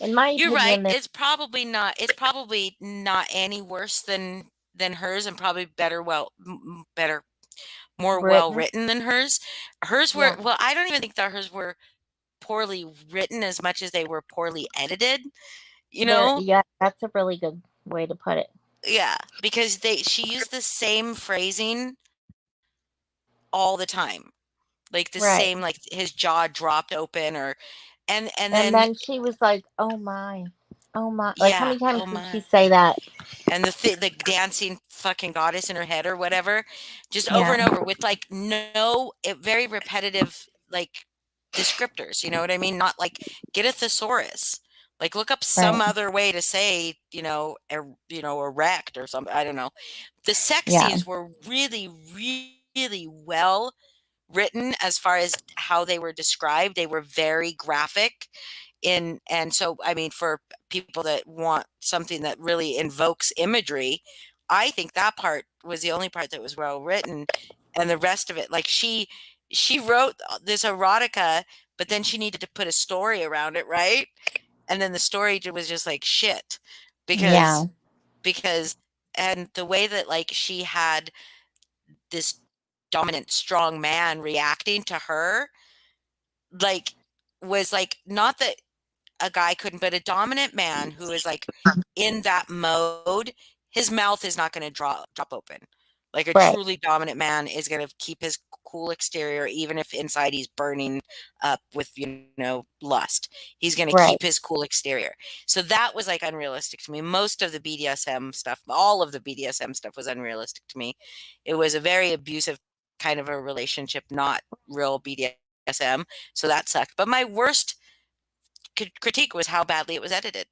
In my You're right. opinion, that It's probably not. It's probably not any worse than hers, and probably better. Well, better, more well written, written than hers. Hers were yeah, well. I don't even think that hers were poorly written as much as they were poorly edited. You know? yeah, that's a really good way to put it. Yeah, because she used the same phrasing all the time, like the Right. same, like his jaw dropped open, or and And then then she was like, "Oh my, oh my!" Like how yeah, many times oh did she my. say that? And the dancing fucking goddess in her head or whatever, just over Yeah, and over with like very repetitive like descriptors. You know what I mean? Not like get a thesaurus. Like look up some right. other way to say erect or something. I don't know. The sex Yeah, scenes were really really well written as far as how they were described. They were very graphic and so I mean for people that want something that really invokes imagery, I think that part was the only part that was well written, and the rest of it, like she wrote this erotica, but then she needed to put a story around it, right? And then the story was just like shit yeah, because because and the way that like she had this dominant strong man reacting to her like was like not that a guy couldn't, but a dominant man who is like in that mode, his mouth is not going to drop open. Like a right, truly dominant man is going to keep his cool exterior, even if inside he's burning up with lust. He's going to right. keep his cool exterior. So that was like unrealistic to me. Most of the BDSM stuff, all of the BDSM stuff, was unrealistic to me. It was a very abusive kind of a relationship, not real BDSM. So that sucked. But my worst critique was how badly it was edited.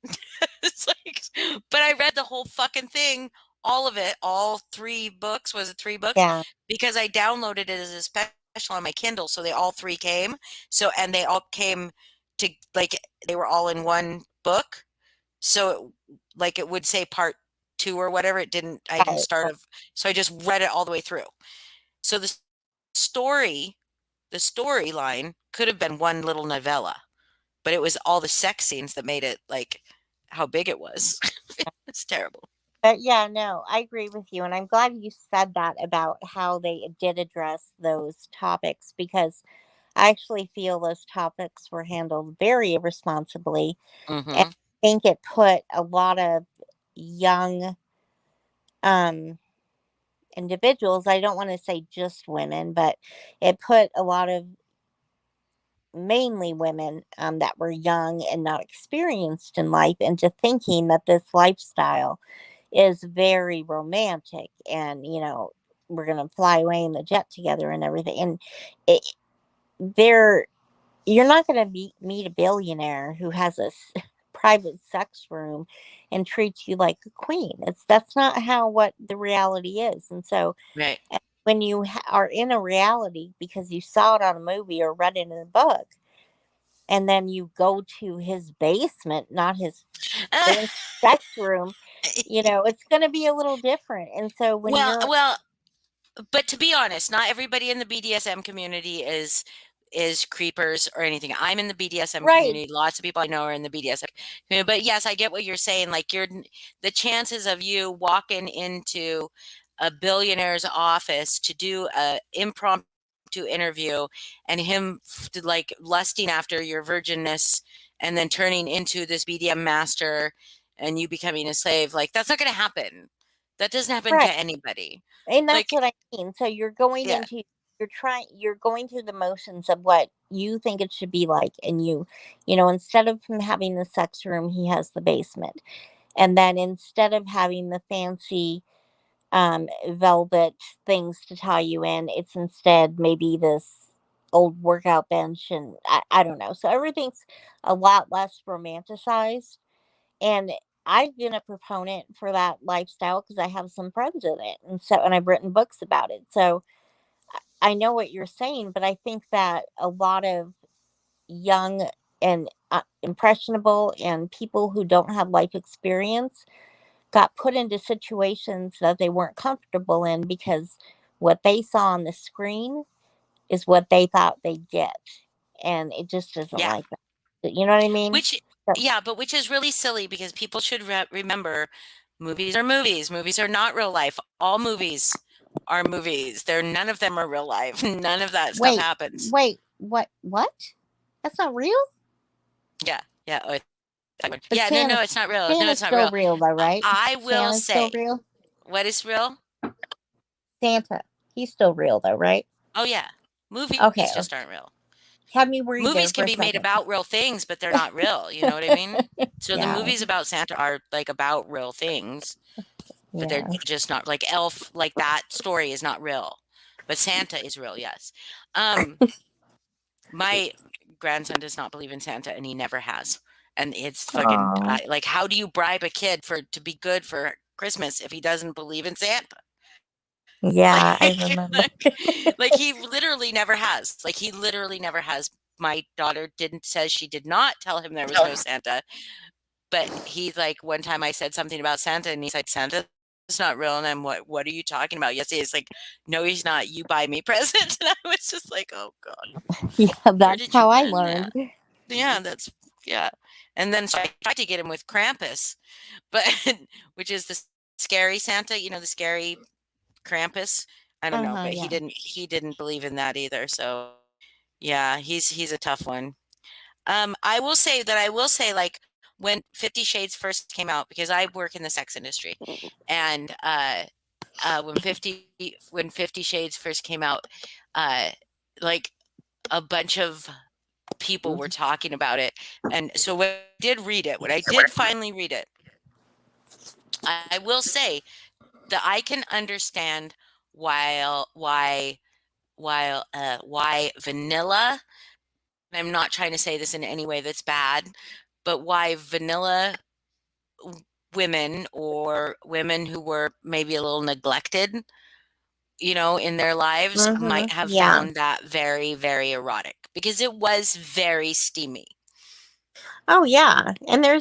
It's like, but I read the whole fucking thing, all of it, all 3 books. Was it 3 books? Yeah, Because I downloaded it as a special on my Kindle, so they all 3 came. So and they all came to like they were all in one book. So it would say part 2 or whatever. It didn't. I didn't right. start of. So I just read it all the way through. So story, the storyline could have been one little novella, but it was all the sex scenes that made it like how big it was. It's terrible. But yeah, no, I agree with you, and I'm glad you said that about how they did address those topics because I actually feel those topics were handled very irresponsibly. And Mhm. think it put a lot of young individuals, I don't want to say just women, but it put a lot of mainly women that were young and not experienced in life into thinking that this lifestyle is very romantic, and we're going to fly away in the jet together and everything. And it, there you're not going to meet a billionaire who has a private sex room and treats you like a queen. That's not how what the reality is. And so Right. when you are in a reality because you saw it on a movie or read it in a book, and then you go to his basement, not his sex room, it's going to be a little different. And so when well, but to be honest, not everybody in the BDSM community is creepers or anything. I'm in the BDSM right, community. Lots of people I know are in the BDSM community. But yes, I get what you're saying. Like the chances of you walking into a billionaire's office to do a impromptu interview and him like lusting after your virginness and then turning into this BDM master and you becoming a slave, like that's not going to happen. That doesn't happen right. to anybody. And that's Like, what I mean. So yeah, you're going through the motions of what you think it should be like. And instead of him having the sex room, he has the basement. And then instead of having the fancy velvet things to tie you in, it's instead maybe this old workout bench. And I don't know. So everything's a lot less romanticized. And I've been a proponent for that lifestyle because I have some friends in it. And I've written books about it. So I know what you're saying, but I think that a lot of young and impressionable and people who don't have life experience got put into situations that they weren't comfortable in because what they saw on the screen is what they thought they'd get. And it just isn't yeah. like that. You know what I mean? Which, So, yeah, but which is really silly because people should remember movies are movies. Movies are not real life. All movies are movies. None of them are real life. None of that stuff wait, happens. wait, what? That's not real? Yeah, yeah. But Yeah, no, no, it's not real. No, Santa's it's not still real. real though, right? I will Santa's still say, real? what is real? Santa. He's still real though, right? Oh, yeah. Movies Okay. just aren't real. Had me worried there Movies for can a be made second. about real things, but they're not real. You know what I mean? So the Yeah. movies about Santa are like about real things, but they're Yeah. just not like Elf, like that story is not real. But Santa is real, yes. My grandson does not believe in Santa and he never has. And it's fucking Aw. like how do you bribe a kid to be good for Christmas if he doesn't believe in Santa? Yeah, I Like, remember. like he literally never has. Like he literally never has. My daughter says she did not tell him there was no Santa. But he's like, one time I said something about Santa and he's like, Santa's not real. And I'm what are you talking about? Yes, he is. Like, no, he's not. You buy me presents. And I was just like, oh God, Yeah, where that's did you how I learn that? learned. Yeah, yeah. And then so I tried to get him with Krampus, but which is the scary Santa, the scary Krampus. I don't know, but Yeah. he didn't believe in that either. So yeah, he's a tough one. I will say like when 50 Shades first came out, because I work in the sex industry, and when 50 Shades first came out, uh like a bunch of people were talking about it. And so when I did finally read it, I will say that I can understand why vanilla, I'm not trying to say this in any way that's bad, but why vanilla women or women who were maybe a little neglected, in their lives might have Yeah. found that very, very erotic because it was very steamy. Oh yeah. And there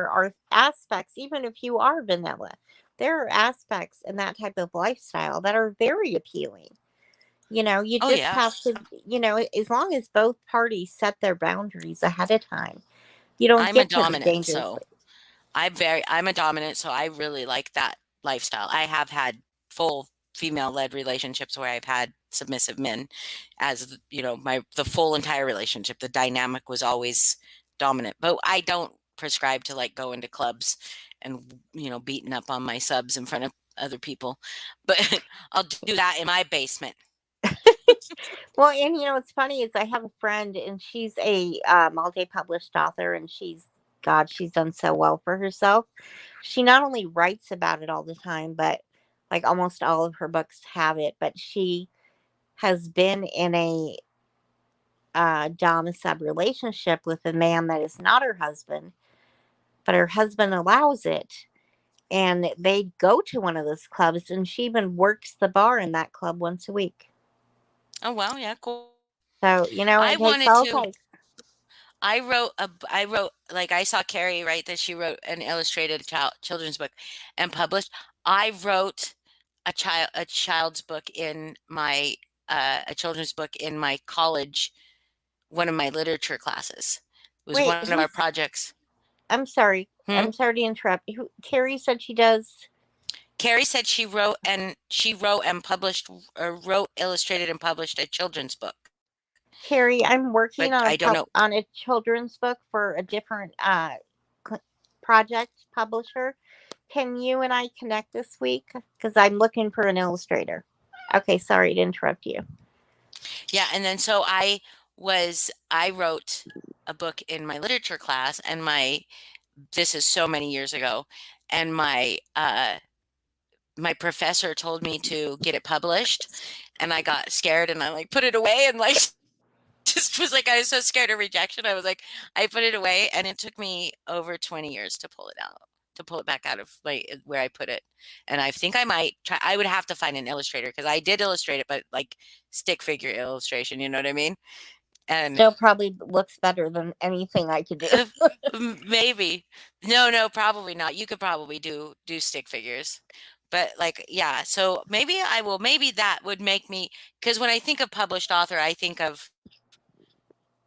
are aspects, even if you are vanilla, there are aspects in that type of lifestyle that are very appealing. You Oh just yeah. have to, as long as both parties set their boundaries ahead of time, you don't I'm a get to the dominant, dangerous. so I'm a dominant, so I really like that lifestyle. I have had full female-led relationships where I've had submissive men as, the full entire relationship. The dynamic was always dominant, but I don't prescribed to like go into clubs and beating up on my subs in front of other people, but I'll do that in my basement. Well, and what's funny is I have a friend, and she's a multi-published author, and she's done so well for herself. She not only writes about it all the time, but like almost all of her books have it. But she has been in a dom sub relationship with a man that is not her husband, but her husband allows it. And they go to one of those clubs, and she even works the bar in that club once a week. Oh, wow. Yeah, cool. So, I it takes wanted all to. types. I wrote like I saw Carrie write that she wrote an illustrated children's book and published. I wrote a child's book in my a children's book in my college, one of my literature classes. It was Wait, one of our projects. I'm sorry. Hmm? I'm sorry to interrupt. Carrie said she does. Carrie said she wrote and published, or wrote, illustrated, and published a children's book. Carrie, I'm working But on I don't know. on a children's book for a different project publisher. Can you and I connect this week? Because I'm looking for an illustrator. Okay, sorry to interrupt you. Yeah, and then so I wrote a book in my literature class, and this is so many years ago, and my professor told me to get it published, and I got scared, and I like put it away, and like just was like, I was so scared of rejection. I was like, I put it away, and it took me over 20 years to pull it back out of where I put it. And I think I might try. I would have to find an illustrator, because I did illustrate it, but like stick figure illustration, you know what I mean? And Still probably looks better than anything I could do. maybe. No, probably not. You could probably do stick figures. But like, yeah, so maybe that would make me, because when I think of published author, I think of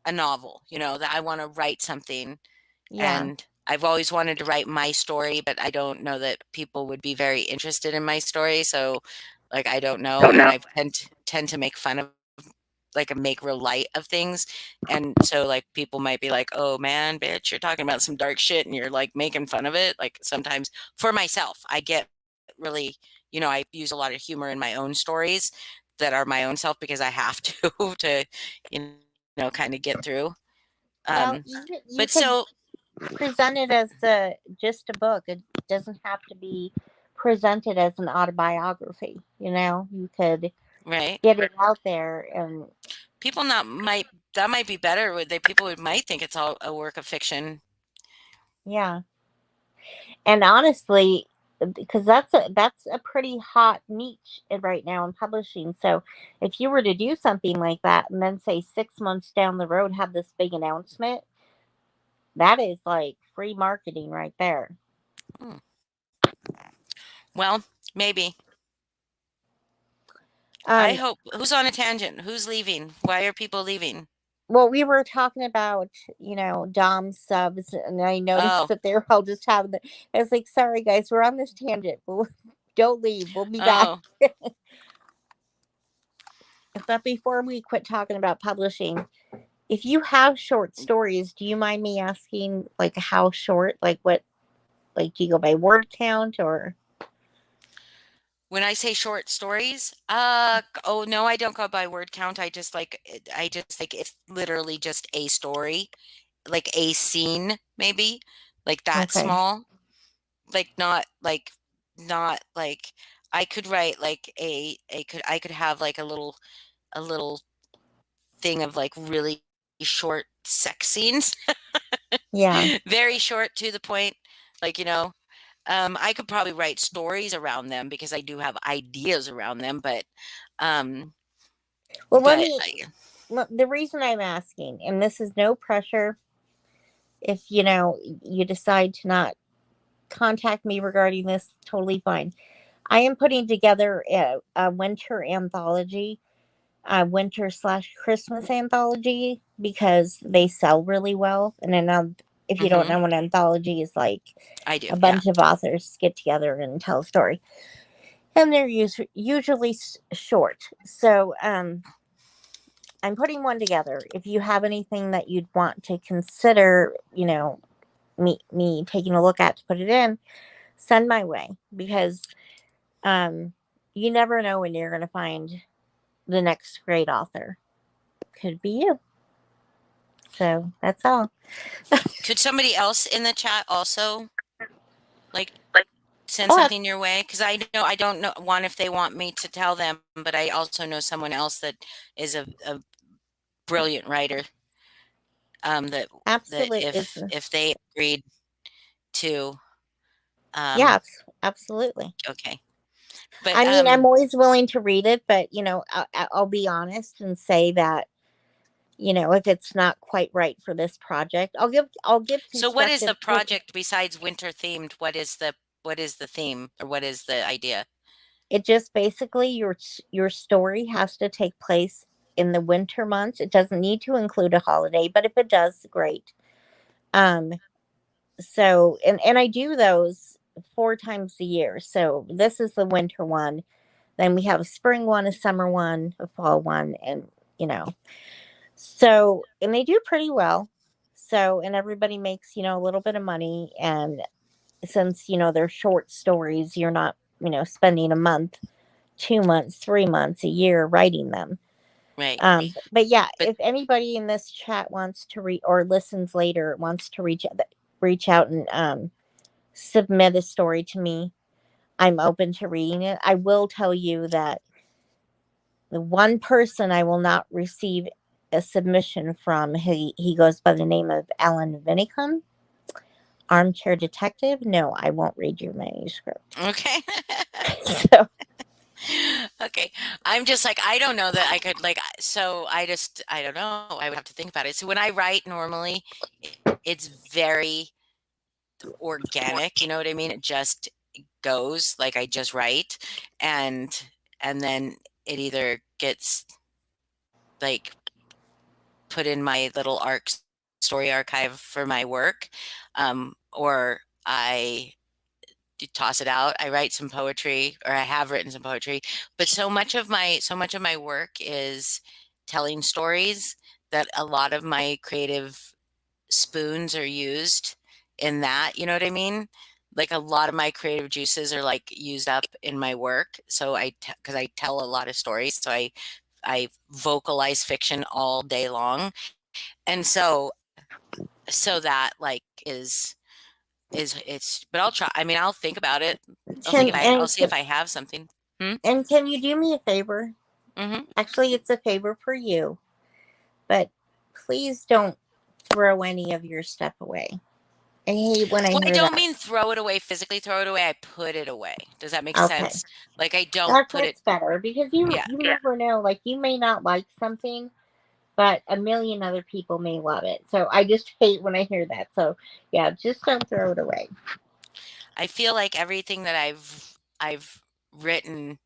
a novel, that I want to write something. Yeah. And I've always wanted to write my story, but I don't know that people would be very interested in my story. So like, I don't know. And I tend to make fun of, like, make real light of things. And so like people might be like, oh man, bitch, you're talking about some dark shit and you're like making fun of it. Like sometimes for myself, I get really, I use a lot of humor in my own stories that are my own self, because I have to kind of get through. Well, you But could so present it as just a book. It doesn't have to be presented as an autobiography. You could right, get it out there, and people that might be better. People might think it's all a work of fiction. yeah. And honestly, because that's a pretty hot niche right now in publishing. So if you were to do something like that, and then say 6 months down the road have this big announcement, that is like free marketing right there. Well, maybe. I hope. Who's on a tangent? Who's leaving? Why are people leaving? Well, we were talking about, dom subs, and I noticed that they're all just having I was like, sorry guys, we're on this tangent. Don't leave. We'll be back. But before we quit talking about publishing, if you have short stories, do you mind me asking, like, how short? Like, what? Like, do you go by word count, or? When I say short stories, oh no, I don't go by word count. I just like it's literally just a story, like a scene, maybe, like that Okay. small, like not like I could write like I could have like a little thing of like really short sex scenes. Yeah. Very short, to the point, like, I could probably write stories around them, because I do have ideas around them, but well, the reason I'm asking, and this is no pressure, if you decide to not contact me regarding this, totally fine. I am putting together a winter anthology, winter/Christmas anthology, because they sell really well. And then if you don't know what an anthology is, like, I do, a bunch of authors get together and tell a story, and they're usually short. So I'm putting one together. If you have anything that you'd want to consider, me taking a look at to put it in, send my way, because you never know when you're going to find the next great author. Could be you. So that's all. Could somebody else in the chat also like send Oh, something your way? Because I know I don't know one if they want me to tell them, but I also know someone else that is a brilliant writer. That absolutely. if they agreed to, Yeah, absolutely. okay, but I mean, I'm always willing to read it, but I'll be honest and say that if it's not quite right for this project, I'll give so what is the constructive project besides winter themed? What is the theme or what is the idea? It just basically your story has to take place in the winter months. It doesn't need to include a holiday, but if it does, great. So and I do those 4 times a year. So this is the winter one. Then we have a spring one, a summer one, a fall one, and so and they do pretty well. So and everybody makes a little bit of money, and since they're short stories, you're not spending a month, 2 months, 3 months, a year writing them. Right. But yeah, But if anybody in this chat wants to read or listens later wants to reach out and submit a story to me, I'm open to reading it. I will tell you that the one person I will not receive a submission from, he goes by the name of Alan Vinicum, Armchair Detective. No, I won't read your manuscript. okay. So Okay. I'm just like, I don't know that I could so I don't know. I would have to think about it. So when I write normally, it's very organic, you know what I mean? It just goes like I just write and then it either gets like put in my little story archive for my work, or I toss it out. I write some poetry, or I have written some poetry, but so much of my work is telling stories that a lot of my creative spoons are used in that, you know what I mean? Like a lot of my creative juices are like used up in my work. So because I tell a lot of stories, so I vocalize fiction all day long, and so that like is it's. But I'll try. I mean, I'll think about it. I'll see if I have something. And can you do me a favor? Mm-hmm. Actually, it's a favor for you, but please don't throw any of your stuff away. I hate when I Well, I hear don't that. mean throw it away, physically throw it away. I put it away. Does that make Okay, sense? Like I don't put it. that's better, because you Yeah. never know. Like, you may not like something, but a million other people may love it. So I just hate when I hear that. So yeah, just don't throw it away. I feel like everything that I've written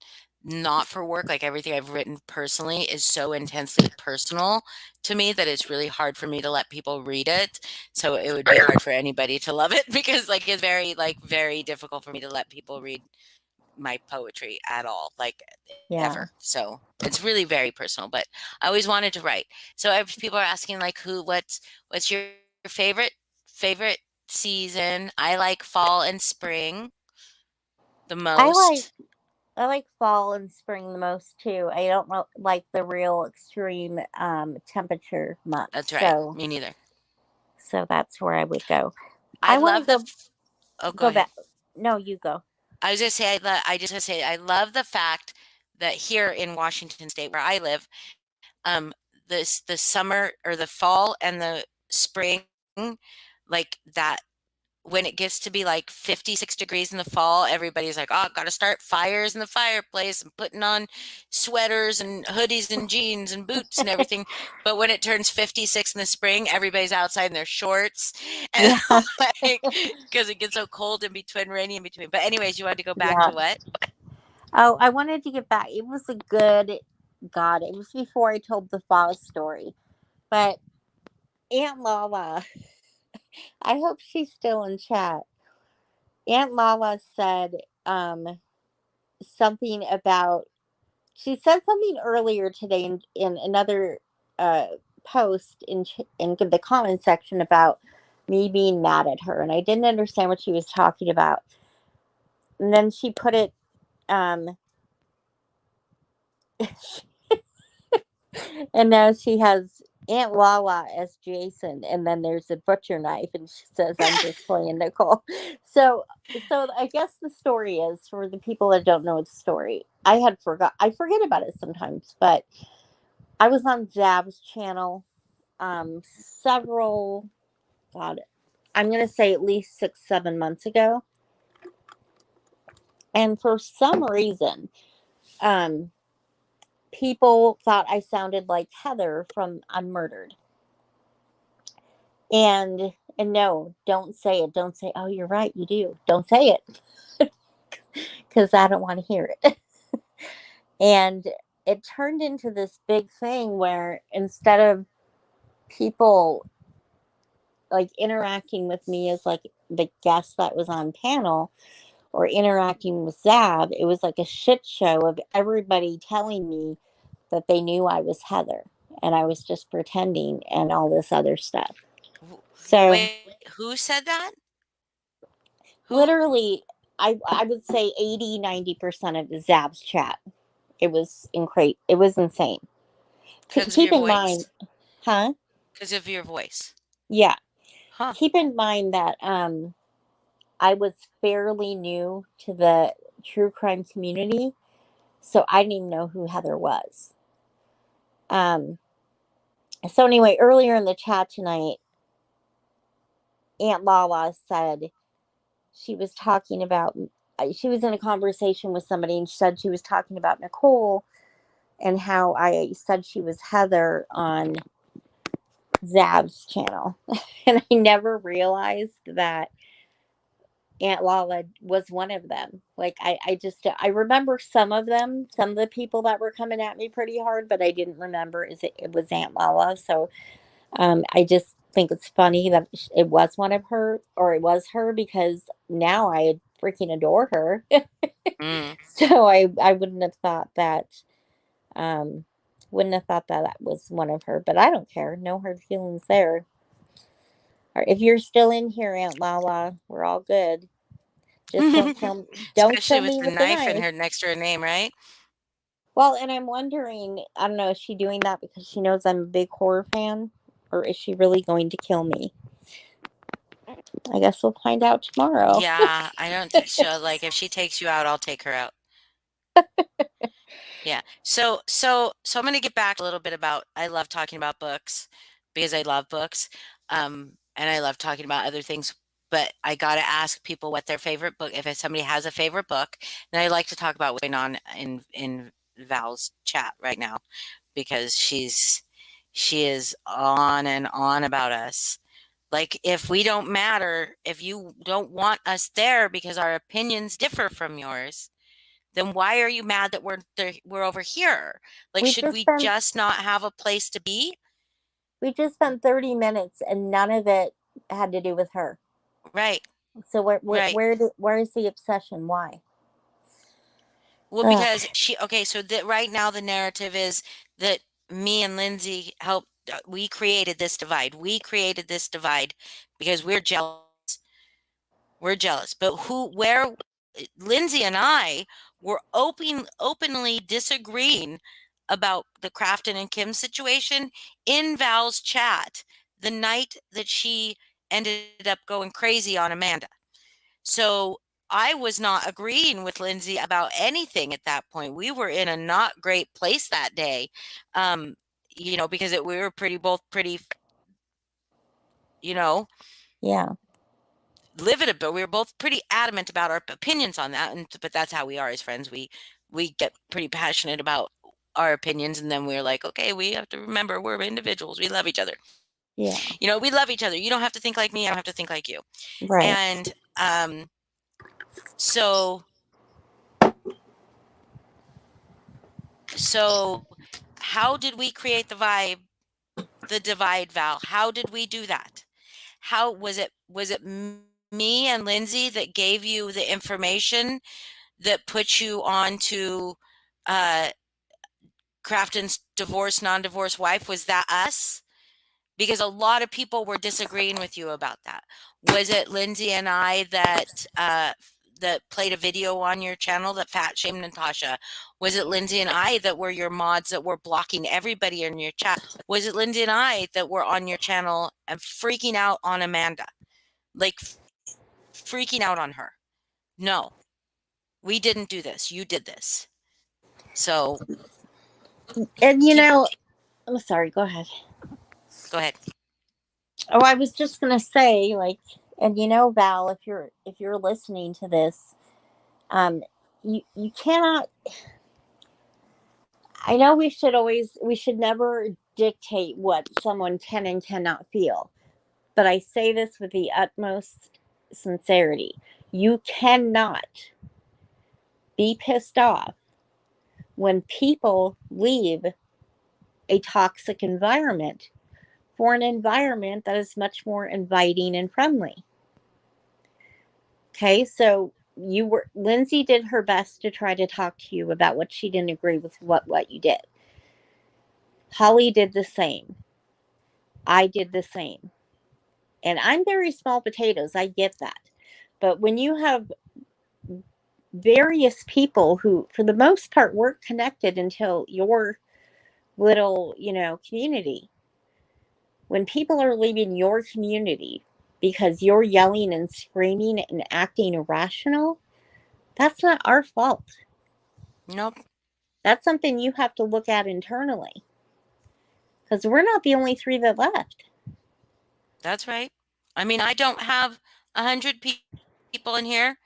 not for work, like everything I've written personally is so intensely personal to me that it's really hard for me to let people read it. So it would be hard for anybody to love it because like it's very difficult for me to let people read my poetry at all, like Yeah. ever. So it's really very personal, but I always wanted to write. So if people are asking like what's your favorite season? I like fall and spring the I most. like fall and spring the most too. I don't like the real extreme temperature months. That's right. Me neither. So that's where I would go. I I want love to oh, go go ahead. back. No, you go. I was gonna say I just gonna say I love the fact that here in Washington State where I live, um, the summer or the fall and the spring, like that when it gets to be like 56 degrees in the fall, everybody's like, oh, got to start fires in the fireplace and putting on sweaters and hoodies and jeans and boots and everything. But when it turns 56 in the spring, everybody's outside in their shorts. And Yeah. because it gets so cold in between, rainy in between. But anyways, you wanted to go back to what? Oh, I wanted to get back. It was a good, God, it was before I told the fall story. But Aunt Lala, I hope she's still in chat. Aunt Lala said something about, she said something earlier today in another post in the comment section about me being mad at her, and I didn't understand what she was talking about. And then she put it, and now she has Aunt Lala as Jason, and then there's a butcher knife, and she says, "I'm just playing Nicole." So, I guess the story is, for the people that don't know the story, I forget about it sometimes, but I was on Zab's channel, several, God, I'm gonna say at least 6-7 months ago, and for some reason, um, people thought I sounded like Heather from Unmurdered. And no, don't say it. Don't say, "Oh, you're right, you do." Don't say it, because I don't want to hear it. And it turned into this big thing where, instead of people like interacting with me as like the guest that was on panel, or interacting with Zab, it was like a shit show of everybody telling me that they knew I was Heather and I was just pretending and all this other stuff. So Wait, who said that? Who? literally, I would say 80-90% of the Zab's chat. It was it was insane. Because of Keep your in mind, voice? huh? Because of your voice? Yeah. Huh. Keep in mind that I was fairly new to the true crime community, so I didn't even know who Heather was. So anyway, earlier in the chat tonight, Aunt Lala said she was talking about, she was in a conversation with somebody, and she said she was talking about Nicole and how I said she was Heather on Zab's channel. And I never realized that Aunt Lala was one of them. Like, I remember some of the people that were coming at me pretty hard, but I didn't remember it was Aunt Lala. So I just think it's funny that it was one of her, or it was her, because now I freaking adore her. Mm. So I wouldn't have thought that, um, that was one of her, but I don't care. No hard feelings there. Or if you're still in here, Aunt Lala, we're all good. Just don't Especially kill with me the with the knife in knife. her next to her name, right? Well, and I'm wondering, I don't know, is she doing that because she knows I'm a big horror fan? Or is she really going to kill me? I guess we'll find out tomorrow. Yeah, I don't think so. Like, if she takes you out, I'll take her out. Yeah. So I'm gonna get back a little bit about, I love talking about books because I love books. And I love talking about other things, but I gotta ask people what their favorite book, if somebody has a favorite book, and I like to talk about what's going on in Val's chat right now because she is on and on about us. Like, if we don't matter, if you don't want us there because our opinions differ from yours, then why are you mad that we're over here? Like, We should just we spent just not have a place to be? we just spent 30 minutes and none of it had to do with her. Right, So right. where is the obsession? Why? Well, Ugh, because okay, so that right now the narrative is that me and Lindsay helped, we created this divide. We created this divide because we're jealous. We're jealous. But where Lindsay and I were openly disagreeing about the Crafton and Kim situation in Val's chat the night that she ended up going crazy on Amanda. So I was not agreeing with Lindsay about anything at that point. We were in a not great place that day. Um, because we were both pretty, you know, yeah, livid, but we were both pretty adamant about our opinions on that. But that's how we are as friends. We get pretty passionate about our opinions, and then we're like, okay, we have to remember we're individuals. We love each other. yeah, We love each other. You don't have to think like me. I don't have to think like you. right. And so so how did we create the divide, Val? How did we do that? How was it me and Lindsay that gave you the information that put you on to uh Crafton's divorced, non-divorced wife? Was that us? because a lot of people were disagreeing with you about that. Was it Lindsay and I that played a video on your channel that fat shamed Natasha? Was it Lindsay and I that were your mods that were blocking everybody in your chat? Was it Lindsay and I that were on your channel and freaking out on Amanda? Like freaking out on her? No, we didn't do this. You did this. So, And I'm sorry, go ahead. Go ahead. Oh, I was just gonna say, like, and Val, if you're listening to this, you cannot. I know we should never dictate what someone can and cannot feel, but I say this with the utmost sincerity. You cannot be pissed off when people leave a toxic environment for an environment that is much more inviting and friendly. Okay, so Lindsay did her best to try to talk to you about what she didn't agree with what you did. Holly did the same. I did the same. And I'm very small potatoes, I get that. But when you have various people who, for the most part, weren't connected until your little, community, when people are leaving your community because you're yelling and screaming and acting irrational, that's not our fault. Nope. That's something you have to look at internally. Because we're not the only 3 that left. That's right. I mean, I don't have 100 people in here,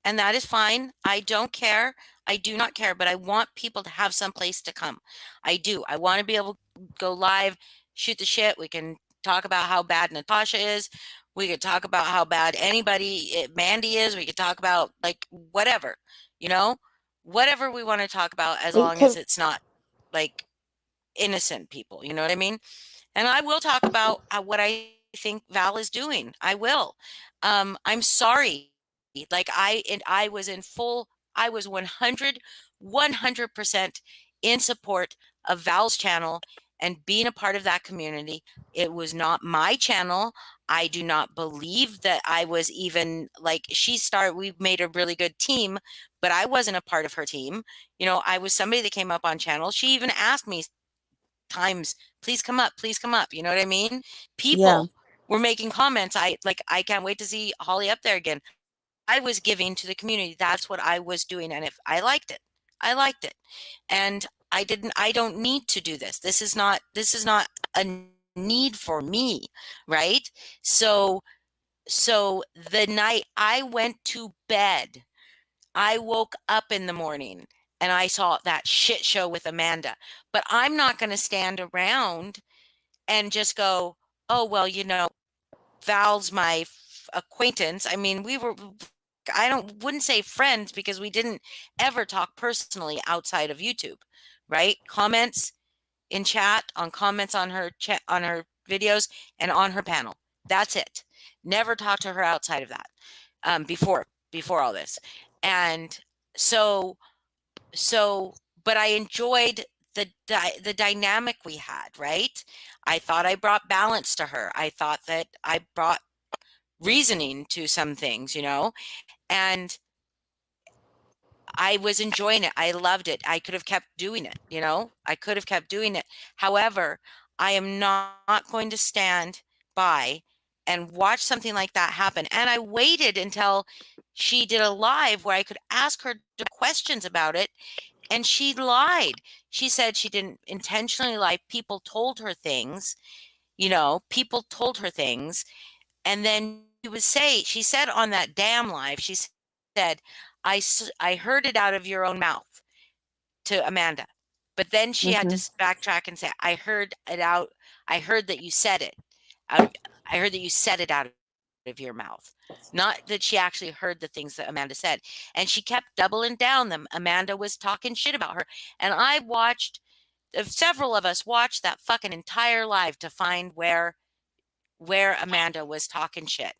and that is fine. I don't care. I do not care, but I want people to have some place to come. I do. I want to be able to go live, shoot the shit. We can talk about how bad Natasha is. We could talk about how bad Mandy is. We could talk about like whatever, whatever we want to talk about, as long as it's not like innocent people. You know what I mean? And I will talk about what I think Val is doing. I will. I'm sorry. Like I was in full, I was 100% in support of Val's channel and being a part of that community. It was not my channel. I do not believe that I was even like we made a really good team, but I wasn't a part of her team. I was somebody that came up on channel. She even asked me times, please come up, you know what I mean? People were making comments. I can't wait to see Holly up there again. I was giving to the community. That's what I was doing, and if I liked it, I liked it. And I don't need to do this. This is not a need for me, right? So the night I went to bed, I woke up in the morning and I saw that shit show with Amanda. But I'm not going to stand around and just go, oh, well, Val's my acquaintance. I mean, wouldn't say friends, because we didn't ever talk personally outside of YouTube, right? Comments in chat, on comments on her chat, on her videos, and on her panel. That's it. Never talked to her outside of that. Before all this. And so but I enjoyed the dynamic we had, right? I thought I brought balance to her. I thought that I brought reasoning to some things, and I was enjoying it. I loved it. I could have kept doing it, I could have kept doing it. However, I am not going to stand by and watch something like that happen. And I waited until she did a live where I could ask her questions about it. And she lied. She said she didn't intentionally lie. People told her things, people told her things. And then she said on that damn live, she said, I heard it out of your own mouth to Amanda. But then she had to backtrack and say, I heard it out. I heard that you said it. I heard that you said it out of your mouth. Not that she actually heard the things that Amanda said. And she kept doubling down them. Amanda was talking shit about her. And I watched, several of us watched that fucking entire live to find where Amanda was talking shit.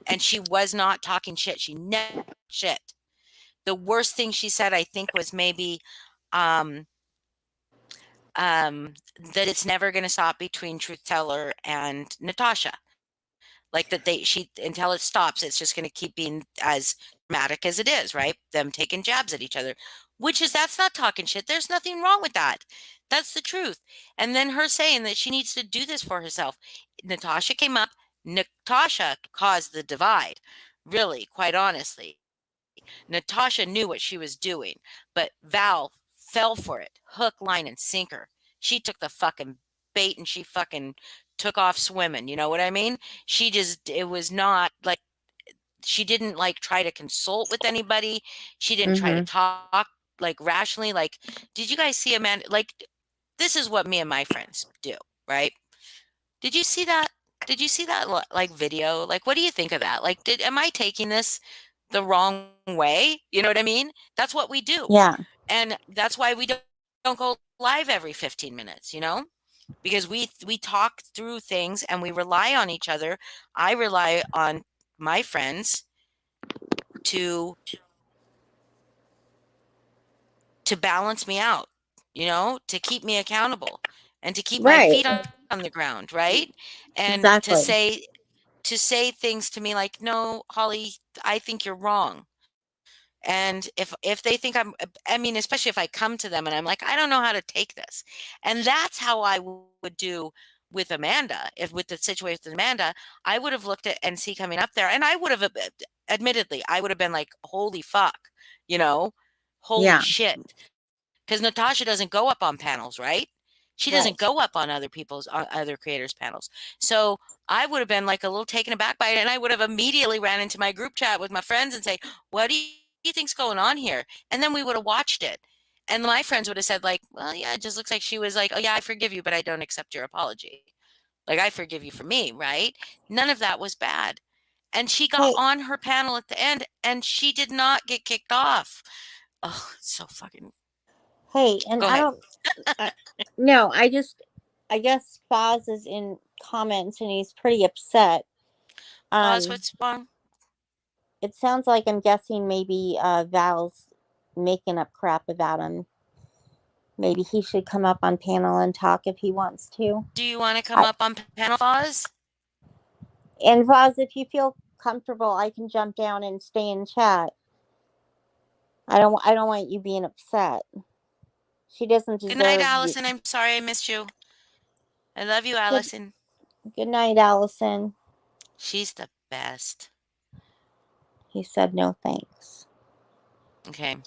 And she was not talking shit. She never shit. The worst thing she said, I think, was maybe that it's never going to stop between Truth Teller and Natasha. Like that she until it stops, it's just going to keep being as dramatic as it is, right? Them taking jabs at each other, that's not talking shit. There's nothing wrong with that. That's the truth. And then her saying that she needs to do this for herself. Natasha came up. Natasha caused the divide. Really, quite honestly. Natasha knew what she was doing, but Val fell for it, hook, line, and sinker. She took the fucking bait and she fucking took off swimming. You know what I mean? It was not like, she didn't like try to consult with anybody. She didn't try to talk like rationally. Like, did you guys see a man? Like, this is what me and my friends do, right? Did you see that? Did you see that like video? Like, what do you think of that? Like, am I taking this the wrong way? You know what I mean? That's what we do. Yeah. And that's why we don't go live every 15 minutes, you know? Because we talk through things and we rely on each other. I rely on my friends to balance me out, you know, to keep me accountable and to keep my feet on the ground, right? And Exactly. to say things to me like, "No, Holly, I think you're wrong." And if they think I mean, especially if I come to them and I'm like, "I don't know how to take this." And that's how I would do with Amanda. If with the situation with Amanda, I would have looked at NC coming up there and I would have admittedly, I would have been like, "Holy fuck," you know? "Holy Yeah. shit." Because Natasha doesn't go up on panels, right? She doesn't Right. go up on other creators' panels. So I would have been like a little taken aback by it, and I would have immediately ran into my group chat with my friends and say, "What do you think's going on here?" And then we would have watched it, and my friends would have said, like, "Well, yeah, it just looks like she was like, oh yeah, I forgive you, but I don't accept your apology. Like, I forgive you for me, right?" None of that was bad, and she got Hey, on her panel at the end, and she did not get kicked off. Oh, it's so fucking. hey, and Go I ahead. don't. No, I guess Foz is in comments and he's pretty upset. Pause. What's wrong? It sounds like I'm guessing maybe Val's making up crap about him. Maybe he should come up on panel and talk if he wants to. Do you want to come up on panel, Pause? And Foz, if you feel comfortable, I can jump down and stay in chat. I don't want you being upset. She doesn't deserve. Good night, Allison. I'm sorry I missed you. I love you, Allison. Good night, Allison. She's the best. He said no thanks. Okay.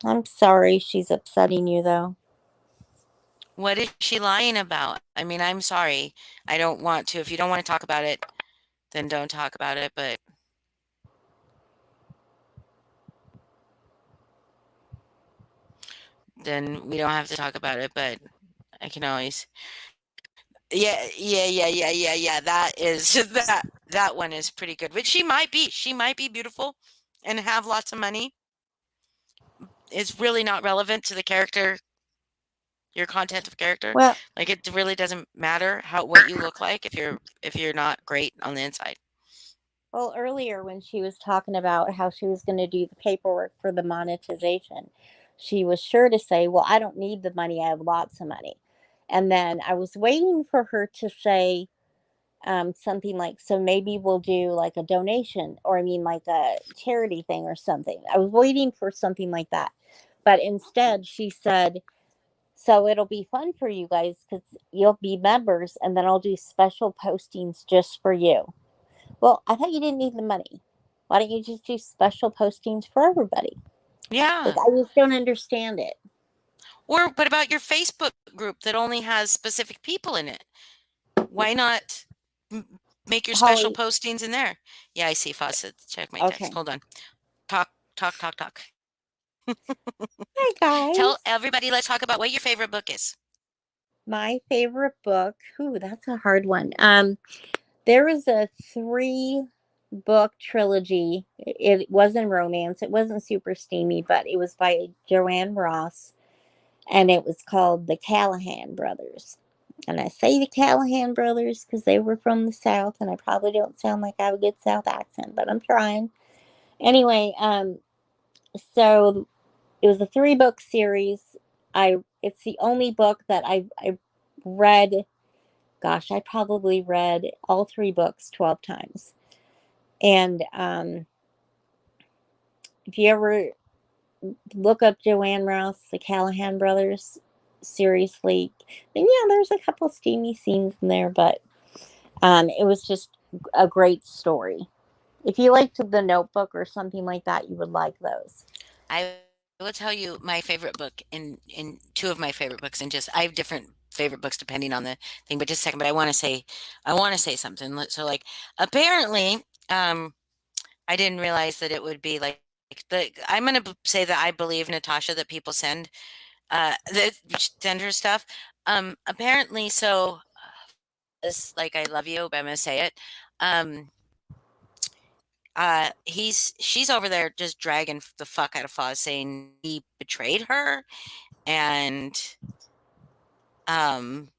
I'm sorry she's upsetting you, though. What is she lying about? I mean, I'm sorry. I don't want to. If you don't want to talk about it, then don't talk about it. But then we don't have to talk about it. But I can always. Yeah. That is that one is pretty good. But she might be beautiful and have lots of money. It's really not relevant to the character, your content of character. Well, Like, it really doesn't matter what you look like if you're not great on the inside. well, earlier when she was talking about how she was going to do the paperwork for the monetization, she was sure to say, "Well, I don't need the money. I have lots of money." And then I was waiting for her to say something like, "So maybe we'll do like a donation, or I mean like a charity thing or something." I was waiting for something like that. But instead she said, "So it'll be fun for you guys because you'll be members and then I'll do special postings just for you." Well, I thought you didn't need the money. Why don't you just do special postings for everybody? Yeah. Like, I just don't understand it. Or what about your Facebook group that only has specific people in it? Why not make your special Holly, postings in there? Yeah, I see Fawcett. Check my okay. text. Hold on. Talk. Hi, guys. Tell everybody, let's talk about what your favorite book is. My favorite book. Ooh, that's a hard one. There was a 3-book trilogy. It wasn't romance. It wasn't super steamy, but it was by Joanne Ross. And it was called The Callahan Brothers. And I say the Callahan Brothers because they were from the South, and I probably don't sound like I have a good South accent, but I'm trying. Anyway, so it was a 3-book series. I It's the only book that I read. Gosh, I probably read all 3 books 12 times. And if you ever look up Joanne Rouse, the Callahan brothers, seriously, and yeah, there's a couple steamy scenes in there, but it was just a great story. If you liked The Notebook or something like that, you would like those. I will tell you my favorite book in 2 of my favorite books, and just I have different favorite books depending on the thing, but just a second, but I wanna say something. So, like, apparently, I didn't realize that it would be like I'm gonna say that I believe Natasha that people that send her stuff. Apparently, so it's like I love you, but I'm gonna say it. Um, she's over there just dragging the fuck out of Foz, saying he betrayed her, and um,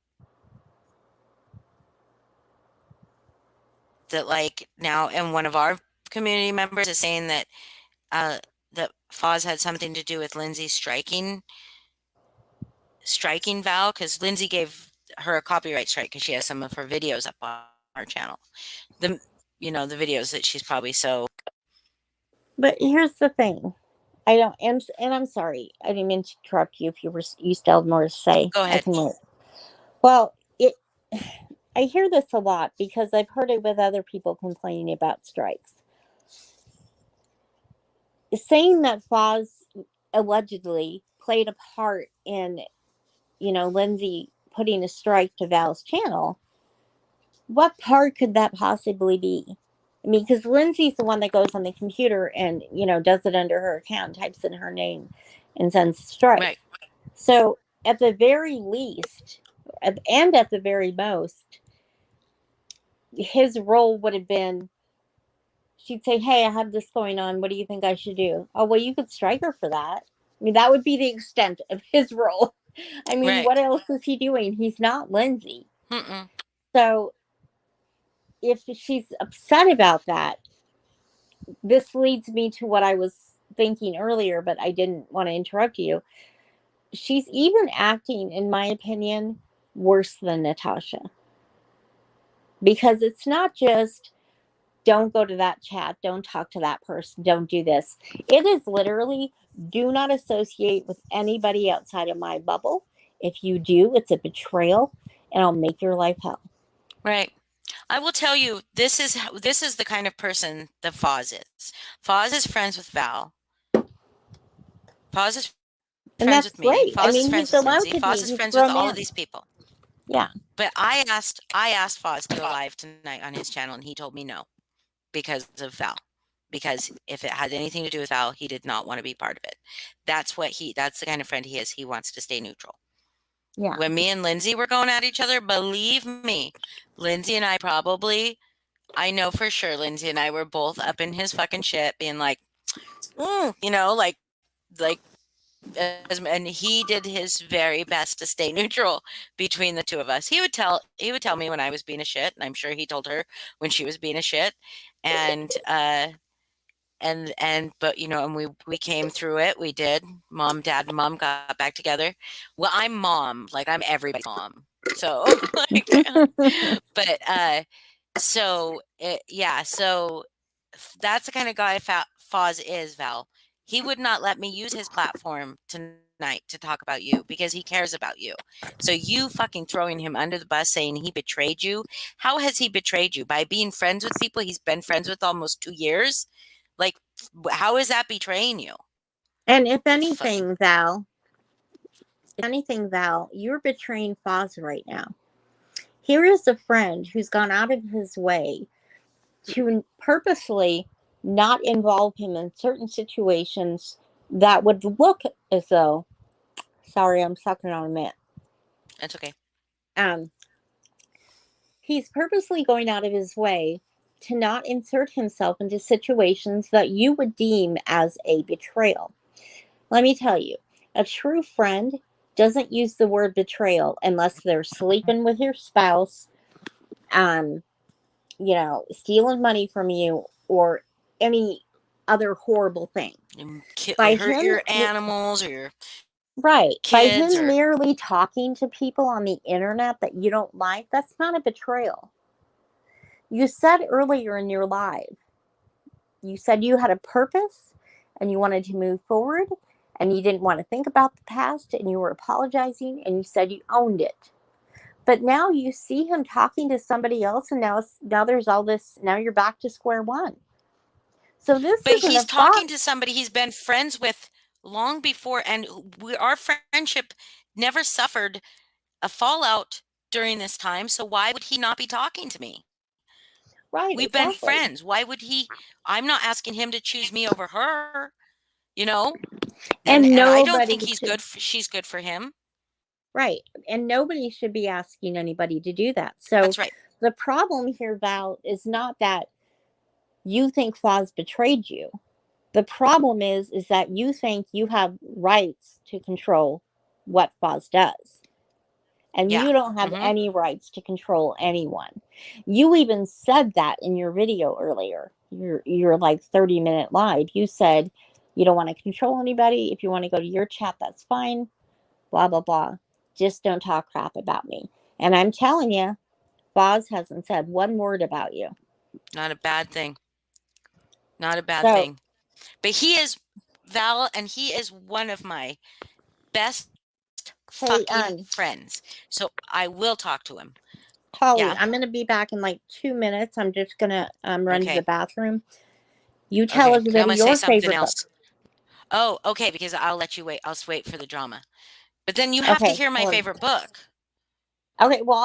that like now, and one of our community members is saying uh that Foz had something to do with Lindsay striking Val, because Lindsay gave her a copyright strike because she has some of her videos up on our channel. The the videos that she's probably so. But here's the thing. I don't, and I'm sorry, I didn't mean to interrupt you. If you still have more to say, Go I ahead. can wait. Well, I hear this a lot because I've heard it with other people complaining about strikes. Saying that Foz allegedly played a part in, Lindsay putting a strike to Val's channel, what part could that possibly be? I mean, because Lindsay's the one that goes on the computer and, does it under her account, types in her name, and sends strikes. Right. So at the very least, and at the very most, his role would have been, she'd say, hey, I have this going on. What do you think I should do? Oh, well, you could strike her for that. I mean, that would be the extent of his role. I mean, Right. what else is he doing? He's not Lindsay. Mm-mm. So if she's upset about that, this leads me to what I was thinking earlier, but I didn't want to interrupt you. She's even acting, in my opinion, worse than Natasha. Because it's not just, don't go to that chat, don't talk to that person, don't do this. It is literally, do not associate with anybody outside of my bubble. If you do, it's a betrayal, and I'll make your life hell. Right. I will tell you, this is the kind of person that Foz is. Foz is friends with Val. Foz is And friends that's with me. great. I Foz is mean, friends he's with allowed Lindsay. to be. Foz is He's a friends with grown all man. of these people. Yeah. But I asked Foz to go live tonight on his channel, and he told me no because of Val. Because if it had anything to do with Val, he did not want to be part of it. That's the kind of friend he is. He wants to stay neutral. Yeah. When me and Lindsay were going at each other, believe me, Lindsay and I know for sure Lindsay and I were both up in his fucking shit, being like, like, and he did his very best to stay neutral between the two of us. He would tell me when I was being a shit, and I'm sure he told her when she was being a shit, and but and we came through it. We did. Mom, dad, and mom got back together. Well, I'm mom, like I'm everybody's mom. So like, but so so that's the kind of guy Foz is, Val. He would not let me use his platform tonight to talk about you because he cares about you. So you fucking throwing him under the bus, saying he betrayed you. How has he betrayed you? By being friends with people he's been friends with almost 2 years? Like, how is that betraying you? And if anything, Val, you're betraying Foz right now. Here is a friend who's gone out of his way to purposely not involve him in certain situations that would look as though, sorry, I'm sucking on a mint. That's okay. He's purposely going out of his way to not insert himself into situations that you would deem as a betrayal. Let me tell you, a true friend doesn't use the word betrayal unless they're sleeping with your spouse, stealing money from you, or any other horrible thing. You hurt your animals or your Right. By kids him or merely talking to people on the internet that you don't like, that's not a betrayal. You said earlier in your live, you said you had a purpose and you wanted to move forward and you didn't want to think about the past and you were apologizing and you said you owned it. But now you see him talking to somebody else and now there's all this, now you're back to square one. So this but isn't he's a thought. talking to somebody he's been friends with long before, and our friendship never suffered a fallout during this time. So why would he not be talking to me? Right, We've been exactly. friends. Why would he? I'm not asking him to choose me over her, you know? And And I don't nobody think he's should, good. She's good for him. right. And nobody should be asking anybody to do that. So That's right. the problem here, Val, is not that you think Foz betrayed you. The problem is that you think you have rights to control what Foz does. And Yeah. you don't have any rights to control anyone. You even said that in your video earlier. Your like 30-minute live. You said you don't want to control anybody. If you want to go to your chat, that's fine. Blah, blah, blah. Just don't talk crap about me. And I'm telling you, Foz hasn't said one word about you. Not a bad thing. Not a bad So, thing. But he is Val, and he is one of my best hey, fucking friends. So I will talk to him. Holly, Yeah. I'm going to be back in like 2 minutes. I'm just going to run to Okay. the bathroom. You tell Okay. I'm everybody gonna say your something favorite book. else. Oh, okay, because I'll let you wait. I'll wait for the drama. But then you have to Okay, hear my hold on. favorite book. Okay, well,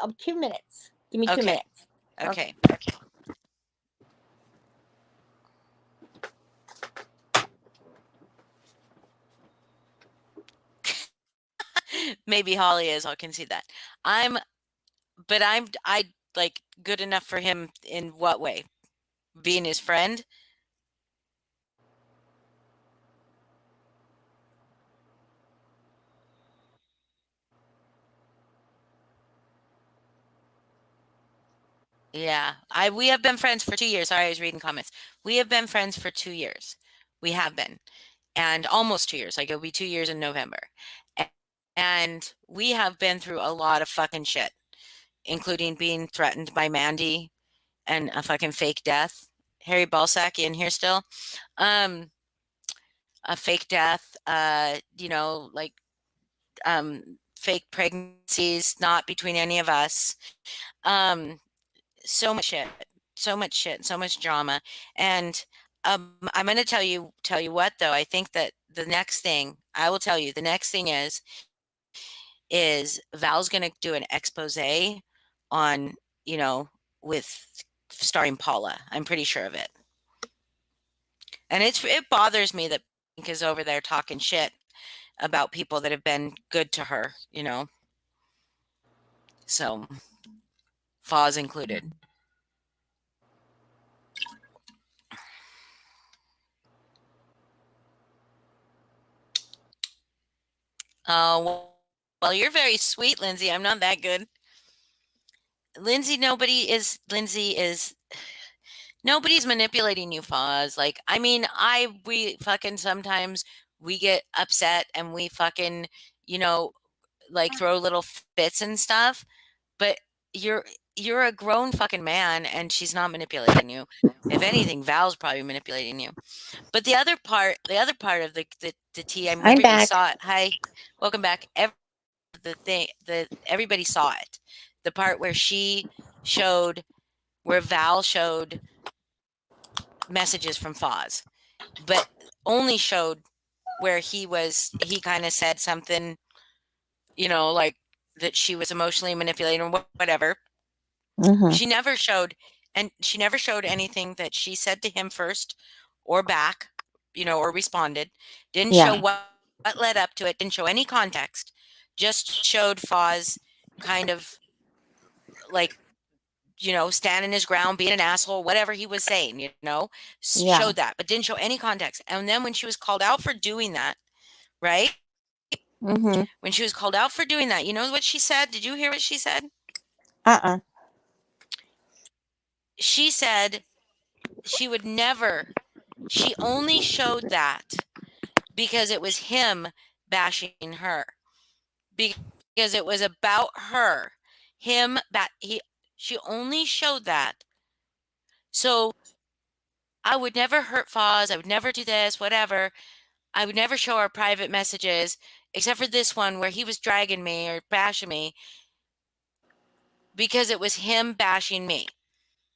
I'll 2 minutes. Give me 2 Okay. minutes. Okay. Maybe Holly is. I can see that. I like good enough for him in what way? Being his friend? Yeah. We have been friends for 2 years. Sorry, I was reading comments. We have been friends for 2 years. We have been. And almost 2 years. Like it'll be 2 years in November. And we have been through a lot of fucking shit, including being threatened by Mandy and a fucking fake death. Harry Balsack in here still. A fake death, like fake pregnancies, not between any of us. So much shit, so much shit, so much drama. And I'm going to tell you what though. I think that the next thing I will tell you, the next thing is Val's going to do an expose on, with starring Paula. I'm pretty sure of it. And it bothers me that Pink is over there talking shit about people that have been good to her, So, Foz included. Well, you're very sweet, Lindsay. I'm not that good. Lindsay is nobody's manipulating you, Foz. Like, I mean, we fucking sometimes we get upset and we fucking, like throw little fits and stuff, but you're a grown fucking man and she's not manipulating you. If anything, Val's probably manipulating you. But the other part of the tea, I mean, I'm everybody back. saw it. Hi, welcome back. Everybody saw it. The part where Val showed messages from Foz, but only showed where he kind of said something, like that she was emotionally manipulating or whatever. Mm-hmm. She never showed anything that she said to him first or back, or responded. Didn't show what led up to it, didn't show any context, just showed Foz kind of like, standing his ground, being an asshole, whatever he was saying, showed that, but didn't show any context. And then when she was called out for doing that, right? Mm-hmm. When she was called out for doing that, you know what she said? Did you hear what she said? She said she only showed that because it was him bashing her because it was about her. She only showed that. So I would never hurt Foz. I would never do this, whatever. I would never show our private messages, except for this one where he was dragging me or bashing me because it was him bashing me.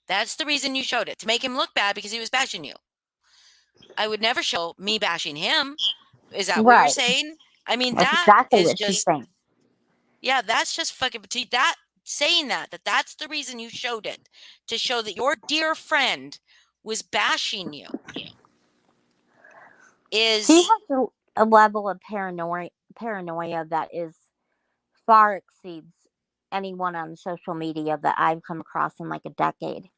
That's the reason you showed it, to make him look bad because he was bashing you. I would never show me bashing him. Is that what you're Right. saying? I mean, That's that exactly is what she's just, saying. yeah, that's just fucking, that, saying that's the reason you showed it, to show that your dear friend was bashing you. She Is, has a level of paranoia that is far exceeds anyone on social media that I've come across in like a decade.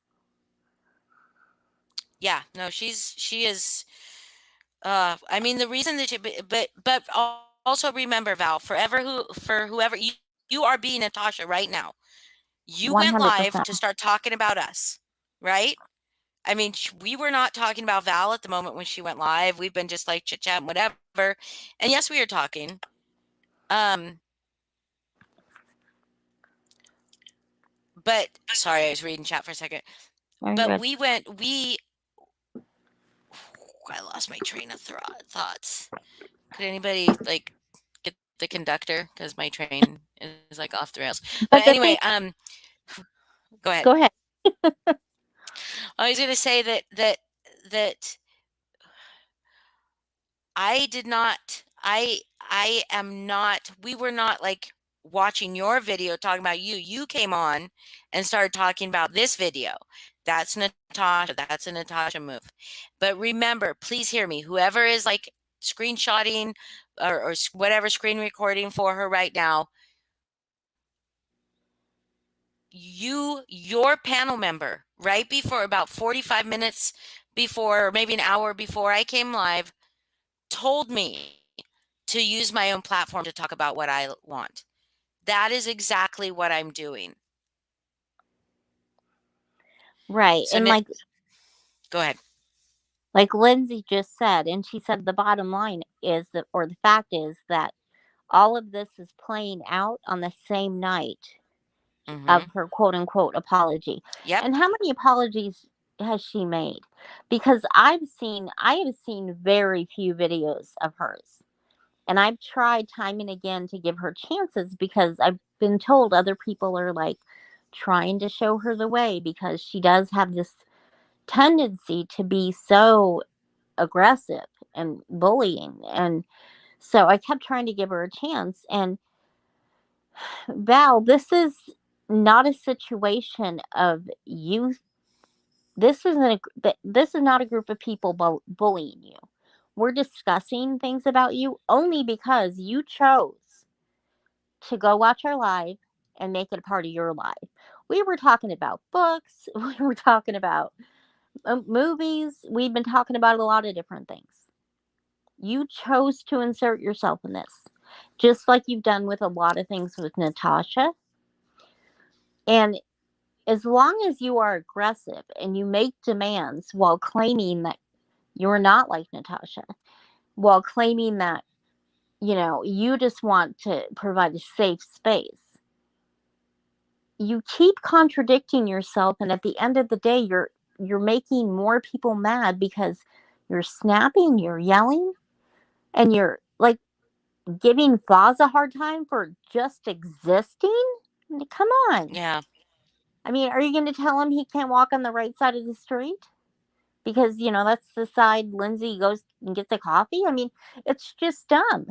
yeah, no, she is, I mean, the reason that but also remember, Val, for whoever you are being Natasha right now. You went live 100%. to start talking about us, right? I mean, we were not talking about Val at the moment when she went live. We've been just like chit chat, whatever. And yes, we are talking. But sorry, I was reading chat for a second. Very But good. I lost my train of thoughts. Could anybody like get the conductor, because my train is like off the rails? But But the anyway, thing, go ahead. go ahead. I was going to say that I did not. I am not. We were not like watching your video talking about you. You came on and started talking about this video. That's Natasha. That's a Natasha move. But remember, please hear me. Whoever is like screenshotting or whatever, screen recording for her right now, your panel member, right before, about 45 minutes before, or maybe an hour before I came live, told me to use my own platform to talk about what I want. That is exactly what I'm doing. Right. So And like go ahead. like Lindsay just said, and she said the bottom line is that, or the fact is that all of this is playing out on the same night of her quote unquote apology. Yep. And how many apologies has she made? Because I have seen very few videos of hers. And I've tried time and again to give her chances because I've been told other people are like trying to show her the way because she does have this tendency to be so aggressive and bullying. And so I kept trying to give her a chance. And Val, this is not a situation of you. This is not a group of people bullying you. We're discussing things about you only because you chose to go watch our live and make it a part of your life. We were talking about books. We were talking about movies. We've been talking about a lot of different things. You chose to insert yourself in this, just like you've done with a lot of things with Natasha. And as long as you are aggressive and you make demands while claiming that you're not like Natasha, while claiming that, you just want to provide a safe space, you keep contradicting yourself. And at the end of the day, you're making more people mad because you're snapping, you're yelling, and you're like giving Foz a hard time for just existing. Come on. Yeah. I mean, are you going to tell him he can't walk on the right side of the street? Because, that's the side Lindsay goes and gets a coffee. I mean, it's just dumb.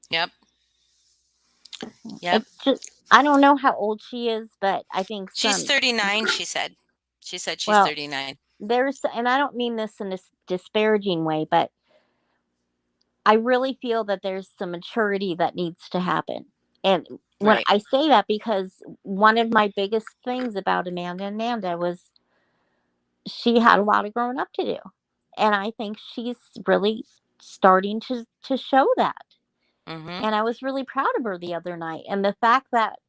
Yep. Yep. It's just, I don't know how old she is, but I think she's 39. She said she's 39. And I don't mean this in a disparaging way, but I really feel that there's some maturity that needs to happen. And when I say that, because one of my biggest things about Amanda was she had a lot of growing up to do. And I think she's really starting to show that. And I was really proud of her the other night. And the fact that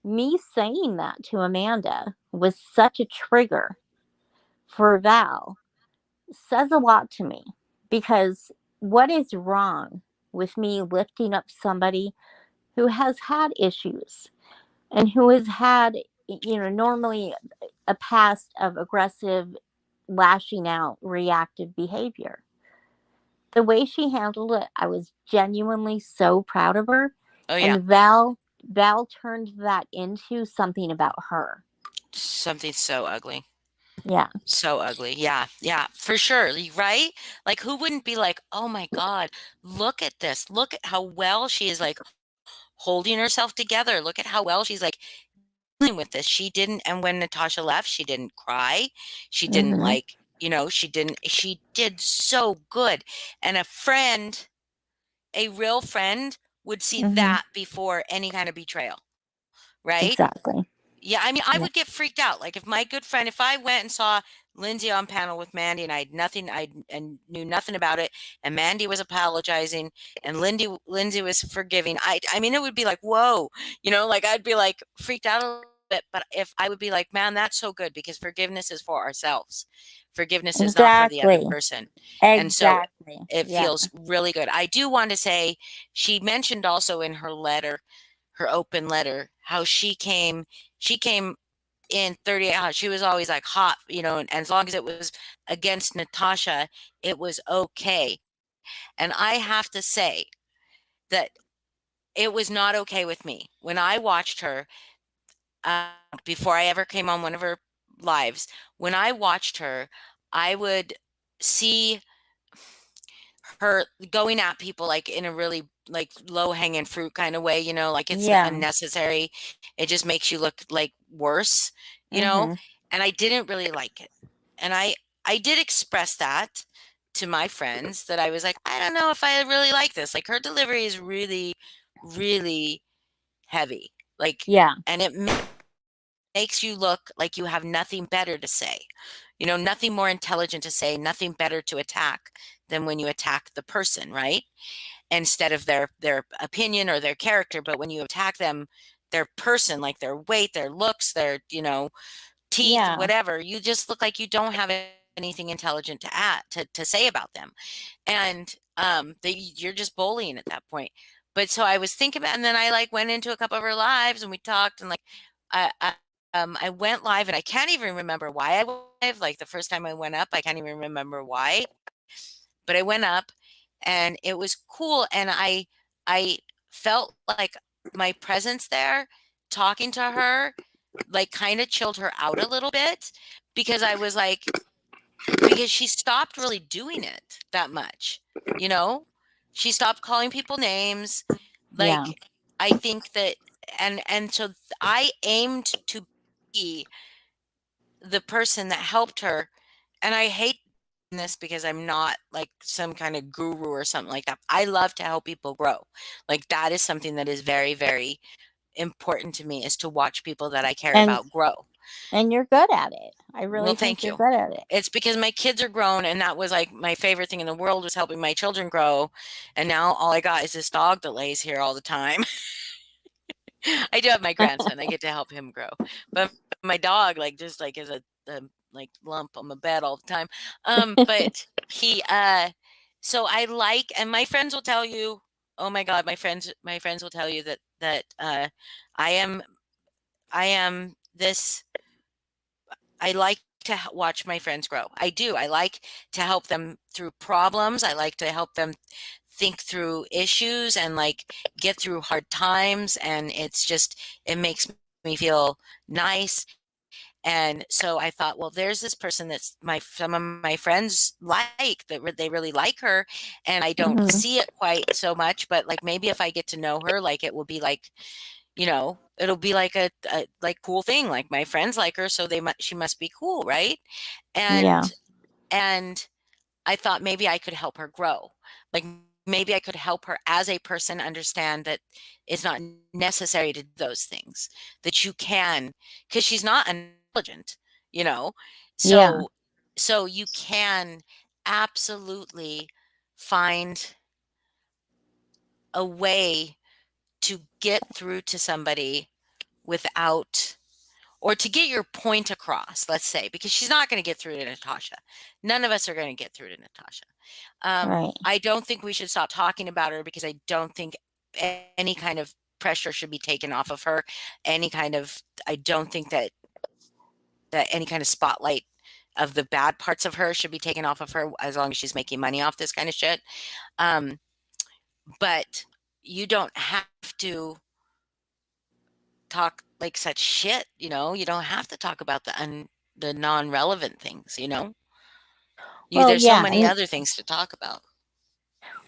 me saying that to Amanda was such a trigger for Val says a lot to me, because what is wrong with me lifting up somebody who has had issues and who has had, normally a past of aggressive, lashing out, reactive behavior. The way she handled it, I was genuinely so proud of her. Oh yeah. And Val turned that into something about her. Something so ugly. Yeah. So ugly. Yeah. Yeah, for sure. Right? Like who wouldn't be like, "Oh my God, look at this. Look at how well she is like holding herself together. Look at how well she's like dealing with this." She didn't, and when Natasha left, she didn't cry. She didn't Mm-hmm. like, she did so good. And a real friend would see Mm-hmm. that before any kind of betrayal, right? Exactly. Yeah, I mean, I Yeah. would get freaked out. Like if my good friend, if I went and saw Lindsay on panel with Mandy and and knew nothing about it, and Mandy was apologizing and Lindsay was forgiving, I mean, it would be like, whoa, like I'd be like freaked out a little bit. But if I would be like, man, that's so good because forgiveness is for ourselves. Forgiveness is not for the other Exactly. person. And so Exactly. it Yeah. feels really good. I do want to say she mentioned also in her letter, her open letter, how she came in 38 hours. She was always like hot, and as long as it was against Natasha, it was okay. And I have to say that it was not okay with me. When I watched her, uh, before I ever came on one of her lives, when I watched her, I would see her going at people like in a really like low hanging fruit kind of way, like it's Yeah. unnecessary. It just makes you look like worse, you know? Mm-hmm. And I didn't really like it. And I did express that to my friends that I was like, I don't know if I really like this. Like her delivery is really, really heavy. Like, Yeah. and it makes you look like you have nothing better to say. Nothing more intelligent to say, nothing better to attack than when you attack the person, right? Instead of their opinion or their character, but when you attack them, their person, like their weight, their looks, their, teeth, Yeah. whatever, you just look like you don't have anything intelligent to add to say about them. And you're just bullying at that point. But so I was thinking about, and then I like went into a couple of her lives and we talked and like I went live and I can't even remember why I went live. Like the first time I went up, I can't even remember why, but I went up and it was cool. And I felt like my presence there talking to her, like kind of chilled her out a little bit because I was like, because she stopped really doing it that much, you know? She stopped calling people names. Yeah. Like I think that and so I aimed to be the person that helped her. And I hate this because I'm not like some kind of guru or something like that. I love to help people grow. Like that is something that is very, very important to me, is to watch people that I care And about grow. you're good at it. I Well, really think thank you're you. good at it. It's because my kids are grown, and that was like my favorite thing in the world, was helping my children grow. And now all I got is this dog that lays here all the time. I do have my grandson. I get to help him grow. But my dog, like, just like is a like lump on my bed all the time. But he so I like, and my friends will tell you, oh my God, my friends will tell you that I am I am this I like to watch my friends grow. I do. I like to help them through problems. I like to help them think through issues and like get through hard times. And it makes me feel nice. And so I thought, well, there's this person that's some of my friends like that, they really like her, and I don't Mm-hmm. see it quite so much, but like maybe if I get to know her, like it will be like, it'll be like a like cool thing. Like my friends like her, so she must be cool, right? Yeah. And I thought maybe I could help her grow. Like maybe I could help her as a person understand that it's not necessary to do those things, that you can, because she's not intelligent, you know? Yeah. So you can absolutely find a way to get through to somebody without or to get your point across, let's say, because she's not going to get through to Natasha. None of us are going to get through to Natasha. Right. I don't think we should stop talking about her, because I don't think any kind of pressure should be taken off of her. I don't think that any kind of spotlight of the bad parts of her should be taken off of her, as long as she's making money off this kind of shit. Um, but you don't have to talk like such shit, you don't have to talk about the non-relevant things, Well, there's so yeah, many other things to talk about.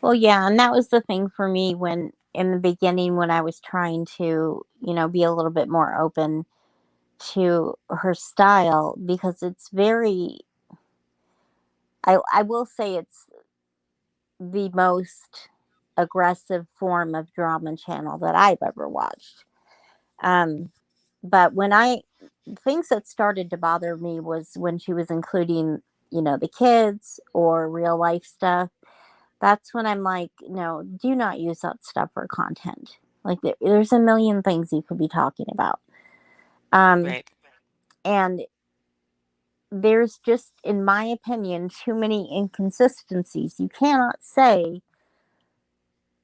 and that was the thing for me when in the beginning when I was trying to, be a little bit more open to her style, because it's very I will say it's the most aggressive form of drama channel that I've ever watched. But things that started to bother me was when she was including, the kids or real life stuff. That's when I'm like, no, do not use that stuff for content. Like there's a million things you could be talking about. Right. And there's just, in my opinion, too many inconsistencies. You cannot say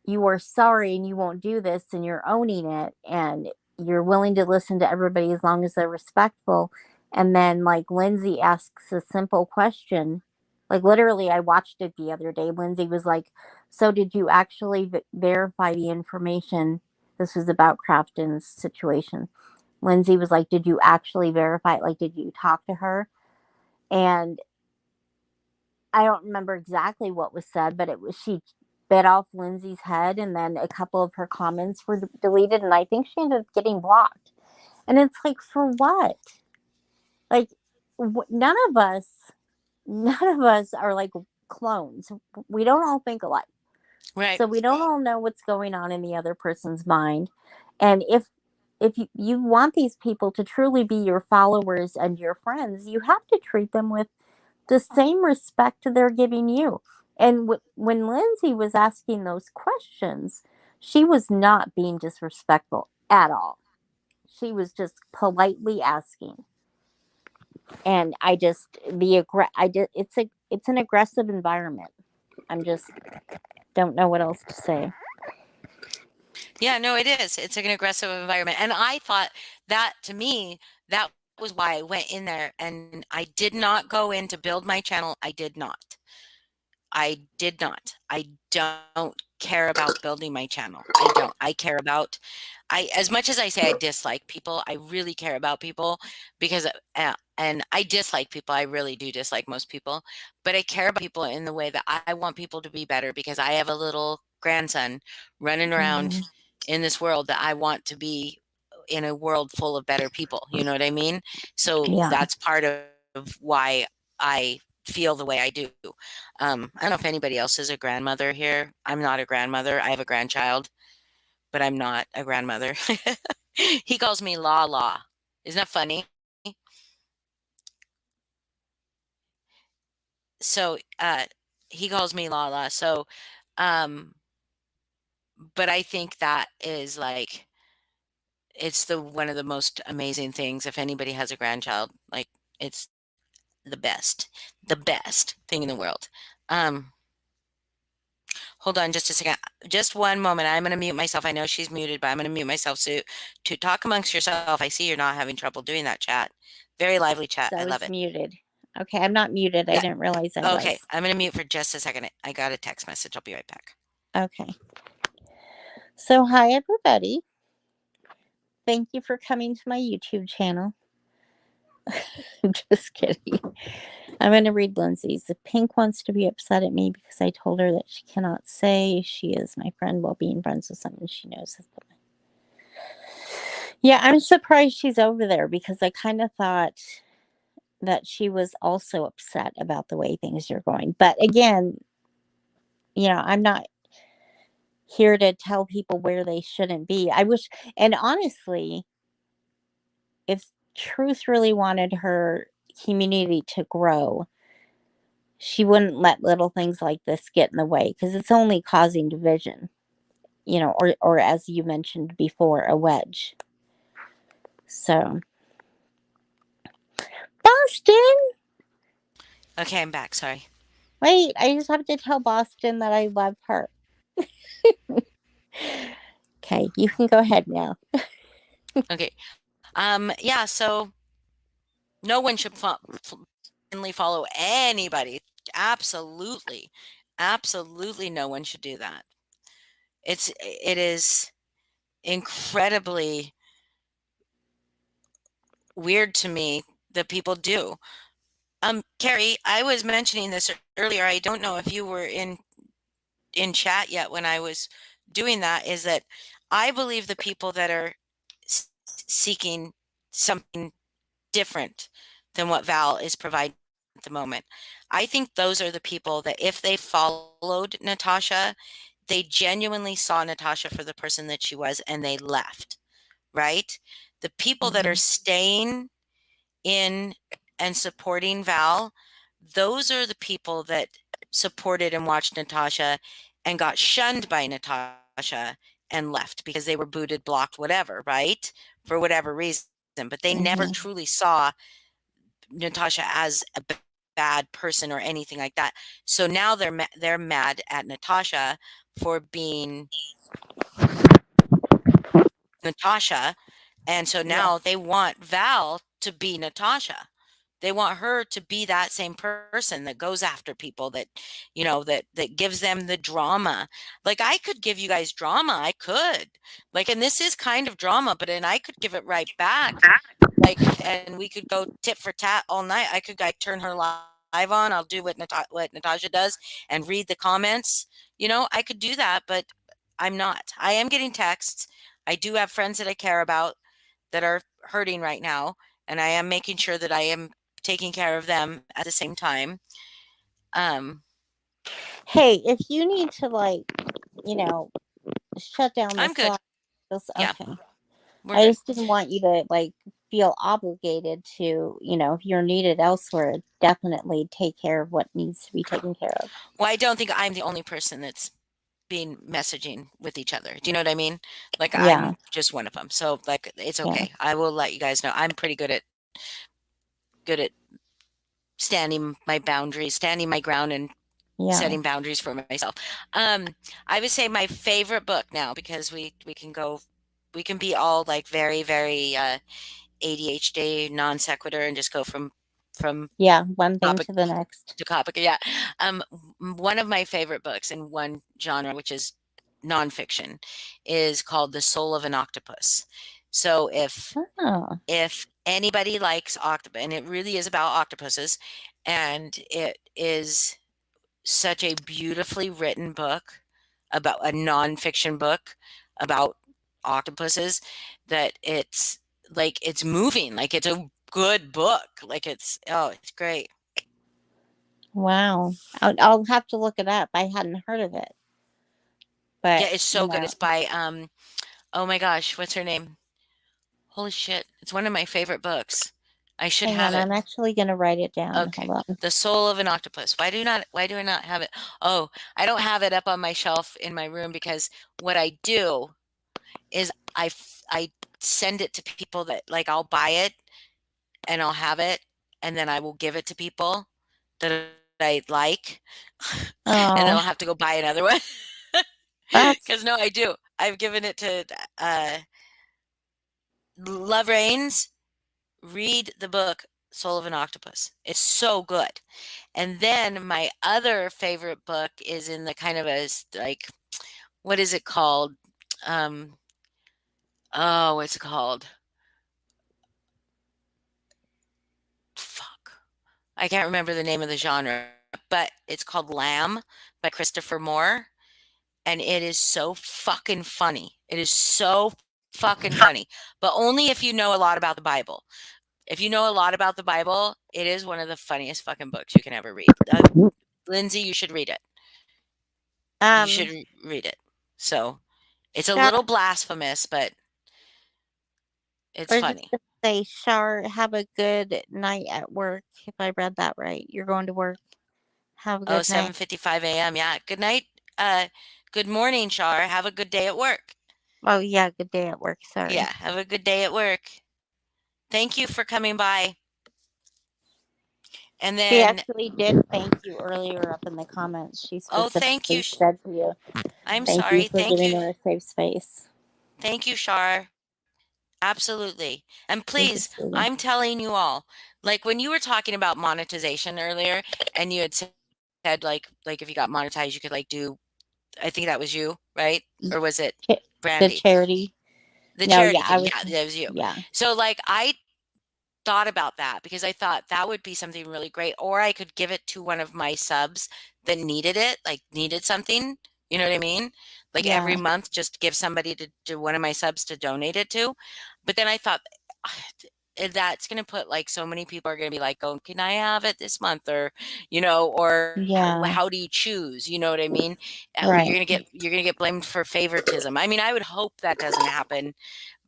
you are sorry and you won't do this and you're owning it and you're willing to listen to everybody as long as they're respectful. And then, like, Lindsay asks a simple question. Like, literally, I watched it the other day. Lindsay was like, so did you actually verify the information? This was about Crafton's situation. Lindsay was like, did you actually verify it? Like, did you talk to her? And I don't remember exactly what was said, but she bit off Lindsay's head, and then a couple of her comments were deleted, and I think she ended up getting blocked. And it's like, for what? Like, none of us are like clones. We don't all think alike. Right. So we don't all know what's going on in the other person's mind. And if you want these people to truly be your followers and your friends, you have to treat them with the same respect they're giving you. And when Lindsay was asking those questions, she was not being disrespectful at all. She was just politely asking. And it's an aggressive environment. I'm just don't know what else to say. Yeah, no, it is. It's an aggressive environment. And I thought that, to me, that was why I went in there, and I did not go in to build my channel. I did not. I did not. I don't care about building my channel. I don't. I care about, as much as I say I dislike people, I really care about people, because, and I dislike people. I really do dislike most people, but I care about people in the way that I want people to be better, because I have a little grandson running around in this world that I want to be in a world full of better people. You know what I mean? So Yeah. that's part of why I feel the way I do. I don't know if anybody else is a grandmother here. I'm not a grandmother. I have a grandchild, but I'm not a grandmother. He calls me La La. Isn't that funny? So he calls me La La. So, but I think that is like, it's the one of the most amazing things. If anybody has a grandchild, like, it's the best thing in the world. Hold on just a second. Just one moment. I'm going to mute myself. I know she's muted, but I'm going to mute myself to talk amongst yourself. I see you're not having trouble doing that chat. Very lively chat. I love it. Muted. Okay, I'm not muted. I Yeah. didn't realize I was. Okay, I'm going to mute for just a second. I got a text message. I'll be right back. Okay. So, hi, everybody. Thank you for coming to my YouTube channel. Just kidding. I'm going to read Lindsay's. The Pink wants to be upset at me because I told her that she cannot say she is my friend while being friends with someone she knows. Yeah, I'm surprised she's over there, because I kind of thought that she was also upset about the way things are going. But again, I'm not here to tell people where they shouldn't be. I wish, and honestly, if Truth really wanted her community to grow, she wouldn't let little things like this get in the way, because it's only causing division, or as you mentioned before, a wedge. So, Boston. Okay, I'm back. Sorry. Wait, I just have to tell Boston that I love her. Okay, you can go ahead now. Okay. Yeah, so no one should blindly follow anybody. Absolutely. Absolutely no one should do that. It is incredibly weird to me that people do. Carrie, I was mentioning this earlier. I don't know if you were in chat yet when I was doing that, is that I believe the people that are seeking something different than what Val is providing at the moment. I think those are the people that if they followed Natasha, they genuinely saw Natasha for the person that she was and they left, right? The people that are staying in and supporting Val, those are the people that supported and watched Natasha and got shunned by Natasha and left because they were booted, blocked, whatever, right? For whatever reason. But they never Mhm. truly saw Natasha as a bad person or anything like that. So now they're mad at Natasha for being Natasha, and so Yeah. now they want Val to be Natasha. They want her to be that same person that goes after people, that that gives them the drama. Like, I could give you guys drama, I could. Like, and this is kind of drama, but then I could give it right back. Like, and we could go tit for tat all night. I could turn her live on. I'll do what Natasha does and read the comments. I could do that, but I'm not. I am getting texts. I do have friends that I care about that are hurting right now, and I am making sure that I am taking care of them at the same time. Um, Hey, if you need to, shut down I'm this good. live, just Yeah, okay. we're I good. just didn't want you to feel obligated to, if you're needed elsewhere, definitely take care of what needs to be taken care of. Well, I don't think I'm the only person that's been messaging with each other. Do you know what I mean? Like, Yeah, I'm just one of them. So, like, it's yeah, okay. I will let you guys know. I'm pretty good at standing my ground and yeah, setting boundaries for myself. I would say my favorite book now, because we can be all like very, very ADHD non sequitur and just go from yeah. One thing topic to the next. to topic. Yeah. One of my favorite books in one genre, which is nonfiction, is called The Soul of an Octopus. So Oh, if anybody likes octopus, and it really is about octopuses, and it is such a beautifully written book, about a nonfiction book about octopuses, that it's moving, like it's a good book, like it's great. wow. I'll have to look it up. I hadn't heard of it, Yeah, but it's so good. It's by oh my gosh, what's her name? Holy shit, it's one of my favorite books. I should hang have on. it. I'm actually gonna write it down. Okay. Hold on. The Soul of an Octopus. Why do I not have it? Oh, I don't have it up on my shelf in my room because what I do is I send it to people that, like, I'll buy it and I'll have it, and then I will give it to people that I like, and then Oh, I'll have to go buy another one. that's Because no, I do. I've given it to Love Reigns. Read the book Soul of an Octopus. It's so good. And then my other favorite book is in the kind of like, what is it called? Um, oh, what's it called? Fuck. I can't remember the name of the genre, but it's called Lamb by Christopher Moore. And it is so fucking funny. It is so fucking funny, but only if you know a lot about the Bible. If you know a lot about the Bible, it is one of the funniest fucking books you can ever read. Lindsay, you should read it. You should um. read it. So it's a Shar, little blasphemous, but it's or just funny. to say, Shar, have a good night at work. If I read that right, you're going to work. Have a Oh, good night. 7:55 a.m. Yeah. Good night. Good morning, Char. Have a good day at work. Oh yeah, good day at work. Yeah, Sorry. have a good day at work. Thank you for coming by. And She then, actually did thank you earlier up in the comments. She oh, thank you. specifically said to you, I'm thank you sorry. for Thank giving you. her a safe space. Thank you, Shar. Absolutely. And Thank you, please, sweetie. I'm telling you all, like when you were talking about monetization earlier, and you had said like if you got monetized, you could like do, I think that was you, right? Or was it Cha- the Brandy? charity. The No, charity yeah, I thing. was. Yeah, that was you. Yeah, So like I thought about that because I thought that would be something really great. Or I could give it to one of my subs that needed it, like needed something. You know what I mean? Like every yeah, month, just give somebody to one of my subs to donate it to. But then I thought that's going to put like so many people are going to be like, oh, can I have it this month? Or, or yeah. how do you choose? You know what I mean? Right. You're going to get blamed for favoritism. I mean, I would hope that doesn't happen,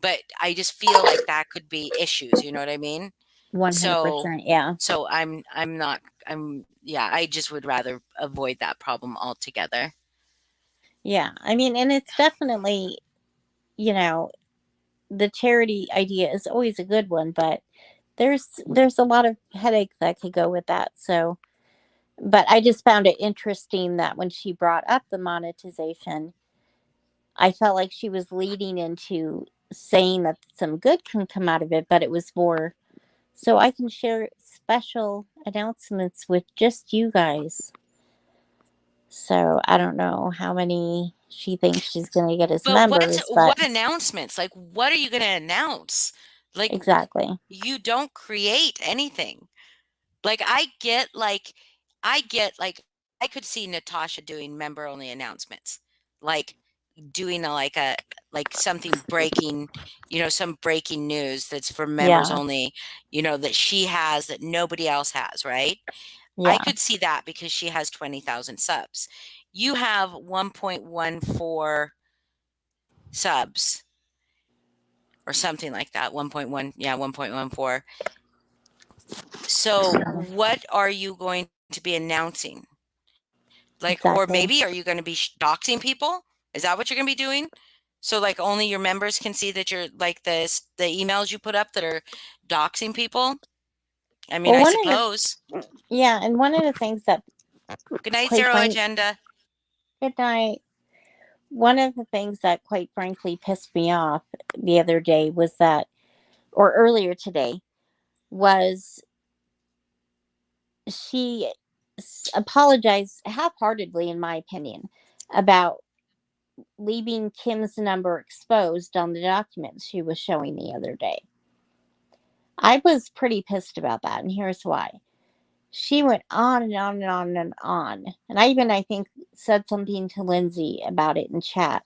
but I just feel like that could be issues, you know what I mean? So 100%. Yeah. so I'm not yeah, I just would rather avoid that problem altogether. Yeah. I mean, and it's definitely, you know, the charity idea is always a good one, but there's a lot of headache that could go with that. So, but I just found it interesting that when she brought up the monetization, I felt like she was leading into saying that some good can come out of it, but it was more so I can share special announcements with just you guys. So I don't know how many she thinks she's going to get as But members, but what announcements? Like what are you going to announce? Like exactly. you don't create anything. Like I get like I could see Natasha doing member only announcements. Like doing like something breaking, some breaking news that's for members Yeah. only, that she has that nobody else has, right? I Yeah. could see that because she has 20,000 subs. You have 1.14 subs or something like that. 1.1, yeah, 1.14. So what are you going to be announcing? Like, or Exactly. maybe are you going to be doxing people? Is that what you're going to be doing? So like only your members can see that you're like the emails you put up that are doxing people? I mean, Well, I suppose. and one of the things that Good night, quite Zero frank, Agenda. good night. One of the things that quite frankly pissed me off the other day was that, or earlier today, was she apologized half-heartedly, in my opinion, about leaving Kim's number exposed on the documents she was showing the other day. I was pretty pissed about that, and here's why. She went on and on and on and on. And I think, said something to Lindsay about it in chat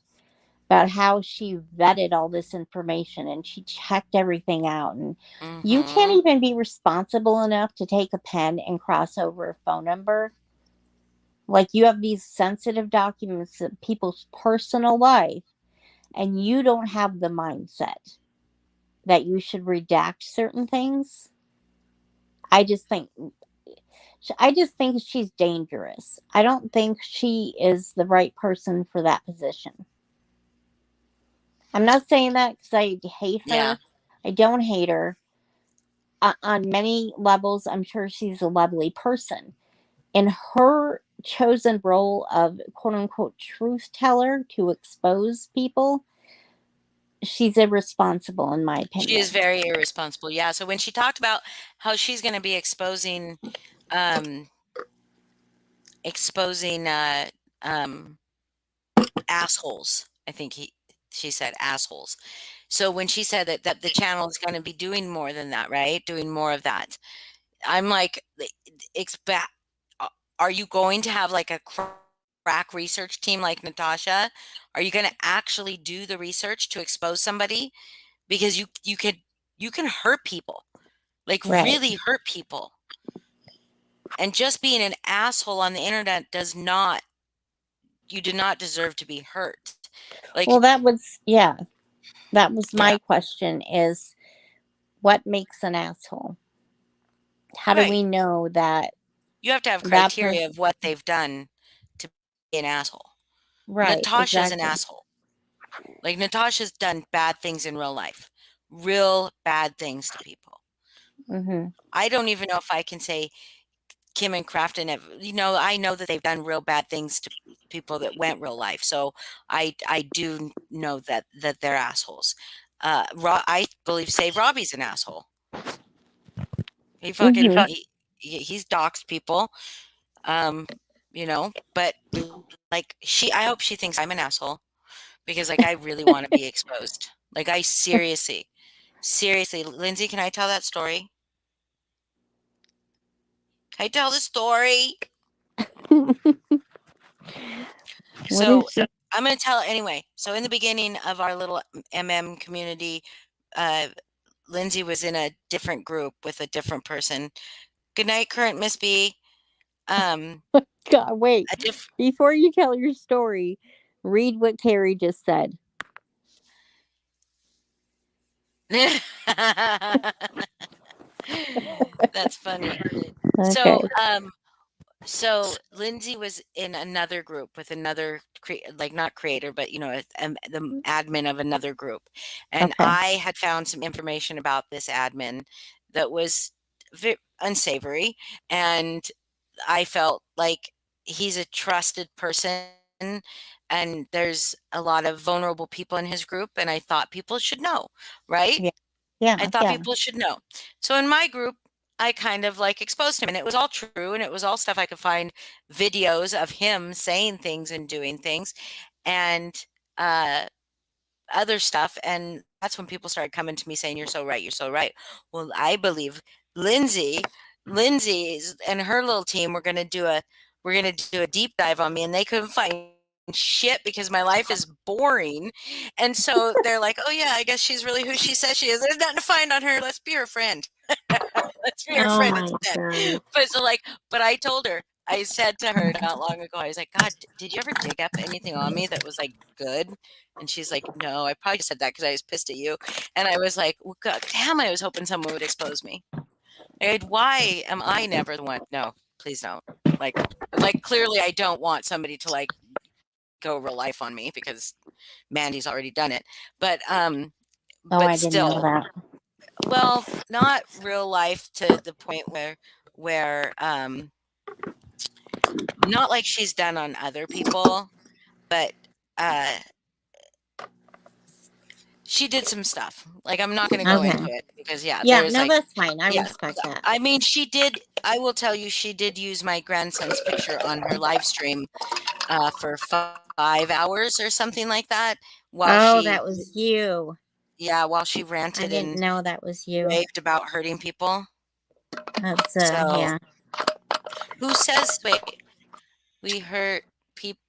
about how she vetted all this information and she checked everything out. And you can't Mm-hmm. even be responsible enough to take a pen and cross over a phone number. Like, you have these sensitive documents of people's personal life, and you don't have the mindset that you should redact certain things. I just think she's dangerous. I don't think she is the right person for that position. I'm not saying that because I hate Yeah. her. I don't hate her. On many levels, I'm sure she's a lovely person. In her chosen role of quote unquote truth teller to expose people, she's irresponsible, in my She is opinion. very irresponsible. Yeah. So when she talked about how she's going to be um, exposing um, assholes, I think she said assholes. So when she said that the channel is going to be doing more than that, right? Doing more of that. I'm like, expect. Are you going to have like a crack research team like Natasha? Are you going to actually do the research to expose somebody? Because you can hurt people, like Right. really hurt people. And just being an asshole on the internet you do not deserve to be hurt. Well, Like, that was yeah, my question is what makes an asshole? How do right. we know that You have to have that criteria of person? what they've done to be an asshole. Right, Natasha's an exactly. asshole. Like Natasha's done bad things in real life. Real bad things to people. Hmm. I don't even know if I can say Kim and Crafton have, I know that they've done real bad things to people that went real life. So I do know that they're assholes. I believe Save Robbie's an asshole. He fucking Mhm. he's doxed people. But like I hope she thinks I'm an asshole because like I really want to be exposed. Like I seriously, Lindsay, can I tell that story? Can I tell the story? What So is it? I'm going to tell it anyway. So in the beginning of our little community, uh, Lindsay was in a different group with a different person. Good night, current Miss B. Um, God, wait. a diff- Before you tell your story, read what Terry just said. That's funny. Okay. So Lindsay was in another group with another like not creator, but the admin of another group, and Okay. I had found some information about this admin that was unsavory, and I felt like he's a trusted person, and there's a lot of vulnerable people in his group, and I thought people should know, right? Yeah. Yeah. I thought Yeah. people should know. So in my group, I kind of like exposed him, and it was all true, and it was all stuff I could find videos of him saying things and doing things, and uh, other stuff. And that's when people started coming to me saying, "You're so right. You're so right." Well, I believe Lindsay, Lindsay's and her little team we're gonna do a deep dive on me, and they couldn't find shit because my life is boring. And so they're like, "Oh yeah, I guess she's really who she says she is. There's nothing to find on her. Let's be her friend. Let's be her Oh friend my instead." God. But I told her, I said to her not long ago, I was like, "God, did you ever dig up anything on me that was like good?" And she's like, "No, I probably just said that because I was pissed at you." And I was like, "Well, God damn, I was hoping someone would expose me. And why am I never the one?" No, please don't. Like, clearly I don't want somebody to like go real life on me because Mandy's already done it. But Oh, but I didn't know still, that. well, not real life to the point where not like she's done on other people, but uh she did some stuff. Like I'm not going to go Okay. into it because Yeah. there's No, like that's fine. I yeah, respect that. I mean she did. I will tell you, she did use my grandson's picture on her live stream for 5 hours or something like that while Oh, she that was you. while she I ranted didn't and know that was you. raved about hurting people. That's So yeah. who says wait, we hurt people?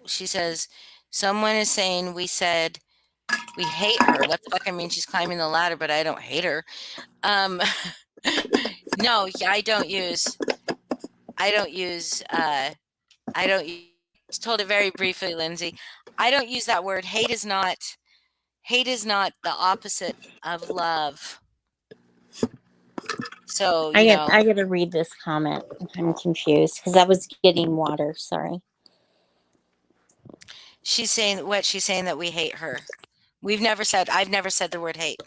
She says someone is saying we said we hate her. What the fuck? I mean, she's climbing the ladder, but I don't hate her. Um, no, yeah, I don't use, I don't u- told it very briefly, Lindsay. I don't use that word. Hate is not the opposite of love. So, I get to read this comment. I'm confused because I was getting water. Sorry. she's saying that we hate her. I've never said the word hate.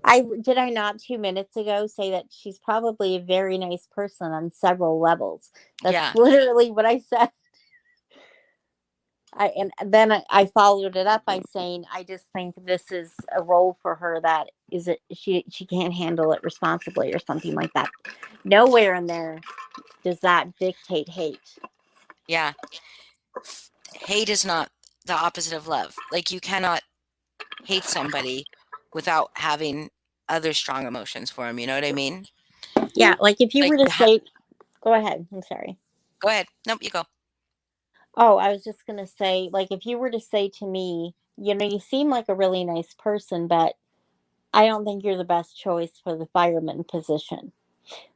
I not 2 minutes ago say that she's probably a very nice person on several levels. That's Yeah. literally what I said. And then I followed it up by saying I just think this is a role for her that is it she can't handle it responsibly or something like that. Nowhere in there does that dictate hate. Yeah. Hate is not the opposite of love. Like you cannot hate somebody without having other strong emotions for them. You know what I mean? Yeah, like if you Like were to say, go ahead. I'm sorry. go ahead. Nope, you go. Oh, I was just going to say, like, if you were to say to me, you seem like a really nice person, but I don't think you're the best choice for the fireman position.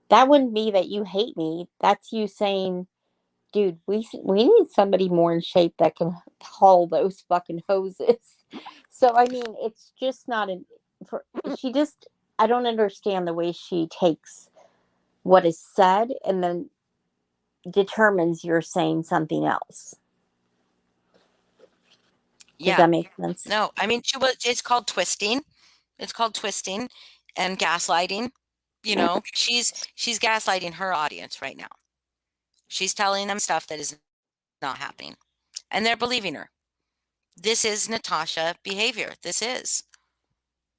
That wouldn't be that you hate me. That's you saying, dude, we need somebody more in shape that can haul those fucking hoses. So, I mean, it's just not she just, I don't understand the way she takes what is said and then determines you're saying something else. Does Yeah. that make sense? No, I mean, it's called twisting. It's called twisting and gaslighting. You know, she's gaslighting her audience right now. She's telling them stuff that is not happening, and they're believing her. This is Natasha behavior. This is.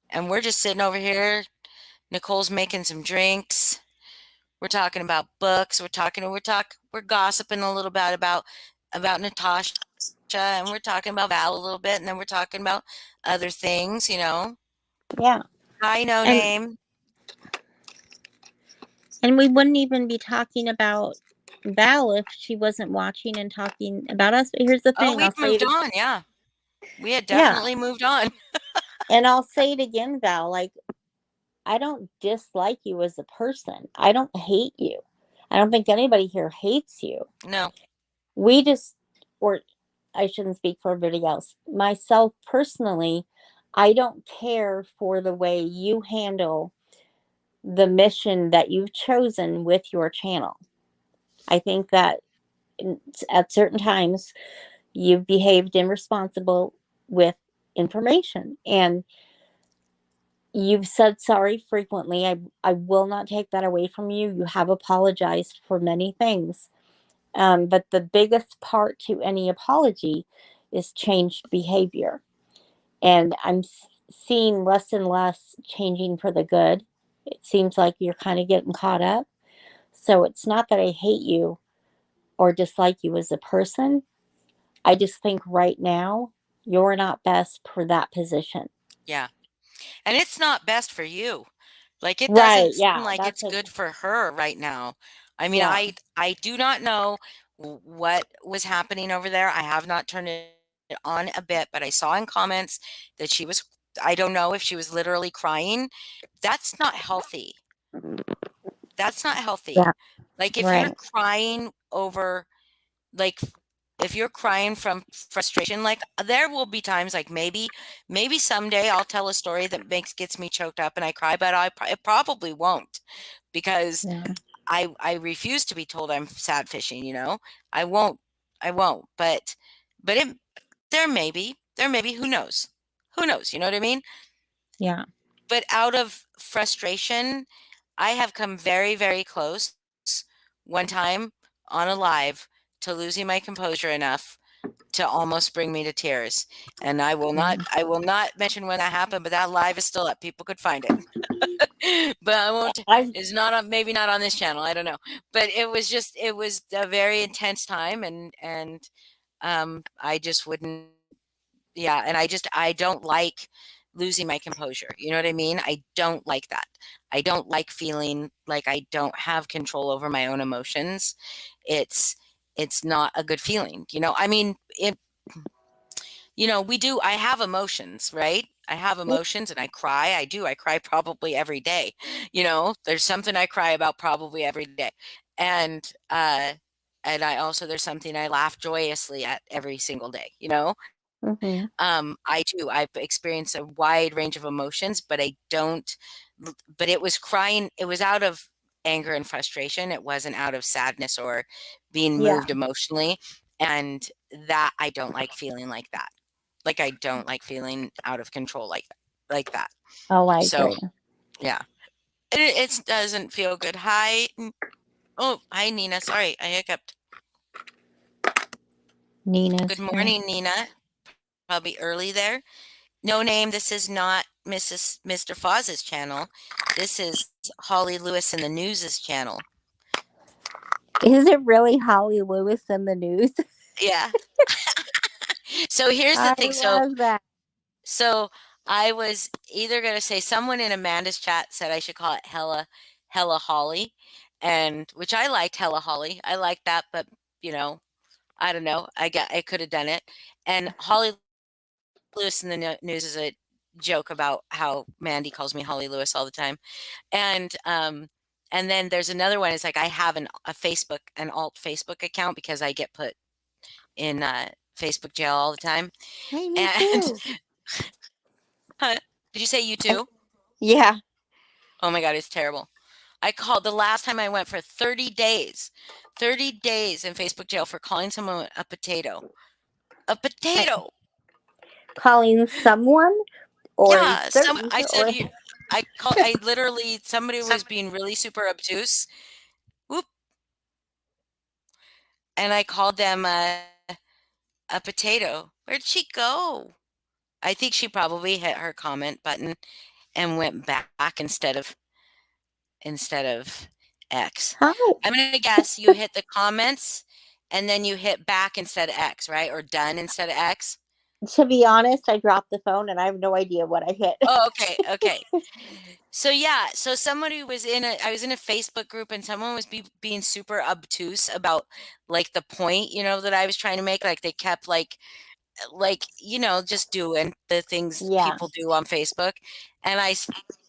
And we're just sitting over here. Nicole's making some drinks. We're talking about books. We're gossiping a little bit about Natasha, and we're talking about Val a little bit, and then we're talking about other things, you know. Yeah. Hi, No And Name. and we wouldn't even be talking about Val if she wasn't watching and talking about us. But here's the Oh, thing, I'll we've say moved it. on. Yeah, we had Yeah. definitely moved on. And I'll say it again, Val, like, I don't dislike you as a person. I don't hate you. I don't think anybody here hates you. No. We just, or I shouldn't speak for everybody else. Myself personally, I don't care for the way you handle the mission that you've chosen with your channel. I think that at certain times you've behaved irresponsible with information, and you've said sorry frequently. I will not take that away from you. You have apologized for many things. But the biggest part to any apology is changed behavior. And I'm seeing less and less changing for the good. It seems like you're kind of getting caught up. So it's not that I hate you or dislike you as a person. I just think right now you're not best for that position. Yeah. And it's not best for you. Like, it Right. doesn't seem Yeah. like That's it's good for her right now. I mean, yeah. I do not know what was happening over there. I have not turned it on a bit, but I saw in comments that she was, I don't know if she was literally crying. That's not healthy. That's not healthy. Yeah. Like, if you're Right. crying over, like, if you're crying from frustration, like, there will be times, like, maybe someday I'll tell a story that gets me choked up and I cry, but it probably won't, because Yeah. I refuse to be told I'm sad fishing, you know. I won't. But it, there may be, who knows? Who knows? You know what I mean? Yeah. But out of frustration, I have come very, very close one time on a live to losing my composure enough to almost bring me to tears. And I will not mention when that happened, but that live is still up. People could find it. But I won't. I It's not on, maybe not on this channel. I don't know. But it was a very intense time, and I just wouldn't. Yeah, and I don't like losing my composure. You know what I mean? I don't like that. I don't like feeling like I don't have control over my own emotions. It's it's not a good feeling. You know, I mean, I have emotions, right? I have emotions and I cry. I do. I cry probably every day. You know, there's something I cry about probably every day. And I also, there's something I laugh joyously at every single day, you know? mm-hmm. I do. I've experienced a wide range of emotions, but I don't. But it was crying. It was out of anger and frustration. It wasn't out of sadness or being Yeah. moved emotionally. And that, I don't like feeling like that. Like, I don't like feeling out of control like that. Oh, I So agree. yeah, it doesn't feel good. Hi. Oh, hi, Nina. Sorry, I hiccuped. Nina's Good here. morning, Nina. Probably early there. No Name, this is not Mr. Foz's channel. This is Holly Lewis and the News's channel. Is it really Holly Lewis in the news? Yeah. So here's the thing. I love that. So I was either going to say, someone in Amanda's chat said I should call it Hella Holly, and which I liked, Hella Holly. I liked that, but you know, I don't know. I could have done it. And Holly Lewis in the News is a joke about how Mandy calls me Holly Lewis all the time. And then there's another one. It's like, I have an alt Facebook account because I get put in Facebook jail all the time. Hey, me And too. did you say you too? Yeah. Oh my God, it's terrible. I called the last time I went for 30 days in Facebook jail for calling someone a potato. A potato. Calling someone or Yeah, certain I said or you. I literally, somebody was being really super obtuse. Whoop. And I called them a potato. Where'd she go? I think she probably hit her comment button and went back instead of X. Hi. I'm gonna guess you hit the comments and then you hit back instead of X, right? Or done instead of X. To be honest, I dropped the phone and I have no idea what I hit. Oh, okay. So yeah, so somebody was I was in a Facebook group and someone was being super obtuse about like the point, that I was trying to make. Like they kept just doing the things Yeah. people do on Facebook. And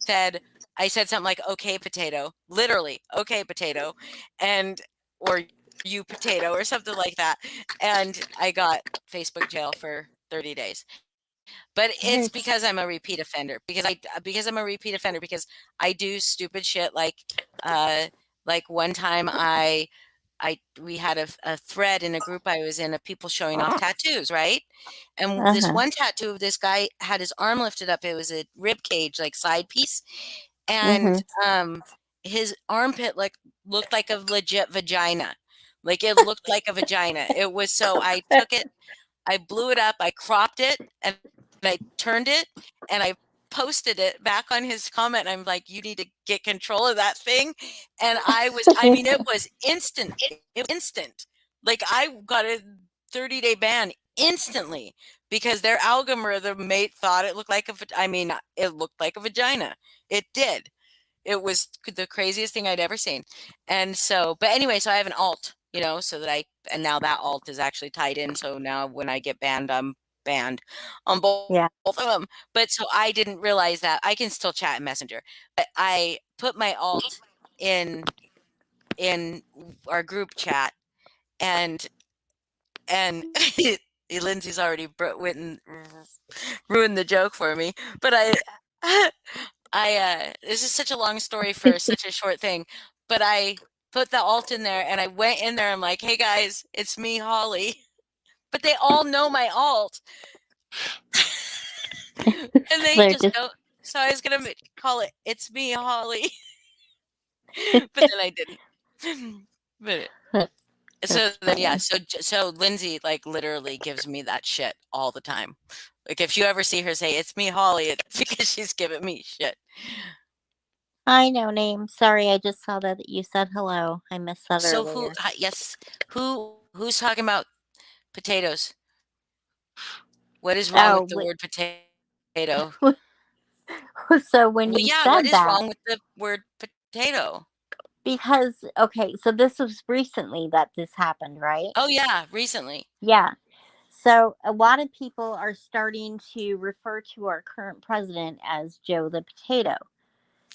said, I said something like, okay, potato, literally, okay, potato, or you potato, or something like that. And I got Facebook jail for 30 days. But it's because I'm a repeat offender, because I'm a repeat offender, because I do stupid shit like one time we had a thread in a group I was in of people showing off tattoos, right? And this Uh-huh. one tattoo of this guy had his arm lifted up. It was a rib cage, like side piece, Mm-hmm. and his armpit looked like a legit vagina. Like it looked like a vagina. It was so I took it, I blew it up, I cropped it, and I turned it, and I posted it back on his comment. I'm like, you need to get control of that thing. And I mean, it was instant. It was instant. Like I got a 30-day ban instantly because their algorithm mate thought it looked like it looked like a vagina. It did. It was the craziest thing I'd ever seen. And so, but anyway, so I have an alt, so and now that alt is actually tied in. So now when I get banned, I'm banned on Yeah. both of them. But so I didn't realize that I can still chat in Messenger. But I put my alt in our group chat, and Lindsay's already went and ruined the joke for me. But this is such a long story for such a short thing, but I put the alt in there and I went in there. I'm like, hey guys, it's me, Holly. But they all know my alt. And they They're just just don't. So I was going to call it, it's me, Holly. But then I didn't. But so then, yeah. So Lindsay literally gives me that shit all the time. Like if you ever see her say, it's me, Holly, it's because she's giving me shit. I know name. Sorry, I just saw that you said hello. I missed that So earlier. yes, who's talking about potatoes? What is wrong with the word potato? So when Well, you yeah, what said is that, wrong with the word potato? because okay, so this was recently that this happened, right? Oh yeah, recently. Yeah. So a lot of people are starting to refer to our current president as Joe the Potato.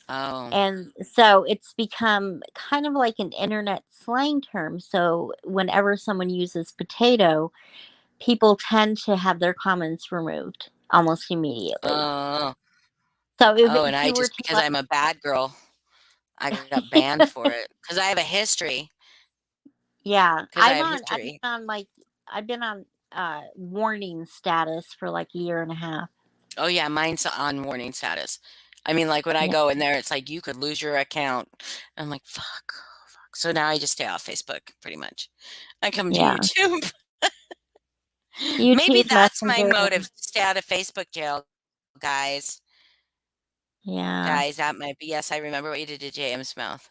Oh. And so it's become kind of like an internet slang term. So whenever someone uses potato, people tend to have their comments removed almost immediately. Oh. So Oh, and if I you were just to because I'm a bad girl, I got banned for it because I have a history. yeah, Because I have history. I've been on warning status for like a year and a half. Oh yeah, mine's on warning status. I mean, like when I Yeah. go in there, it's like you could lose your account. I'm like, fuck. So now I just stay off Facebook pretty much. I come to Yeah. YouTube. Maybe YouTube that's my Messenger. motive to stay out of Facebook jail, guys. Yeah. Guys, that might be. Yes, I remember what you did to James Mouth.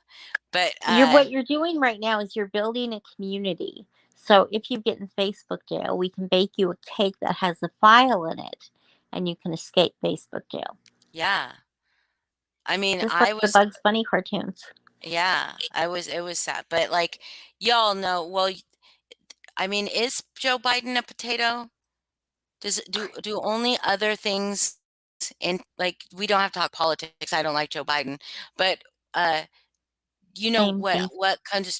But What you're doing right now is you're building a community. So if you get in Facebook jail, we can bake you a cake that has a file in it and you can escape Facebook jail. yeah. I mean, Just like the Bugs Bunny cartoons. yeah, it was sad. But y'all know, well, I mean, is Joe Biden a potato? Do only other things in we don't have to talk politics. I don't like Joe Biden, but uh you know Same thing. what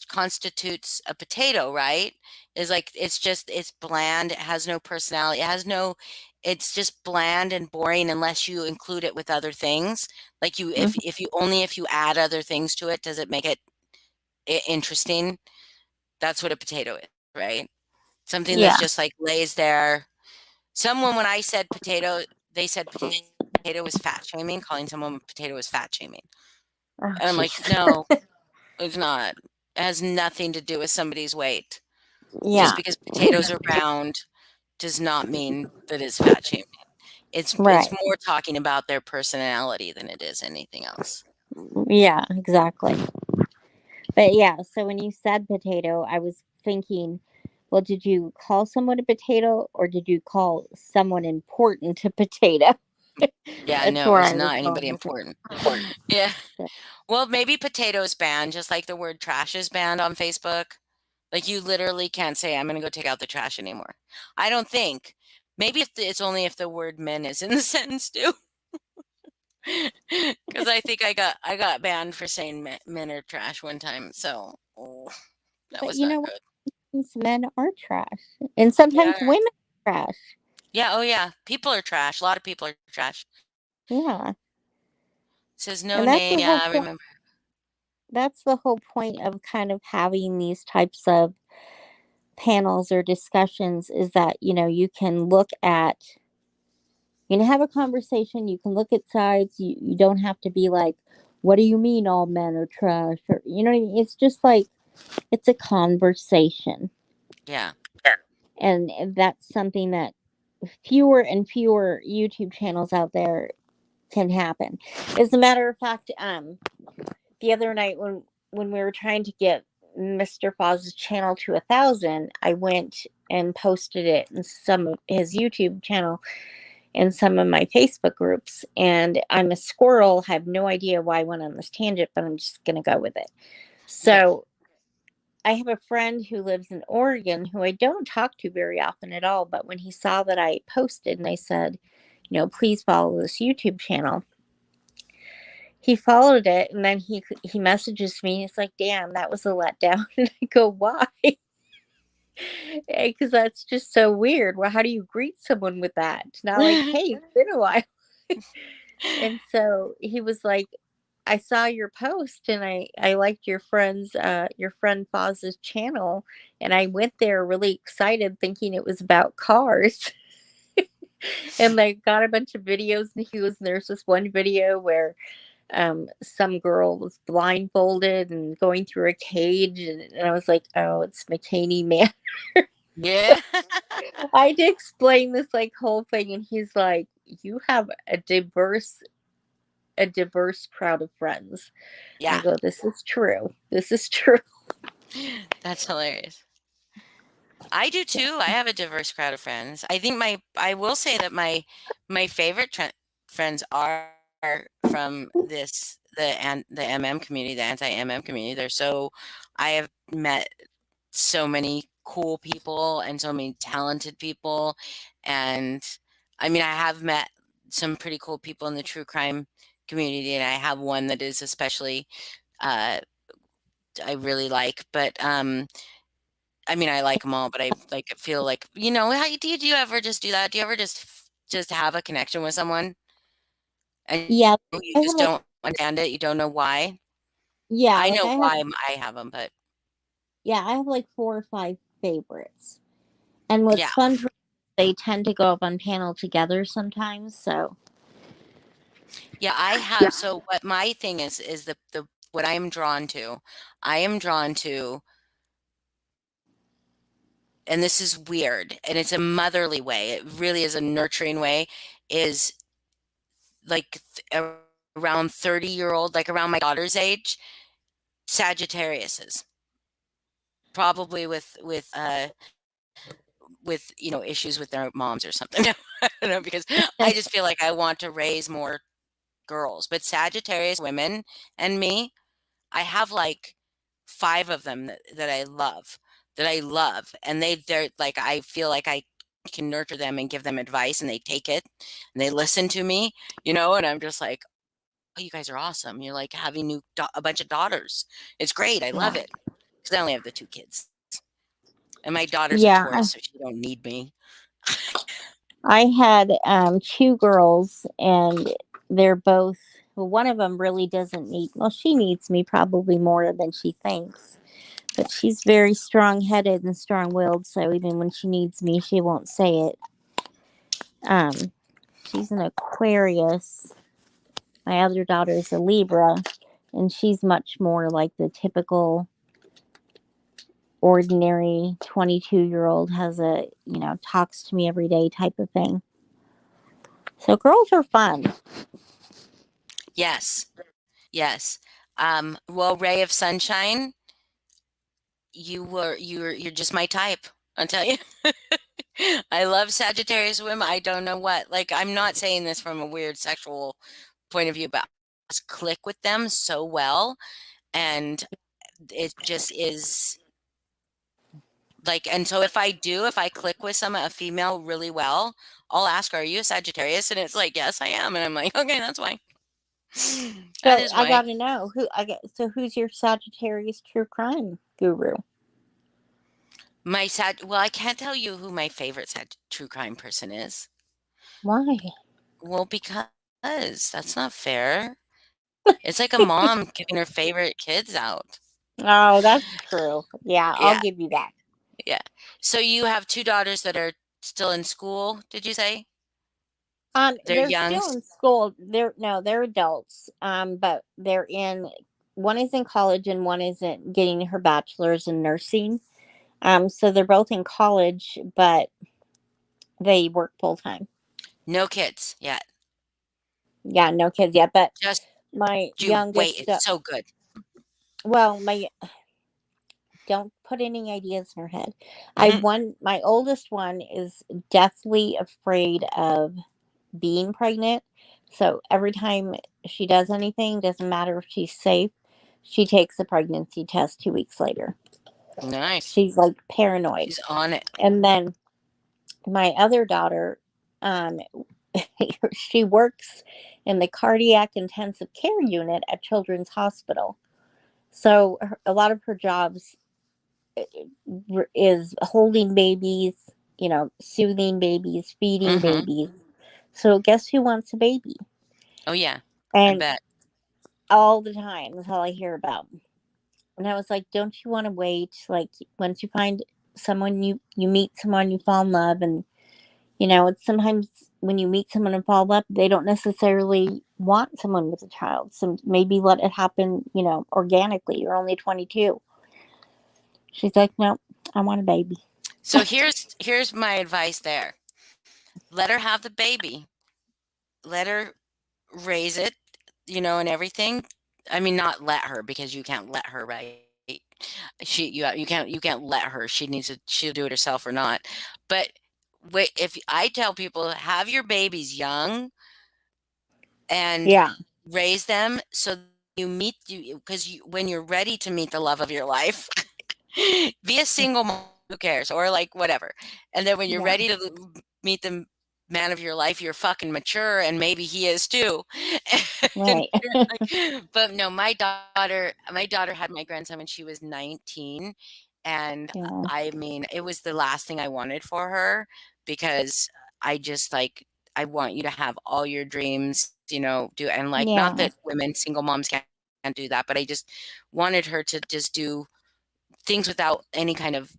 constitutes a potato, right? Is it's bland, it has no personality, it's just bland and boring unless you include it with other things. Like Mhm. if you add other things to it, does it make it interesting? That's what a potato is, right? Something that's Yeah. just lays there. Someone, when I said potato, they said potato potato was fat shaming. Calling someone a potato was fat shaming. Oh, And I'm like, jeez. no, it's not. It has nothing to do with somebody's weight. Yeah, Just because potatoes are round does not mean that it's fat shaming. It's right. more talking about their personality than it is anything else. Yeah, exactly. But yeah, so when you said potato, I was thinking, well, did you call someone a potato or did you call someone important a potato? Yeah, That's no, it where was I was not going anybody with it. important. Yeah. So, Well, maybe potatoes banned, just like the word trash is banned on Facebook. Like you literally can't say, I'm going to go take out the trash anymore. I don't think. Maybe if it's only if the word men is in the sentence too. Because I think I got banned for saying men are trash one time. So that but was you not know what? good. Men are trash, and sometimes Yeah. women are trash. Yeah. Oh, yeah. People are trash. A lot of people are trash. Yeah, Says no and that's name. the whole Yeah, I point. remember. That's the whole point of kind of having these types of panels or discussions is that you can look at you can have a conversation, you can look at sides, you don't have to be like, what do you mean all men are trash, or what I mean? It's just like it's a conversation. Yeah. And that's something that fewer and fewer YouTube channels out there can happen. As a matter of fact, the other night when we were trying to get Mr. Foz's channel to 1,000, I went and posted it in some of his YouTube channel and some of my Facebook groups. And I'm a squirrel, have no idea why I went on this tangent, but I'm just gonna go with it. Okay. So I have a friend who lives in Oregon who I don't talk to very often at all, but when he saw that I posted and I said, please follow this YouTube channel, he followed it, and then he messages me. He's like, "Damn, that was a letdown." And I go, "Why?" Because that's just so weird. Well, how do you greet someone with that? It's not like, "Hey, it's been a while." And so he was like, "I saw your post, and I liked your friend Foz's channel, and I went there really excited, thinking it was about cars." And I got a bunch of videos, and there's this one video where some girl was blindfolded and going through a cage, and I was like, oh, it's McCaney Man. Yeah. I had to explain this like whole thing, and he's like, you have a diverse crowd of friends. I Yeah. go, this is true, That's hilarious. I do too. I have a diverse crowd of friends. I think I will say that my favorite friends are from the MM community, the anti-MM community. I have met so many cool people and so many talented people. And I mean, I have met some pretty cool people in the true crime community, and I have one that is especially uh, I really like. But I mean, I like them all, but I like feel like how do you ever just do that? Do you ever just have a connection with someone and Yeah, you I have just like don't understand it? You don't know why? yeah, I like know why I have them, but I have like 4 or 5 favorites. And yeah, what's fun for they tend to go up on panel together sometimes. So yeah, I have. So what my thing is the what I am drawn to. I am drawn to, and this is weird, and it's a motherly way. It really is a nurturing way. Is like around 30-year-old, like around my daughter's age, Sagittarius's. Probably with issues with their moms or something. I don't know, because I just feel like I want to raise more girls. But Sagittarius women and me, I have like 5 of them that I love, and they're like, I feel like I can nurture them and give them advice, and they take it and they listen to me, and I'm just like, oh, you guys are awesome. You're like having a bunch of daughters. It's great. I yeah, love it, because I only have the 2 kids. And my daughter's a yeah. Taurus, so she don't need me. I had 2 girls, and they're both. Well, one of them really doesn't need. Well, she needs me probably more than she thinks, but she's very strong-headed and strong-willed. So even when she needs me, she won't say it. Um, She's an Aquarius. My other daughter is a Libra, and she's much more like the typical ordinary 22-year-old, has a, talks to me every day type of thing. So girls are fun. Yes. Yes. Well, Ray of Sunshine, you're just my type. I'll tell you. I love Sagittarius women. I don't know what. Like, I'm not saying this from a weird sexual point of view, but I just click with them so well, and it just is like. And so if I click with a female really well, I'll ask her, "Are you a Sagittarius?" And it's like, "Yes, I am." And I'm like, "Okay, that's why." That So is I why. got to know so who's your Sagittarius true crime guru? Well, I can't tell you who my favorite true crime person is. Why? Well, because that's not fair. It's like a mom giving her favorite kids out. Oh, that's true. Yeah, I'll Yeah, give you that. yeah. So you have 2 daughters that are still in school, did you say? They're They're still youngs? in school. They're adults. But one is in college and one is getting her bachelor's in nursing. So they're both in college, but they work full time. No kids yet. Yeah, no kids yet. But Just my you wait, youngest, it's so good. well, my don't put any ideas in her head. Mhm. My oldest one is deathly afraid of being pregnant. So every time she does anything, doesn't matter if she's safe, she takes a pregnancy test 2 weeks later. Nice. She's like paranoid. She's on it. And then my other daughter, um, she works in the cardiac intensive care unit at Children's Hospital. So a lot of her jobs is holding babies, soothing babies, feeding Mhm. babies. So guess who wants a baby? Oh, yeah. I And bet. all the time, that's all I hear about. And I was like, don't you want to wait? Like, once you find someone, you meet someone, you fall in love. And, it's sometimes when you meet someone and fall in love, they don't necessarily want someone with a child. So maybe let it happen, organically. You're only 22. She's like, no, I want a baby. So here's my advice there. Let her have the baby. Let her raise it, and everything. I mean, not let her, because you can't let her, right? You can't let her. She'll do it herself or not. But wait, if I tell people, have your babies young and Yeah. raise them, so because when you're ready to meet the love of your life, be a single mom, who cares, or like whatever. And then when you're Yeah. ready to meet the man of your life, you're fucking mature, and maybe he is too. And Right. you're like, but no, my daughter had my grandson when she was 19, and Yeah. I mean, it was the last thing I wanted for her, because I just like, I want you to have all your dreams, do, and like, not Yeah. that single moms can't do that, but I just wanted her to just do things without any kind of,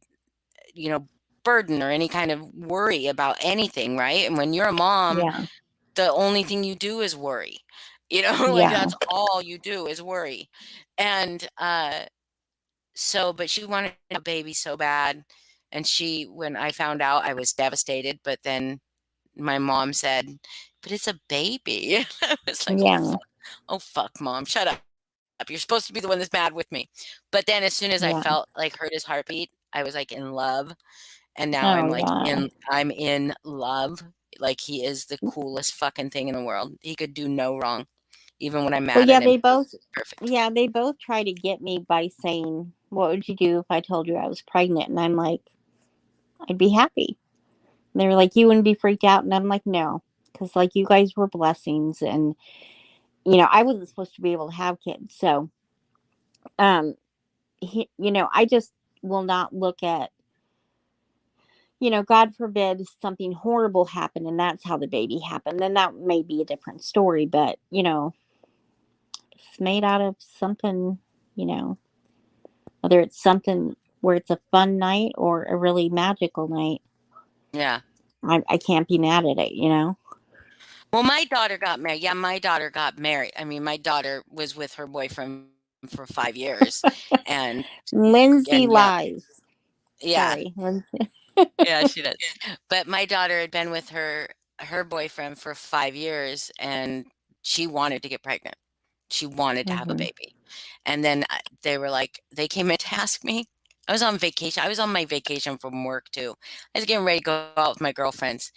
you know, burden or any kind of worry about anything, right? And when you're a mom, Yeah. the only thing you do is worry. Like, Yeah. that's all you do is worry. And but she wanted a baby so bad. And when I found out, I was devastated. But then my mom said, "But it's a baby." I was like, Yeah. oh, fuck, mom, shut up. You're supposed to be the one that's mad with me." But then as soon as I Yeah. felt like heard his heartbeat, I was like in love. And now Oh, yeah. I'm in love. Like, he is the coolest fucking thing in the world. He could do no wrong. Even when I'm Well, mad yeah, at him, they both, perfect. yeah, they both try to get me by saying, "What would you do if I told you I was pregnant?" And I'm like, "I'd be happy." And they were like, "You wouldn't be freaked out?" And I'm like, "No, because like you guys were blessings, and I wasn't supposed to be able to have kids, so um, I just will not look at." God forbid something horrible happened and that's how the baby happened, then that may be a different story. But, it's made out of something, you know, whether it's something where it's a fun night or a really magical night, Yeah. I can't be mad at it. Well, my daughter got married. Yeah, my daughter got married. I mean, my daughter was with her boyfriend for 5 years, and Lindsay yeah, lies. yeah, Sorry, Lindsay. yeah, she does. But my daughter had been with her boyfriend for 5 years, and she wanted to get pregnant. She wanted to have a Hmm. baby, and then they were like, they came in to ask me. I was on vacation. I was on my vacation from work too. I was getting ready to go out with my girlfriends,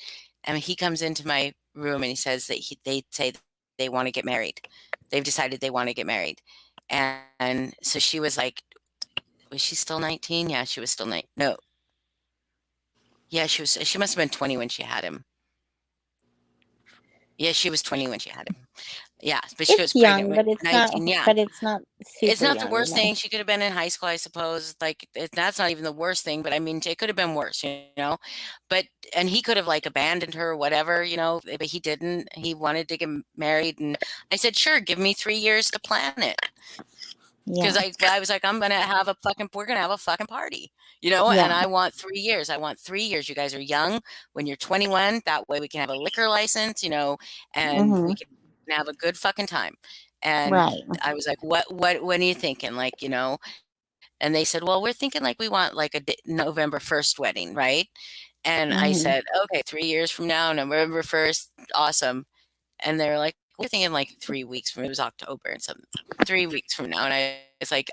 and he comes into my room and he says that they say they want to get married. They've decided they want to get married, and so she was like, was she still 19? Yeah, she was still 9. No, yeah, she was. She must have been 20 when she had him. Yeah, she was 20 when she had him. Yeah, but she It's was pregnant young, with but it's not. 19. Yeah. But it's not It's super not the young, you worst know. thing. She could have been in high school, I suppose. Like that's not even the worst thing, but I mean, it could have been worse, you know. But and he could have like abandoned her or whatever, you know, but he didn't. He wanted to get married, and I said, "Sure, give me 3 years to plan it." Yeah, Because I was like, we're gonna have a fucking party, you know, and yeah. I want 3 years. I want 3 years. You guys are young. When you're 21, that way we can have a liquor license, you know, and we Hmm. can have a good fucking time. And Right. I was like, what are you thinking? Like, you know, and they said, well, we're thinking like we want like a November 1st wedding, right? And I Hmm. said, okay, 3 years from now, November 1st, awesome. And they were like, we're thinking like 3 weeks from, it was October and something, 3 weeks from now. And I was like,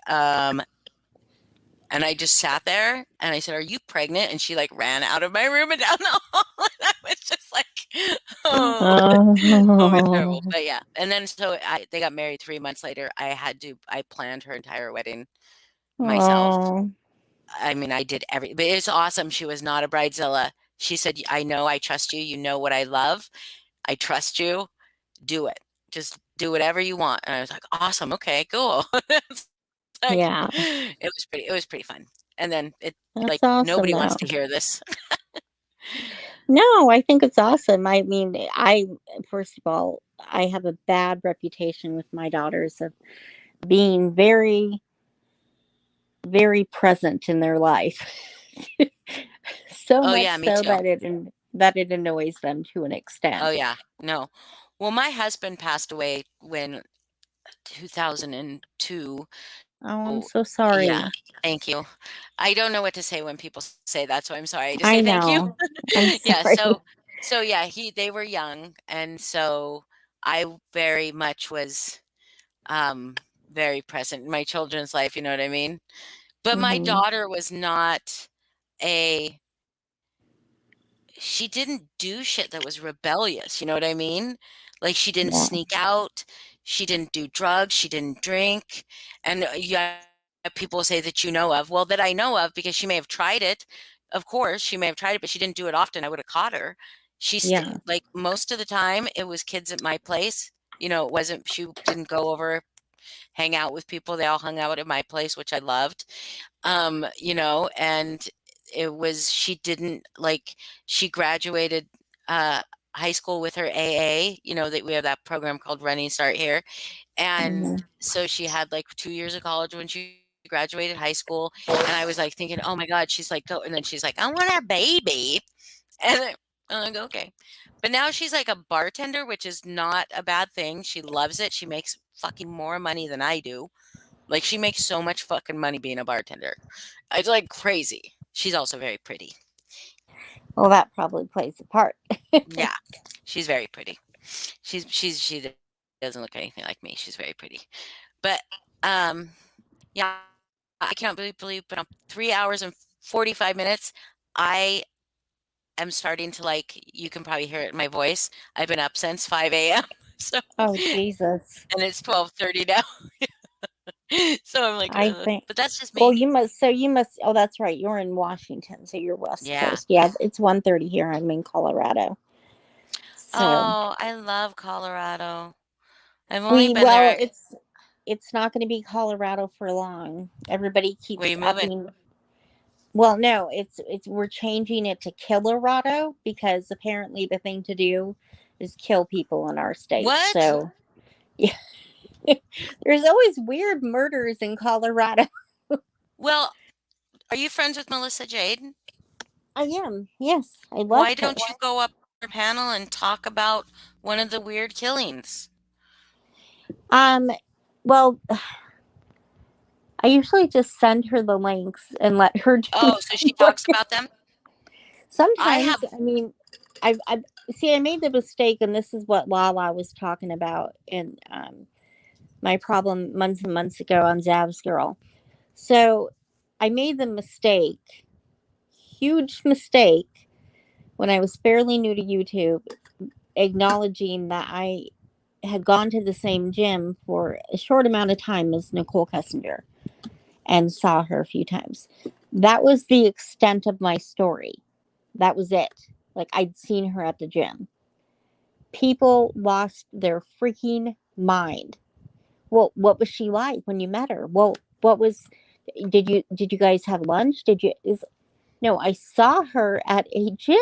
and I just sat there and I said, are you pregnant? And she like ran out of my room and down the hall. And I was just like, oh, oh, it was terrible. Oh. But yeah. And then so they got married 3 months later. I planned her entire wedding myself. Oh. I mean, I did but it's awesome. She was not a bridezilla. She said, I know, I trust you. You know what I love. I trust you. Do it. Just do whatever you want. And I was like, awesome. Okay, cool. It's like, Yeah. it was pretty fun. And then That's like, awesome, nobody wants though. to hear this. No, I think it's awesome. I mean, first of all, I have a bad reputation with my daughters of being very, very present in their life. So Oh much yeah, me so too. that it annoys them to an Oh extent. yeah. No. Well, my husband passed away when 2002. Oh, I'm Oh, so yeah. sorry. Thank you. I don't know what to say when people say that, so I'm sorry. I just I say thank you. know. I'm Yeah, sorry. so yeah, they were young, and so I very much was um very present in my children's life, you know what I mean? But my Hmm. daughter was not a she didn't do shit that was rebellious, you know what I mean? Like she didn't Yeah. sneak out, she didn't do drugs, she didn't drink, and yeah, people say that you know of. Well, that I know of because she may have tried it. Of course, she may have tried it, but she didn't do it often. I would have caught her. Yeah. Like most of the time, it was kids at my place. You know, it wasn't. She didn't go over hang out with people. They all hung out at my place, which I loved. You know, and it was she didn't like she graduated uh high school with her AA, you know, that we have that program called Running Start here. And Hmm. so she had like 2 years of college when she graduated high school, and I was like thinking, "Oh my god," she's like, "Go," and then she's like, "I want a baby." And I'm like, "Okay." But now she's like a bartender, which is not a bad thing. She loves it. She makes fucking more money than I do. Like she makes so much fucking money being a bartender. It's like crazy. She's also very pretty. Well, that probably plays a part. Yeah. She's very pretty. She doesn't look anything like me. She's very pretty. But um yeah, I can't believe but 3 hours and 45 minutes. I am starting to like you can probably hear it in my voice. I've been up since 5 a.m. So Oh, Jesus. and it's 12:30 now. So I'm like, I think. but that's just Well, me. you must. Oh, that's right. You're in Washington, so you're West Yeah. Coast. Yeah, it's 1:30 here. I'm in Colorado. So Oh, I love Colorado. I've only been well, there. it's not going to be Colorado for long. Everybody Where keeps. you I moving? mean, well, no, it's we're changing it to Colorado because apparently the thing to do is kill people in our state. What? So yeah, there's always weird murders in Colorado. Well, are you friends with Melissa Jade? I am. Yes, I love Why her. don't you go up to her panel and talk about one of the weird killings? Well, I usually just send her the links and let her do Oh, so she the work. talks about them? I Sometimes, have I mean, I see. I made the mistake, and this is what Lala was talking about in my problem months and months ago on Zav's Girl. So I made the mistake, huge mistake, when I was fairly new to YouTube, acknowledging that I had gone to the same gym for a short amount of time as Nicole Kessinger and saw her a few times. That was the extent of my story. That was it. Like, I'd seen her at the gym. People lost their freaking mind. Well, what was she like when you met her? Well, what was did you guys have lunch? No, I saw her at a gym.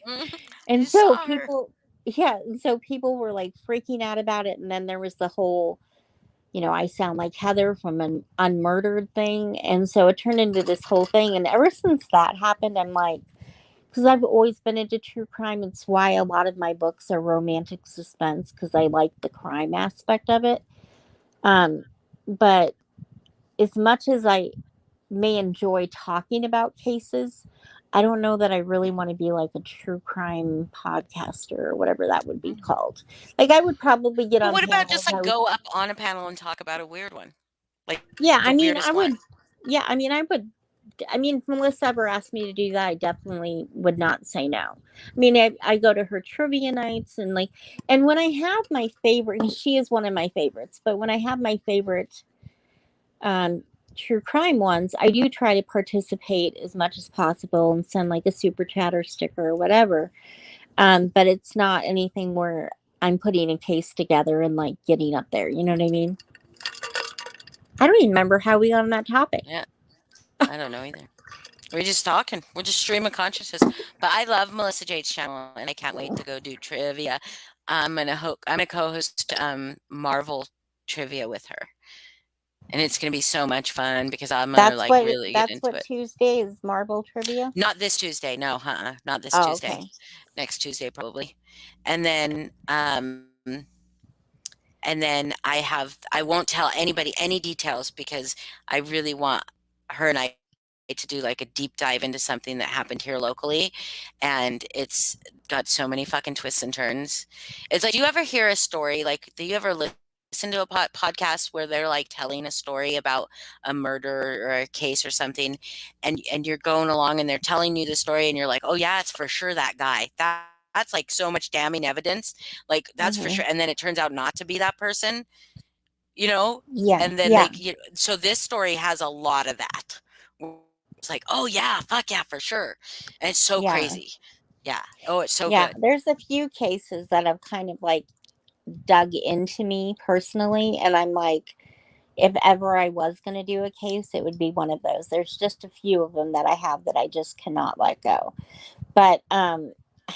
I And just so saw her. people, yeah, and so people were like freaking out about it. And then there was the whole, I sound like Heather from an Unmurdered thing. And so it turned into this whole thing. And ever since that happened, I'm like, because I've always been into true crime. It's why a lot of my books are romantic suspense, because I like the crime aspect of it. But as much as I may enjoy talking about cases, I don't know that I really want to be like a true crime podcaster or whatever that would be called. Like, I would probably get Well, on what about just panels. like go up on a panel and talk about a weird one? Like Yeah, the I mean, I weirdest one. would. Yeah, I mean, I would. I mean, if Melissa ever asked me to do that, I definitely would not say no. I mean, I go to her trivia nights and like, and when I have my favorite, she is one of my favorites, but when I have my favorite um, true crime ones, I do try to participate as much as possible and send like a super chat or sticker or whatever. But it's not anything where I'm putting a case together and like getting up there. You know what I mean? I don't even remember how we got on that topic. Yeah, I don't know either. We're just talking. We're just stream of consciousness. But I love Melissa Jade's channel, and I can't wait to go do trivia. I'm gonna co-host Marvel trivia with her, and it's gonna be so much fun because I'm gonna like really get That's into what it. Tuesday is, Marvel trivia. Not this Tuesday, no, not this Oh, Tuesday. okay. Next Tuesday probably, and then I won't tell anybody any details because I really want her and I to do like a deep dive into something that happened here locally, and it's got so many fucking twists and turns. It's like, do you ever hear a story? Like, do you ever listen to a podcast where they're like telling a story about a murder or a case or something, and you're going along and they're telling you the story, and you're like, oh yeah, it's for sure that guy. That's like so much damning evidence. Like, that's for Hmm. sure. And then it turns out not to be that person, you know? Yeah, And then yeah, so this story has a lot of that. It's like, oh yeah, fuck yeah, for sure. And it's so yeah, crazy. Yeah. Oh, it's so yeah. good. There's a few cases that have kind of like dug into me personally, and I'm like, if ever I was going to do a case, it would be one of those. There's just a few of them that I have that I just cannot let go. But I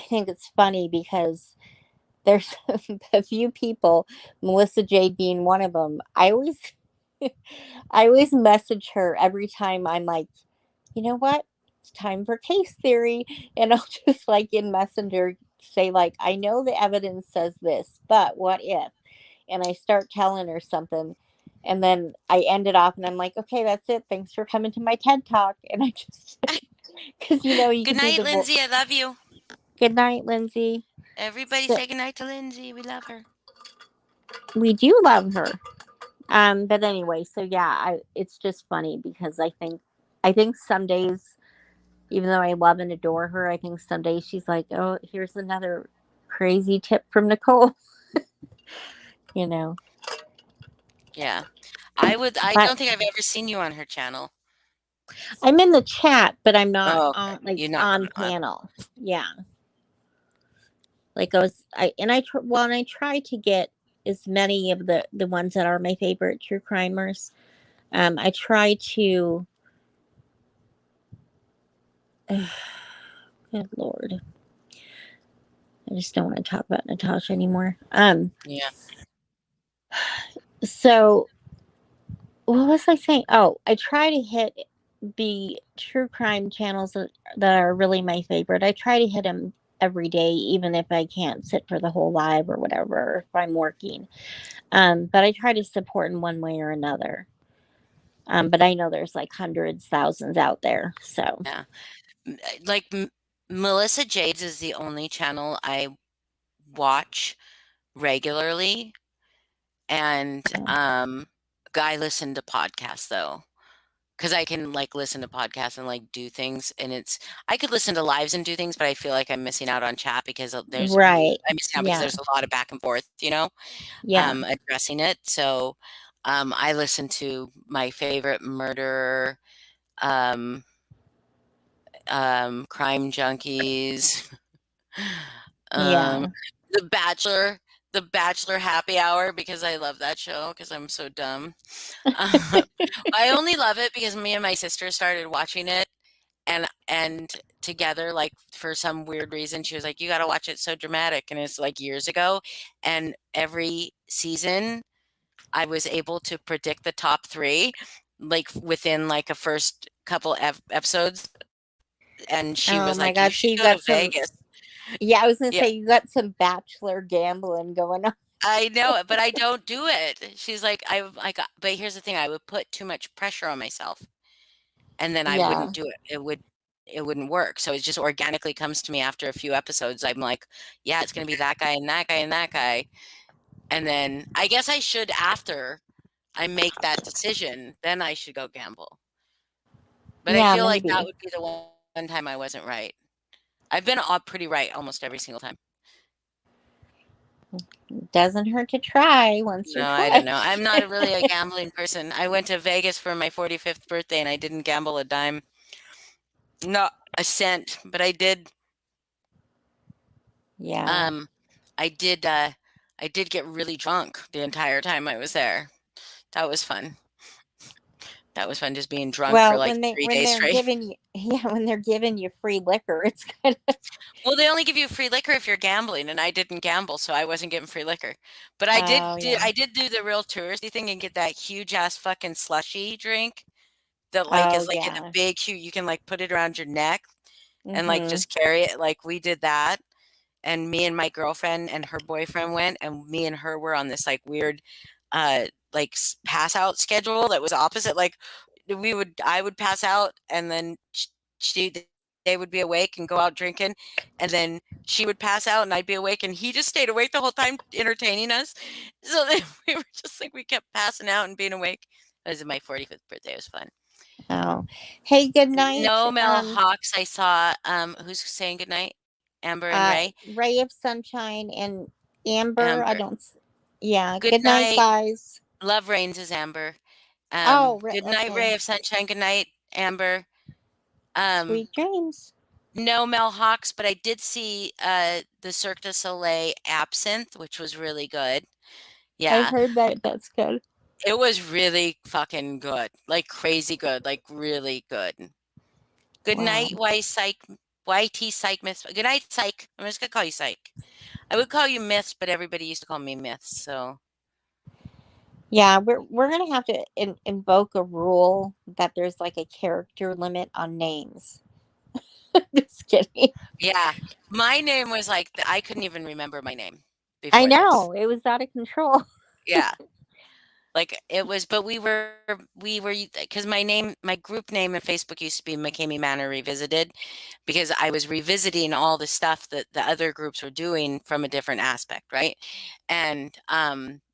think it's funny because there's a few people, Melissa Jade being one of them. I always message her every time I'm like, you know what? It's time for case theory. And I'll just like in Messenger say, like, I know the evidence says this, but what if? And I start telling her something. And then I end it off and I'm like, okay, that's it. Thanks for coming to my TED Talk. And I just, because you Good can do night, the Lindsay. I love you. good night, Lindsay. Everybody So say good night to Lindsay. We love her. we do love her. But anyway, so yeah, it's just funny because I think some days, even though I love and adore her, I think some days she's like, oh, here's another crazy tip from Nicole. you know. Yeah. I But don't think I've ever seen you on her channel. I'm in the chat, but I'm not Oh, okay. on like You're not on on. panel. Yeah. Like I try to get as many of the ones that are my favorite true crimers. I try to good lord. I just don't want to talk about Natasha anymore. Yeah. So what was I saying? Oh, I try to hit the true crime channels that are really my favorite. I try to hit them every day, even if I can't sit for the whole live or whatever, if I'm working. But I try to support in one way or another. But I know there's like hundreds, thousands out there. So Yeah. Like Melissa Jades is the only channel I watch regularly, and I listen to podcasts though, because I can like listen to podcasts and like do things, and I could listen to lives and do things, but I feel like I'm missing out on chat because I'm right. missing out because Yeah. there's a lot of back and forth, Yeah. addressing it. So I listen to my favorite murderer, um, crime junkies. Yeah. Um, The Bachelor, The Bachelor Happy Hour, because I love that show because I'm so dumb. I only love it because me and my sister started watching it, and together, like for some weird reason, she was like, "You got to watch it, so dramatic," and it's like years ago. And every season, I was able to predict the top three, like within like a first couple episodes. And she Oh was my like, "You God. So should you go to got some, Vegas." yeah, I was going to Yeah, say you got some bachelor gambling going on. I know it, but I don't do it. She's like, but here's the thing, I would put too much pressure on myself, and then I Yeah. wouldn't do it. It wouldn't work. So it just organically comes to me after a few episodes. I'm like, yeah, it's gonna be that guy and that guy and that guy. And then I guess I should, after I make that decision, then I should go gamble. But I Yeah, feel like that maybe. would be the one time I wasn't right. I've been all pretty right almost every single time. Doesn't hurt to try once or No, I don't twice. know. I'm not really a gambling person. I went to Vegas for my 45th birthday and I didn't gamble a dime. Not a cent, but I did Yeah. um I did get really drunk the entire time I was there. That was fun. That was fun, just being drunk for Well, like 3 when days they're straight. giving you, yeah, when they're giving you free liquor, it's kind of, Well, they only give you free liquor if you're gambling, and I didn't gamble, so I wasn't getting free liquor. But oh yeah. I did do the real touristy thing and get that huge ass fucking slushy drink that like Oh is like in a yeah. big huge, you can like put it around your neck and like Mhm. just carry it. Like we did that. And me and my girlfriend and her boyfriend went, and me and her were on this like weird like pass out schedule that was opposite. Like I would pass out, and then she they would be awake and go out drinking, and then she would pass out and I'd be awake, and he just stayed awake the whole time entertaining us. So then we were just like, we kept passing out and being awake. It was my 45th birthday. It was fun. Oh, hey, good night. No Mel Hawks. I saw who's saying good night? Amber and Ray. Ray of Sunshine and Amber. I Amber. don't. Yeah. Good Good night, night. guys. Love Reigns is Amber. Oh, Good night, okay. Ray of Sunshine. Good night, Amber. Sweet dreams. No Mel Hawks, but I did see the Cirque du Soleil Absinthe, which was really good. I Yeah, heard that. That's good. it was really fucking good. Like crazy good. Like really good. Good Wow. night, YT Psych Myths. Good night, Psych. I'm just gonna call you Psych. I would call you Myths, but everybody used to call me Myths, so Yeah, we're gonna have to invoke a rule that there's like a character limit on names. Just kidding. yeah. My name was like I couldn't even remember my name before I this. know it was out of control. Yeah. Like it was, but we were because my group name in Facebook used to be McCamey Manor Revisited, because I was revisiting all the stuff that the other groups were doing from a different aspect, right? And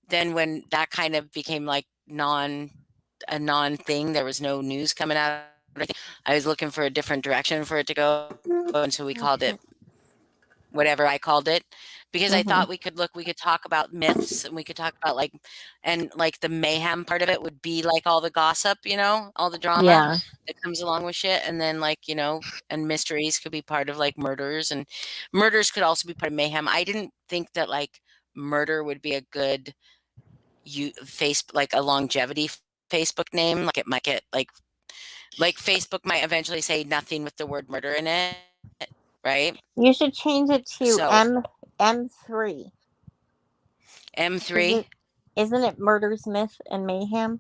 then when that kind of became like a non thing, there was no news coming out. I was looking for a different direction for it to go, and so we called it whatever I called it, because I thought we could talk about myths, and we could talk about like, and like the mayhem part of it would be like all the gossip, all the drama Yeah. that comes along with shit. And then like, and mysteries could be part of like murders, and murders could also be part of mayhem. I didn't think that like murder would be a good like a longevity Facebook name. Like it might get like Facebook might eventually say nothing with the word murder in it, right? You should change it to So M3. M3. Isn't it Murders, Myth, and Mayhem?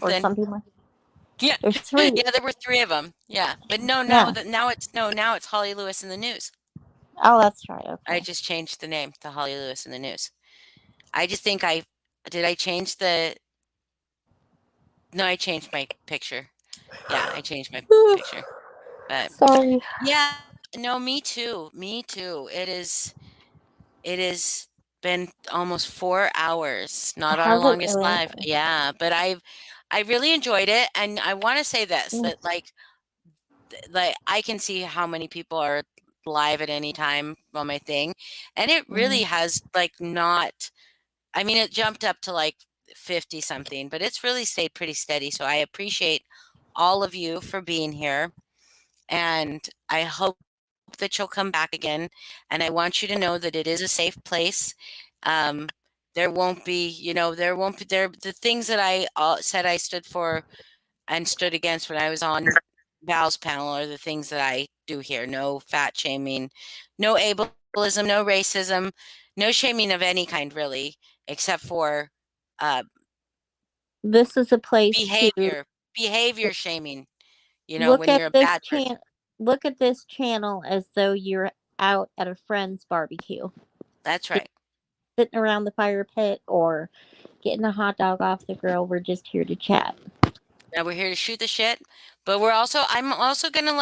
Or Something. something like Yeah. There's 3. Yeah, there were 3 of them. Yeah. But now Yeah. it's Holly Lewis in the news. Oh, that's right. I Okay. just changed the name to Holly Lewis in the news. I just think I change the no, I changed my picture. Yeah, I changed my picture. But Sorry. yeah, no, me too. Me too. It has been almost 4 hours, not our How's it longest really? live. Yeah, but I really enjoyed it, and I wanna say this, Mm, that, like, I can see how many people are live at any time on my thing, and it really mhm. has, like, not I mean, it jumped up to, like, 50 something, but it's really stayed pretty steady, so I appreciate all of you for being here, and I hope that you'll come back again, and I want you to know that it is a safe place. Um, there won't be, there won't be the things that I said I stood for and stood against when I was on Val's panel are the things that I do here. No fat shaming, no ableism, no racism, no shaming of any kind, really, except for uh, This is a place to behavior shaming. look When at you're a this bad person. channel. Look at this channel as though you're out at a friend's barbecue, That's just right. sitting around the fire pit or getting a hot dog off the grill. We're just here to chat. Now we're here to shoot the shit, but I'm also gonna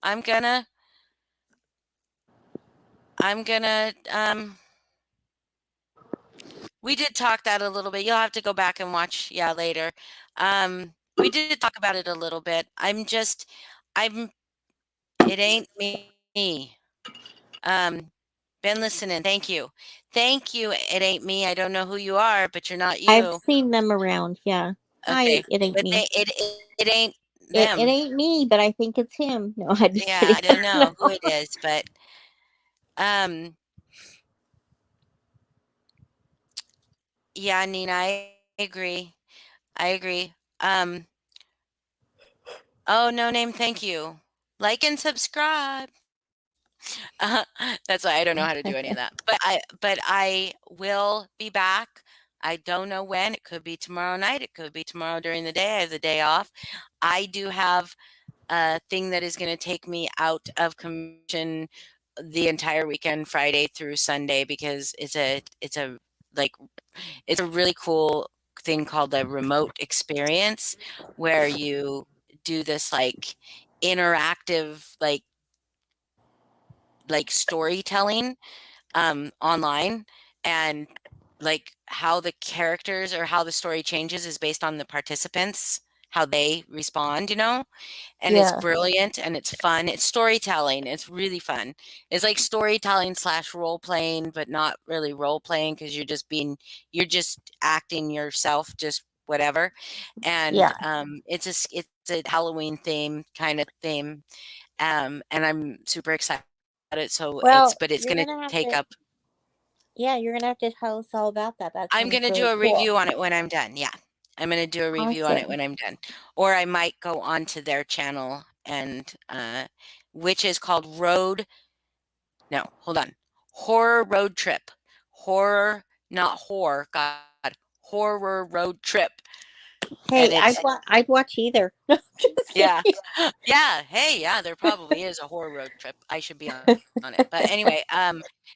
I'm gonna we did talk that a little bit. You'll have to go back and watch, yeah, later. We did talk about it a little bit. I'm it ain't me. Um, been listening. Thank you. Thank you. It ain't me. I don't know who you are, but you're not I've you. seen them around. Yeah. Hi. Okay. It ain't But me. it ain't It them. ain't me, but I think it's him. No, I'm just Yeah, kidding. I don't No. know who it is, but um yeah, Nina, I agree. I agree. Oh, no name, thank you. Like and subscribe. Uh, that's why I don't know how to do any of that. But I will be back. I don't know when. It could be tomorrow night. It could be tomorrow during the day. I have the day off. I do have a thing that is going to take me out of commission the entire weekend, Friday through Sunday, because like it's a really cool thing called a remote experience where you do this like interactive like storytelling online, and like how the characters or how the story changes is based on the participants, how they respond, and it's Yeah. brilliant and it's fun. It's storytelling. It's really fun. It's like storytelling slash role playing, but not really role playing because you're just acting yourself, just whatever. And Yeah. it's a Halloween theme kind of theme, and I'm super excited about it. So Well, but it's you're going to gonna have take to. up. Yeah, you're gonna have to tell us all about that. That I'm sounds gonna do really a cool. review on it when I'm done. Yeah. I'm gonna do a review on it Awesome. when I'm done. Or I might go onto their channel and which is called no, hold on. Horror Road Trip. Horror, not horror, God. Horror Road Trip. And Hey, it's I'd watch either. Just yeah. kidding. Yeah, hey, yeah, there probably is a horror road trip. I should be on it. But anyway,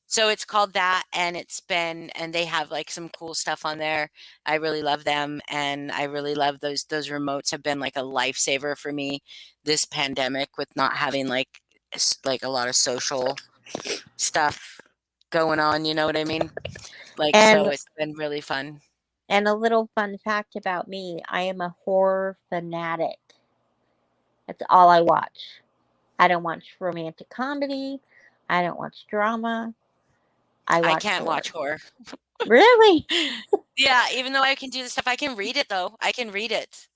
so it's called that, and and they have like some cool stuff on there. I really love them, and I really love those remotes have been like a lifesaver for me this pandemic with not having like a lot of social stuff going on, you know what I mean? Like so And it's been really fun. a little fun fact about me, I am a horror fanatic. That's all I watch. I don't watch romantic comedy. I don't watch drama. I I watch can't horror. watch horror. Really? Yeah, even though I can do the stuff, I can read it though. I can read it.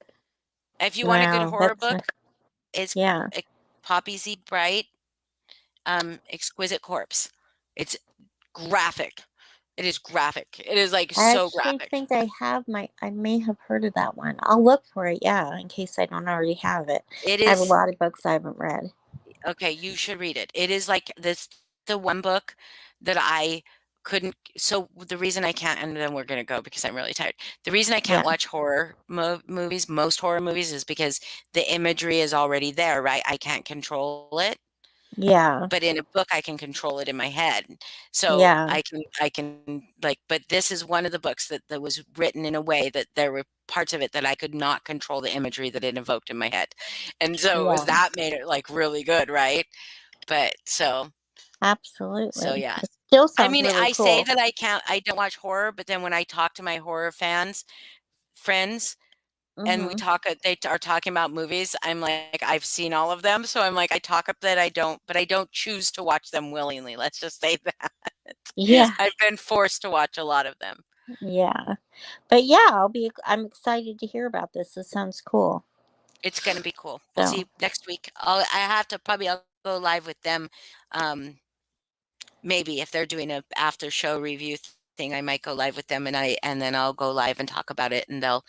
If you want a good Wow, horror that's book, it's yeah. Poppy Seed Bright, Exquisite Corpse. It's graphic. It is graphic. It is like I so actually graphic. think I may have heard of that one. I'll look for it, yeah, in case I don't already have it. It I have a is lot of books I haven't read. okay. You should read it. It is like the one book that I couldn't. So the reason I can't, and then we're gonna go because I'm really tired. The reason I can't Yeah. watch horror movies, most horror movies, is because the imagery is already there, right? I can't control it. Yeah. but in a book I can control it in my head. So Yeah. I can like, but this is one of the books that was written in a way that there were parts of it that I could not control the imagery that it evoked in my head. And so it was Yeah. that made it like really good, right? But so Absolutely. yeah. It still I sounds mean, really I say cool. that I don't watch horror, but then when I talk to my horror friends, and we Hmm. talk, they are talking about movies, I'm like, I've seen all of them, so I'm like, I talk up that I don't, but I don't choose to watch them willingly. Let's just say that. Yeah. I've been forced to watch a lot of them. Yeah. But yeah, I'm excited to hear about this. This sounds cool. It's gonna be cool. We'll So, see next week. I'll go live with them. Maybe if they're doing a after show review thing, I might go live with them, and then I'll go live and talk about it, and they'll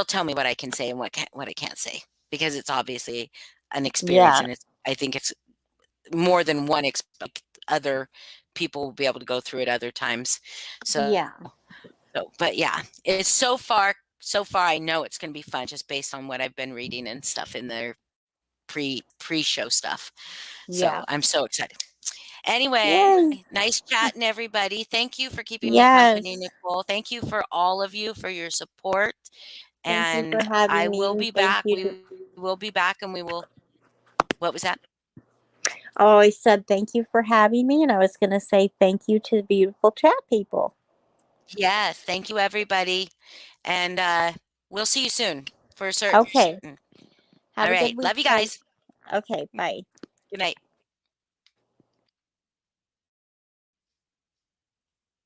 tell me what I can say and what I can't say, because it's obviously an experience, yeah. and I think it's more than one other people will be able to go through it other times. So, Yeah. but yeah, it's so far I know it's going to be fun just based on what I've been reading and stuff in their pre-show stuff. So Yeah. I'm so excited. Anyway, Yay. nice chatting, everybody. Thank you for keeping me company, Yes. Nicole. Thank you for all of you for your support. Thank you for And I having will me. be Thank back. We you. will be back, and we will. What was that? Oh, I said thank you for having me, and I was going to say thank you to the beautiful chat people. Yes, thank you, everybody. And we'll see you soon for certain. Okay. All Have a good right. Love you weekend. guys. Okay. Bye. Good night.